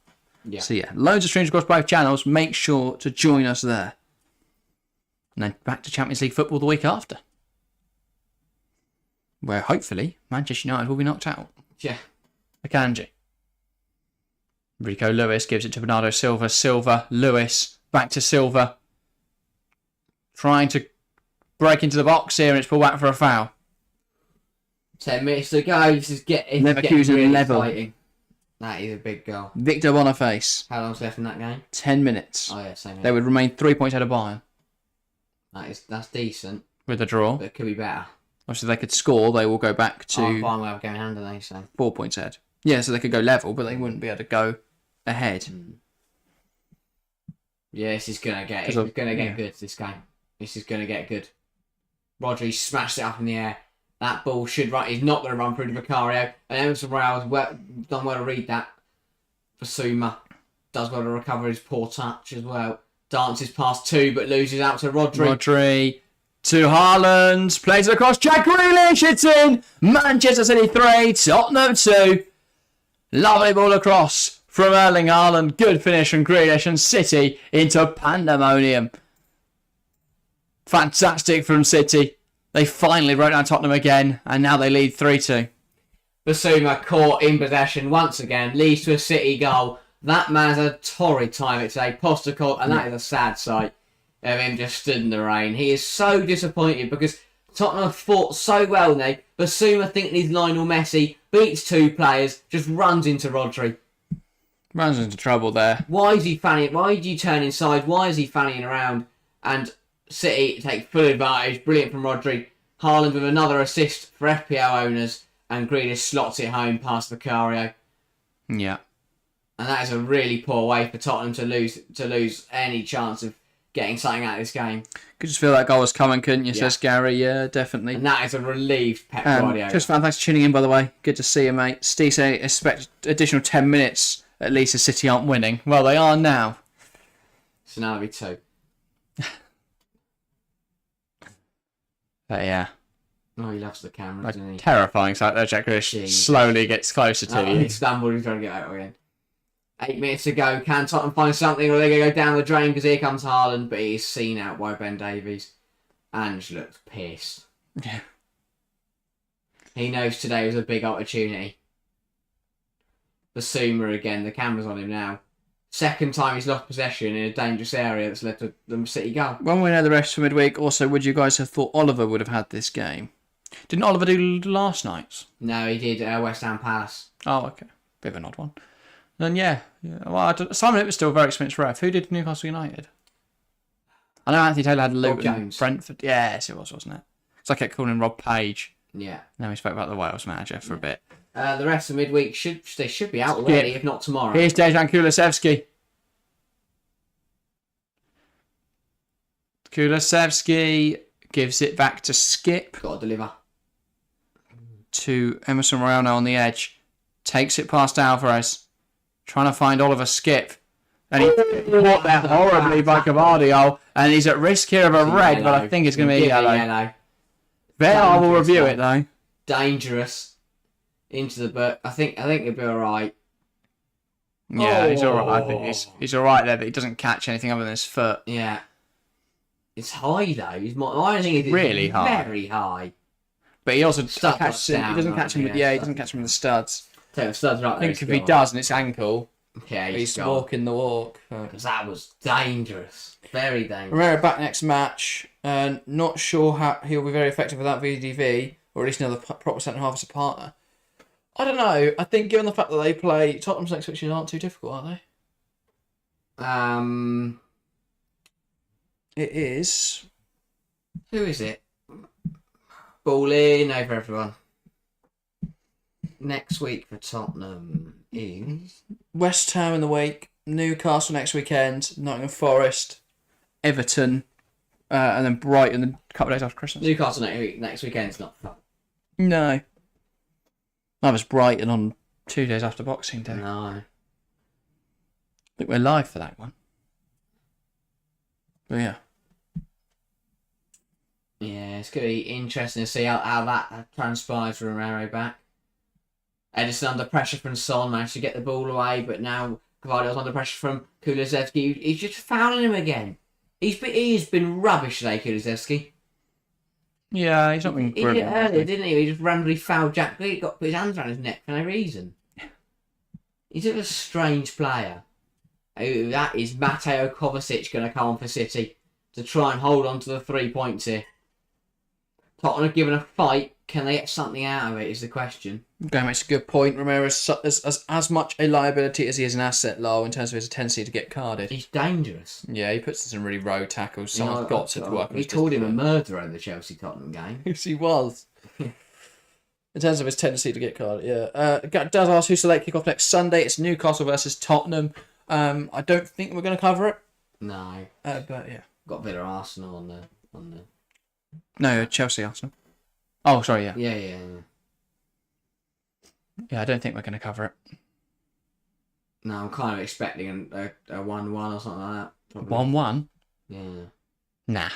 Yeah. So yeah, loads of streams across both channels. Make sure to join us there. And then back to Champions League football the week after, where hopefully Manchester United will be knocked out. Yeah. Akanji. Rico Lewis gives it to Bernardo Silva. Silva, Lewis, back to Silva. Trying to break into the box here, and it's pulled back for a foul. 10 minutes to go. This is getting Leverkusen really level. exciting. That is a big goal. Victor Boniface. How long's left in that game? 10 minutes. Oh yeah, same. They would remain 3 points ahead of Bayern. That's decent, with a draw. but it could be better. Obviously, they could score. They will go back to Bayern will have a game in hand, don't they? So 4 points ahead. Yeah, so they could go level, but they wouldn't be able to go ahead. yeah, this is gonna get good. This game, this is gonna get good. Rodri smashed it up in the air. That ball should run. He's not going to run through to Vicario. And Emerson Royale's done well to read that. Basuma does well to recover his poor touch as well. Dances past two, but loses out to Rodri. Rodri to Haaland. Plays it across. Jack Grealish. It's in. Manchester City 3. Tottenham 2. Lovely ball across from Erling Haaland. Good finish from Grealish, and City into pandemonium. Fantastic from City. They finally wrote down Tottenham again, and now they lead 3-2. Basuma caught in possession once again, leads to a City goal. That man's a torrid time it today. Postecoglou, and that is a sad sight of him just stood in the rain. He is so disappointed because Tottenham have fought so well now. Basuma, thinking he's Lionel Messi, beats two players, just runs into Rodri. Runs into trouble there. Why is he fanning? Why did you turn inside? Why is he fanning around? And City take full advantage. Brilliant from Rodri. Haaland with another assist for FPL owners, and Grealish slots it home past Vicario. Yeah. And that is a really poor way for Tottenham to lose any chance of getting something out of this game. Could just feel that goal was coming, couldn't you, Yeah. says Gary? Yeah, definitely. And that is a relieved Pep Guardiola. Chris Fan, thanks for tuning in, by the way. Good to see you, mate. Steve say expect additional 10 minutes at least as City aren't winning. Well, they are now. So now it'll be two. But yeah. Oh, he loves the camera, doesn't he? Terrifying sight there. Jack Grealish Jeez. slowly gets closer to you. He stumbled, he's trying to get out again. 8 minutes to go. Can Tottenham find something, or are they going to go down the drain? Because here comes Haaland, but he's seen out by Ben Davies. Ange looks pissed. Yeah. He knows today was a big opportunity. Basuma again. The camera's on him now. Second time he's lost possession in a dangerous area that's led to the City goal. When we know the rest for midweek, also, would you guys have thought Oliver would have had this game? Didn't Oliver do last night's? No, he did West Ham Palace. Oh, okay. Bit of an odd one. Then, yeah. Well, Simon, it was still a very expensive ref. Who did Newcastle United? I know Anthony Taylor had Luton Jones. Brentford. Yes, it was, wasn't it? So I kept calling him Rob Page. Yeah. Now we spoke about the Wales manager for a bit. The rest of midweek should be out already, if not tomorrow. Here's Dejan Kulusevski. Kulusevski gives it back to Skip. Got to deliver. To Emerson Royale now on the edge. Takes it past Alvarez. Trying to find Oliver Skip. And he caught there horribly by Cavardio. And he's at risk here of a red, but I think it's going to be a yellow. VAR will review it though. Dangerous. Into the book. I think he'll be alright. Yeah, he's alright. I think he's alright there, but he doesn't catch anything other than his foot. Yeah. It's high though. I think it's really high. Very high. But he also Studs catches him. down, He doesn't catch him with he studs. doesn't catch him with the studs. Take the studs right I there. think if he does and it's ankle, yeah, he's gone. walking the walk. Because that was dangerous. Very dangerous. Herrera back next match. Not sure how he'll be very effective without VDV, or at least another proper centre half as a partner. I don't know. I think given the fact that they play Tottenham's next fixtures aren't too difficult, are they? It is. Who is it? Ball in over everyone. Next week for Tottenham is West Ham in the week, Newcastle next weekend, Nottingham Forest, Everton, and then Brighton a couple of days after Christmas. Newcastle next weekend's not fun. No. That was Brighton on 2 days after Boxing Day. No. I think we're live for that one. But yeah. Yeah, it's going to be interesting to see how that transpires for Romero back. Edison under pressure from Son, managed to get the ball away, but now Gvardio's under pressure from Kulusevski. He's just fouling him again. He's been rubbish today, Kulusevski. Yeah, he's not been He did it brilliant. earlier, didn't he? He just randomly fouled Jack Grealish, got put his hands around his neck for no reason. He's just a strange player. Oh, that is Mateo Kovacic going to come on for City to try and hold on to the 3 points here. Tottenham have given a fight can they get something out of it is the question. Graham makes a good point. Ramirez is as much a liability as he is an asset, Lyle, in terms of his tendency to get carded. He's dangerous. Yeah, he puts some really road tackles. Someone's got to work. We called him a murderer in the Chelsea-Tottenham game. Yes, he was. In terms of his tendency to get carded, yeah. Does ask who's the late kick-off next Sunday. It's Newcastle versus Tottenham. I don't think we're going to cover it. No. But yeah. Got a bit of Arsenal on the... No, Chelsea, Arsenal. Oh, sorry, yeah. Yeah. Yeah, I don't think we're going to cover it. No, I'm kind of expecting a 1-1 or something like that. 1-1? Yeah. Nah.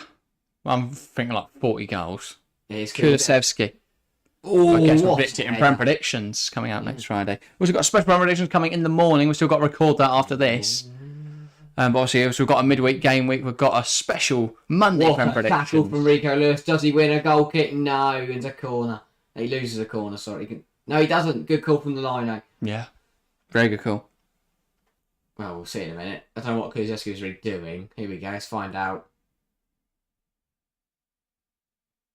I'm thinking like 40 goals. Yeah, it's Kulusevski. Oh, I guess we'll what predict it in a Prem header. predictions coming out next Friday. We've also got special Prem predictions coming in the morning. We've still got to record that after this. But obviously, we've got a midweek game week. We've got a special Monday What Prem a tackle predictions. from Rico Lewis. Does he win a goal kick? No, he wins a corner. He loses a corner, sorry. No, he doesn't. Good call from the line. Yeah. Very good call. Well, we'll see in a minute. I don't know what Kulusevski is really doing. Here we go. Let's find out.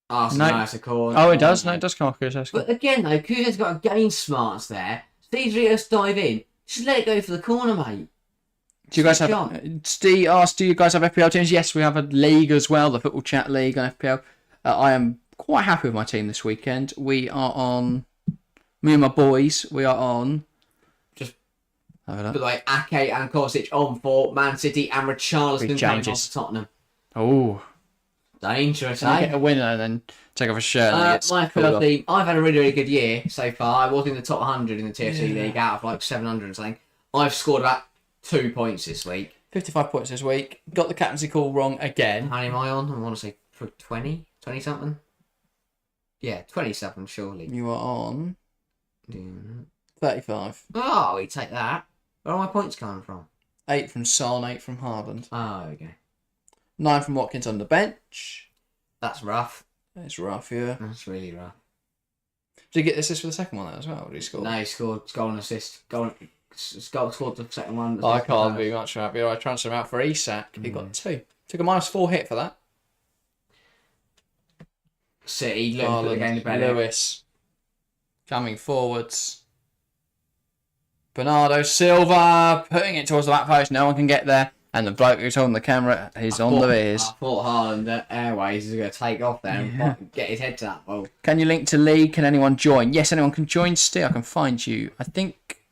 Arsenal, no, it's a corner. Oh, it does. No, it does come off Kulusevski. But again, though, Kulusevski's got a game smarts there. Steve Rios dive in. Just let it go for the corner, mate. Do you guys have... Steve asked, do you guys have FPL teams? Yes, we have a league as well, the Football Chat League on FPL. I am quite happy with my team this weekend. We are on... Me and my boys, we are on... Just... Have a By look. the way, Ake and Kostic on for Man City and Richarlison coming off for Tottenham. Oh. Dangerous, Can I get a winner and then take off a shirt and get my FPL team, I've had a really, really good year so far. I was in the top 100 in the TFC League out of like 700 or something. I've scored about 2 points this week. 55 points this week. Got the captaincy call wrong again. How many am I on? I want to say 20? 20 something? Yeah, 20 something surely. You are on 35. Oh, we take that. Where are my points coming from? 8 from Son, 8 from Haaland. Oh, okay. 9 from Watkins on the bench. That's rough. It's rough, yeah. That's really rough. Did you get assist for the second one as well? What did he score? No, he scored goal and assist. Scored the second one. I can't be much happy. I transferred him out for Isak. He got 2. Took a -4 hit for that. City looked again better. Lewis coming forwards. Bernardo Silva putting it towards the back post. No one can get there. And the bloke who's holding the camera is on the ears. I thought Haaland Airways is going to take off there and get his head to that ball. Can you link to league? Can anyone join? Yes, anyone can join. Steve, I can find you. I think...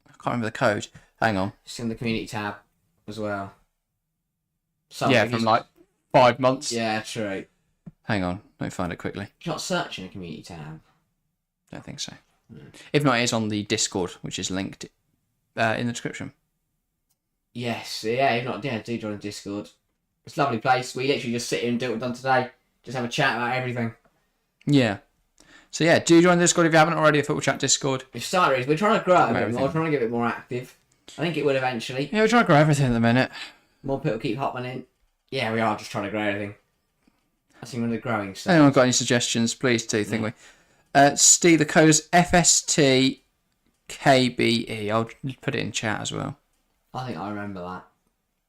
I can't remember the code. Hang on. It's in the community tab as well. From like 5 months. Yeah, true. Hang on. Let me find it quickly. You're not searching a community tab. Don't think so. If not, it is on the Discord, which is linked in the description. Yes, yeah, if not, yeah, do join Discord. It's a lovely place. We literally just sit here and do what we've done today. Just have a chat about everything. Yeah. So yeah, do join the Discord if you haven't already, the Football Chat Discord. We're trying to grow it a bit more. We're trying to get a bit more active. I think it will eventually. Yeah, we're trying to grow everything at the minute. More people keep hopping in. Yeah, we are just trying to grow everything. I think we're the growing stuff. Anyone got any suggestions, please do, think we. Steve, the code is FSTKBE. I'll put it in chat as well. I think I remember that,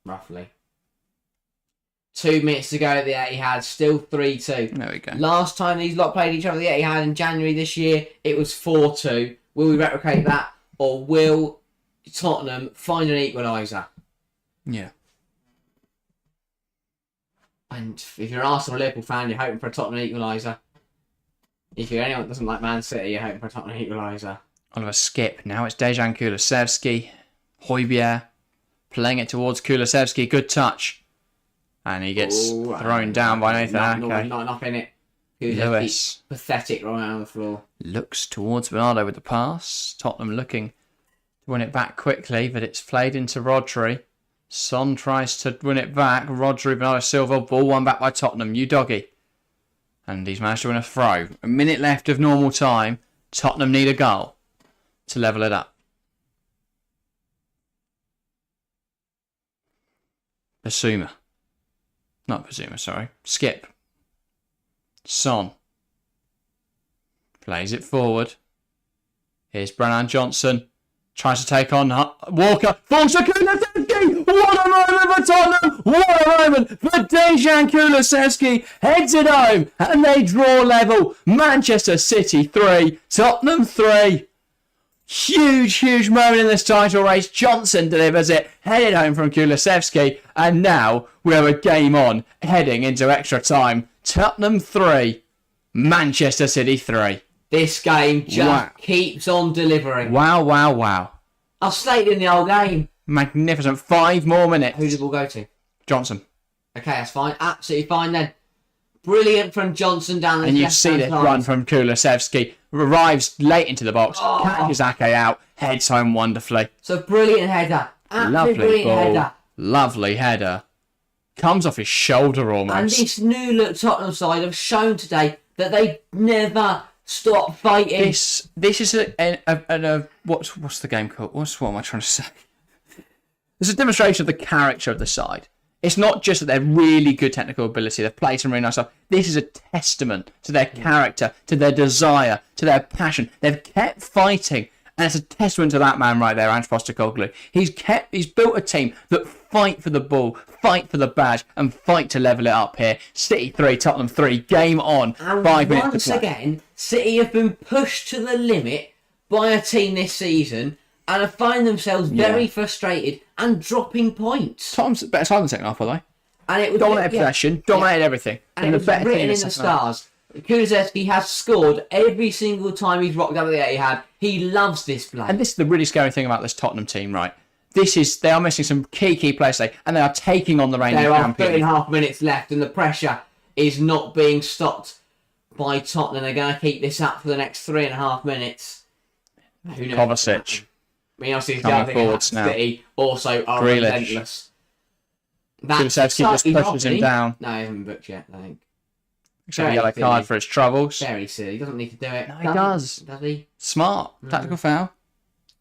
roughly. 2 minutes to go at the Etihad, still 3-2. There we go. Last time these lot played each other at the Etihad in January this year, it was 4-2. Will we replicate that, or will Tottenham find an equaliser? Yeah. And if you're an Arsenal or Liverpool fan, you're hoping for a Tottenham equaliser. If you're anyone that doesn't like Man City, you're hoping for a Tottenham equaliser. Oliver skip. Now it's Dejan Kulusevski. Højbjerg playing it towards Kulusevski. Good touch. And he gets thrown down by Nathan Ake. Not enough in it. Lewis. Pathetic right on the floor. Looks towards Bernardo with the pass. Tottenham looking to win it back quickly, but it's played into Rodri. Son tries to win it back. Rodri, Bernardo Silva, ball won back by Tottenham. You doggy. And he's managed to win a throw. A minute left of normal time. Tottenham need a goal to level it up. Basuma. Not Basuma, sorry. Skip. Son. Plays it forward. Here's Brennan Johnson. Tries to take on Walker. Falls to Kulusevski! What a moment for Tottenham! What a moment for Dejan Kulusevski! Heads it home and they draw level. Manchester City 3, Tottenham 3. Huge moment in this title race. Johnson delivers it, headed home from Kulusevski, and now we have a game on, heading into extra time. Tottenham 3, Manchester City 3. This game just keeps on delivering. Wow. I stayed in the whole game. Magnificent. 5 more minutes. Who did the ball go to? Johnson. Okay, that's fine. Absolutely fine then. Brilliant from Johnson down the And you see this run from Kulusevski. Arrives late into the box, catches Ake out, heads home wonderfully. So brilliant header. Absolutely Lovely brilliant ball. header. Lovely header. Comes off his shoulder almost. And this new look Tottenham side have shown today that they never stop fighting. This is what's the game called? What am I trying to say? It's a demonstration of the character of the side. It's not just that they're really good technical ability, they've played some really nice stuff. This is a testament to their character, to their desire, to their passion. They've kept fighting, and it's a testament to that man right there, Ange Postecoglou. He's built a team that fight for the ball, fight for the badge, and fight to level it up here. City 3, Tottenham 3, game on. And 5 minutes once to play. again, City have been pushed to the limit by a team this season and have found themselves very frustrated and dropping points. Tottenham's better side in the second half, by the way. And it was Dominated possession, dominated everything. And it was written in the stars. Kulusevski has scored every single time he's rocked up at the Etihad. He loves this play. And this is the really scary thing about this Tottenham team, right? They are missing some key players today, and they are taking on the reigning There are champions. 3.5 minutes left, and the pressure is not being stopped by Tottenham. They're going to keep this up for the next 3.5 minutes. Who knows? Kovacic. I mean, obviously, Coming forwards now. City also are Grealish. relentless. Kulusevski just pushes him down. No, he hasn't booked yet, I think. Except a yellow card for his troubles. Very silly. He doesn't need to do it. No, he does. Does he? Smart. Tactical foul.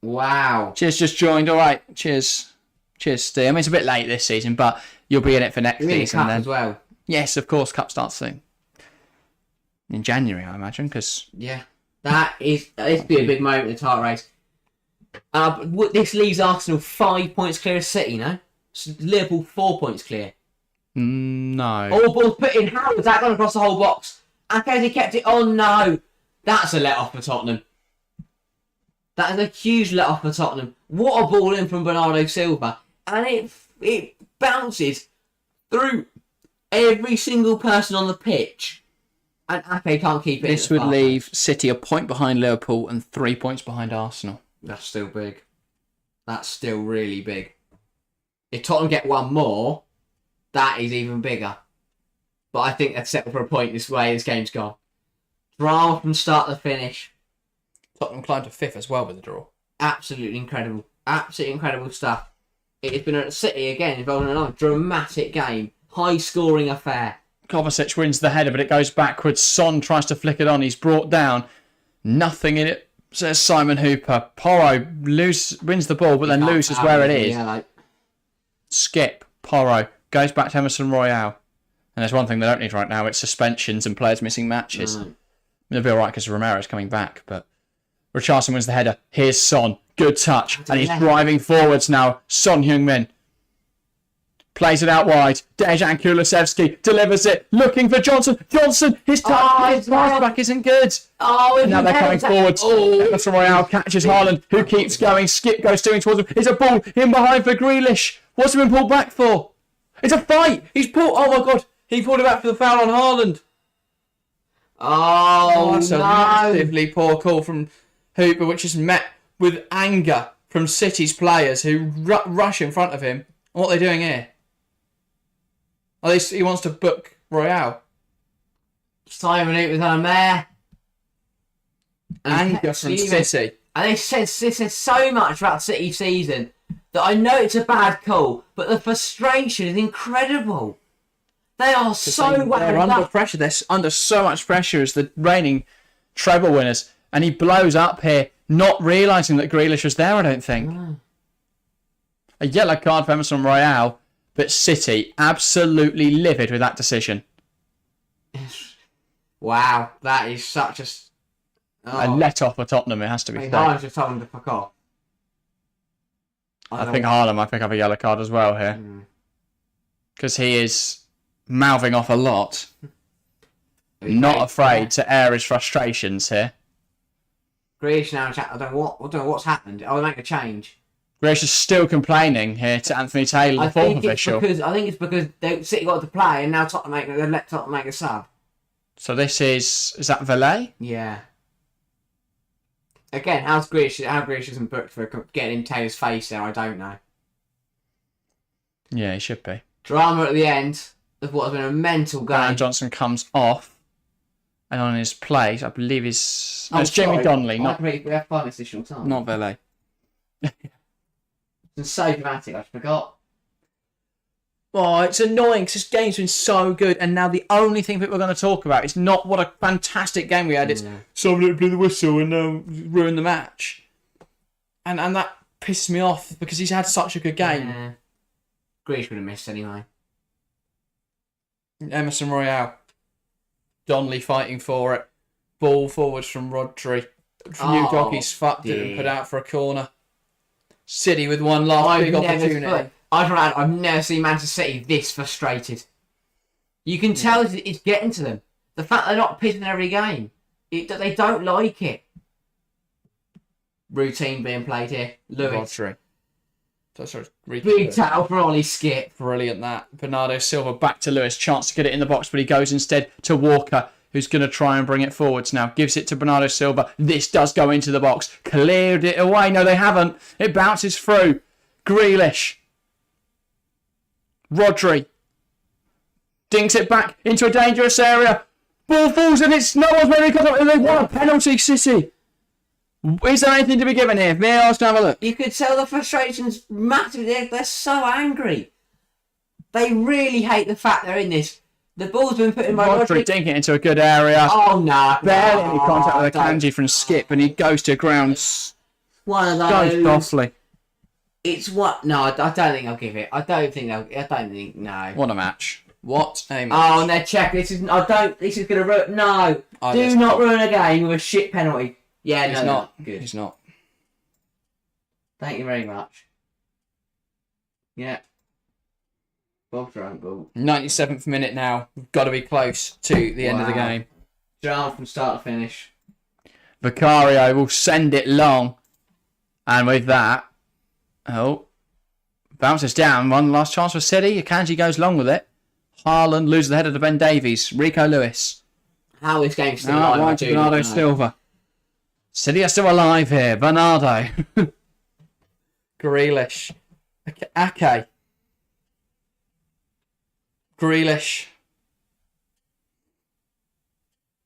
Wow. Cheers, just joined. All right. Cheers, Steve. I mean, it's a bit late this season, but you'll be in it for next You're in the season cup then. as well. Yes, of course. Cup starts soon. In January, I imagine, because... Yeah. This be a big moment in the title race. This leaves Arsenal 5 points clear of City, no? Liverpool 4 points clear. No. All balls put in. How has that gone across the whole box? Akezi kept it. Oh no. That's a let off for Tottenham. That is a huge let off for Tottenham. What a ball in from Bernardo Silva. And it bounces through every single person on the pitch. And Ake can't keep it. This would leave City a point behind Liverpool and 3 points behind Arsenal. That's still big. That's still really big. If Tottenham get one more, that is even bigger. But I think they'd settle for a point this way this game's gone. Drama from start to finish. Tottenham climbed to 5th as well with the draw. Absolutely incredible. Absolutely incredible stuff. It has been at City again involved in a dramatic game. High scoring affair. Kovacic wins the header, but it goes backwards. Son tries to flick it on. He's brought down. Nothing in it, says Simon Hooper. Porro wins the ball, but then loses where it is. Yeah, Skip. Porro goes back to Emerson Royale. And there's one thing they don't need right now. It's suspensions and players missing matches. They'll be all right because Romero's coming back, but Richarlison wins the header. Here's Son. Good touch. And he's driving forwards now. Son Heung-min plays it out wide. Dejan Kulusevski delivers it. Looking for Johnson. Johnson, his touch. His pass back isn't good. And now they're coming forwards. Emerson Royale catches Haaland, who keeps going. Skip goes steering towards him. It's a ball in behind for Grealish. What's he been pulled back for? It's a fight. He's pulled. Oh my God. He pulled it back for the foul on Haaland. That's a massively poor call from Hooper, which is met with anger from City's players who rush in front of him. What are they doing here? At least he wants to book Royale. Simon Hooper's on a mare. Anger from City. And this says so much about City season that I know it's a bad call, but the frustration is incredible. They are so wound They're under up. pressure. They're under so much pressure as the reigning treble winners. And he blows up here, not realising that Grealish was there, I don't think. A yellow card for Emerson Royale, but City absolutely livid with that decision. Wow, that is such a... A let off for Tottenham, it has to be said. I was just told him to fuck off. I think Haaland might pick up a yellow card as well here. Because he is mouthing off a lot. Not afraid to air his frustrations here. Grealish now, I don't know what's happened. I'll make a change. Grealish is still complaining here to Anthony Taylor, the fourth official. I think it's because City got to play and now they've let Tottenham make a sub. So this is that Valet? Yeah. Again, how Grealish isn't booked for getting in Taylor's face there, I don't know. Yeah, he should be. Drama at the end of what has been a mental game. Brian Johnson comes off. And on his place, I believe it's Jamie Donnelly, we have 5 additional time. not Valet. It's so dramatic, I forgot. Oh, it's annoying because this game's been so good, and now the only thing people are going to talk about is not what a fantastic game we had. It's somebody blew the whistle and ruined the match, and that pisses me off because he's had such a good game. Yeah. Grealish would have missed anyway. Emerson Royale, Donnelly fighting for it, ball forwards from Rodri. New Doggy's fucked it and put out for a corner. City with one last big opportunity. I've never seen Manchester City this frustrated. You can tell it's getting to them. The fact they're not pitching every game, they don't like it. Routine being played here. Lewis. Rodri. Big tackle for Ollie Skip. Brilliant that. Bernardo Silva back to Lewis. Chance to get it in the box, but he goes instead to Walker, who's going to try and bring it forwards now. Gives it to Bernardo Silva. This does go into the box. Cleared it away. No, they haven't. It bounces through. Grealish. Rodri. Dinks it back into a dangerous area. Ball falls and it's no one's ready to cut up. They want a penalty, City. Is there anything to be given here? Let's have a look. You could tell the frustration's massive. They're so angry. They really hate the fact they're in this. The ball's been put in by Rodri. Dinking it into a good area. Oh, no. Barely any contact with Akanji from Skip, and he goes to ground. One of those. Goes softly. It's what? No, I don't think I'll give it. I don't think. No. What a match. What a match. Oh, and they're checking. This is going to ruin. No. Do not ruin a game with a shit penalty. Yeah, he's no. Not. Good. He's not. Thank you very much. Yeah. Bob Drunk ball. 97th minute now. We've got to be close to the end of the game. Drama from start to finish. Vicario will send it long. And with that, bounces down. One last chance for City. Akanji goes long with it. Haaland loses the header to Ben Davies. Rico Lewis. How this game's still alive. Bernardo Silva. City are still alive here. Bernardo. Grealish. Ake. Grealish.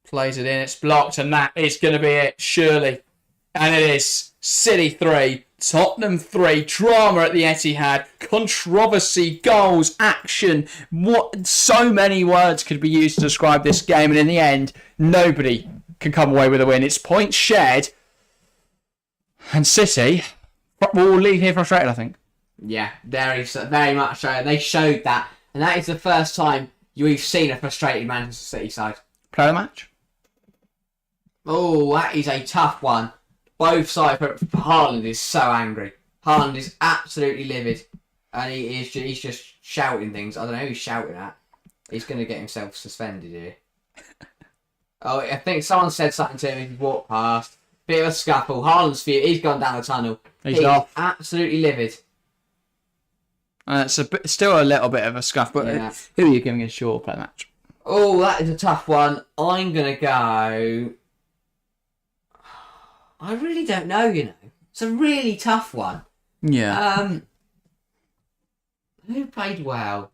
Plays it in. It's blocked, and that is going to be it, surely. And it is. City 3. Tottenham 3. Drama at the Etihad. Controversy. Goals. Action. So many words could be used to describe this game, and in the end, nobody can come away with a win. It's points shared, and City will leave here frustrated, I think. Yeah, very much so. They showed that, and that is the first time we've seen a frustrated Manchester City side. Player of the match? Oh, that is a tough one. Both sides, but Haaland is so angry. Haaland is absolutely livid, and he's just shouting things. I don't know who he's shouting at. He's going to get himself suspended here. Oh, I think someone said something to him as he walked past. Bit of a scuffle. Haaland's he's gone down the tunnel. He's off. Absolutely livid. It's still a little bit of a scuff, but yeah. Who are you giving a short play match? Oh, that is a tough one. I'm going to go... I really don't know, It's a really tough one. Yeah. Who played well?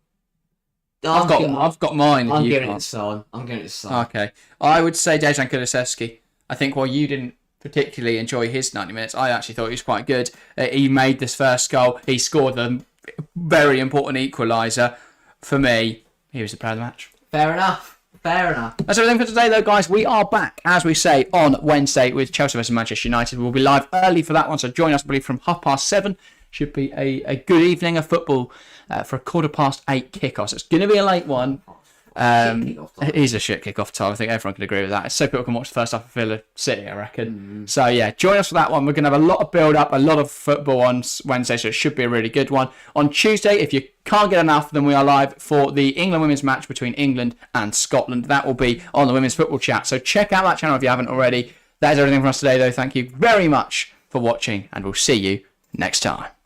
I've got mine. I'm giving it to Son. Okay. I would say Dejan Kulusevski. I think while you didn't particularly enjoy his 90 minutes, I actually thought he was quite good. He made this first goal. He scored the very important equaliser. For me, he was the player of the match. Fair enough. That's everything for today, though, guys. We are back, as we say, on Wednesday with Chelsea vs Manchester United. We'll be live early for that one, so join us, I believe, from 7:30. Should be a good evening of football for a 8:15 kickoff. So it's going to be a late one. Kickoff time. It is a shit kick-off time. I think everyone can agree with that. It's so people can watch the first half of Villa City, I reckon. So, yeah, join us for that one. We're going to have a lot of build-up, a lot of football on Wednesday, so it should be a really good one. On Tuesday, if you can't get enough, then we are live for the England women's match between England and Scotland. That will be on the Women's Football Chat. So check out that channel if you haven't already. That is everything from us today, though. Thank you very much for watching, and we'll see you next time.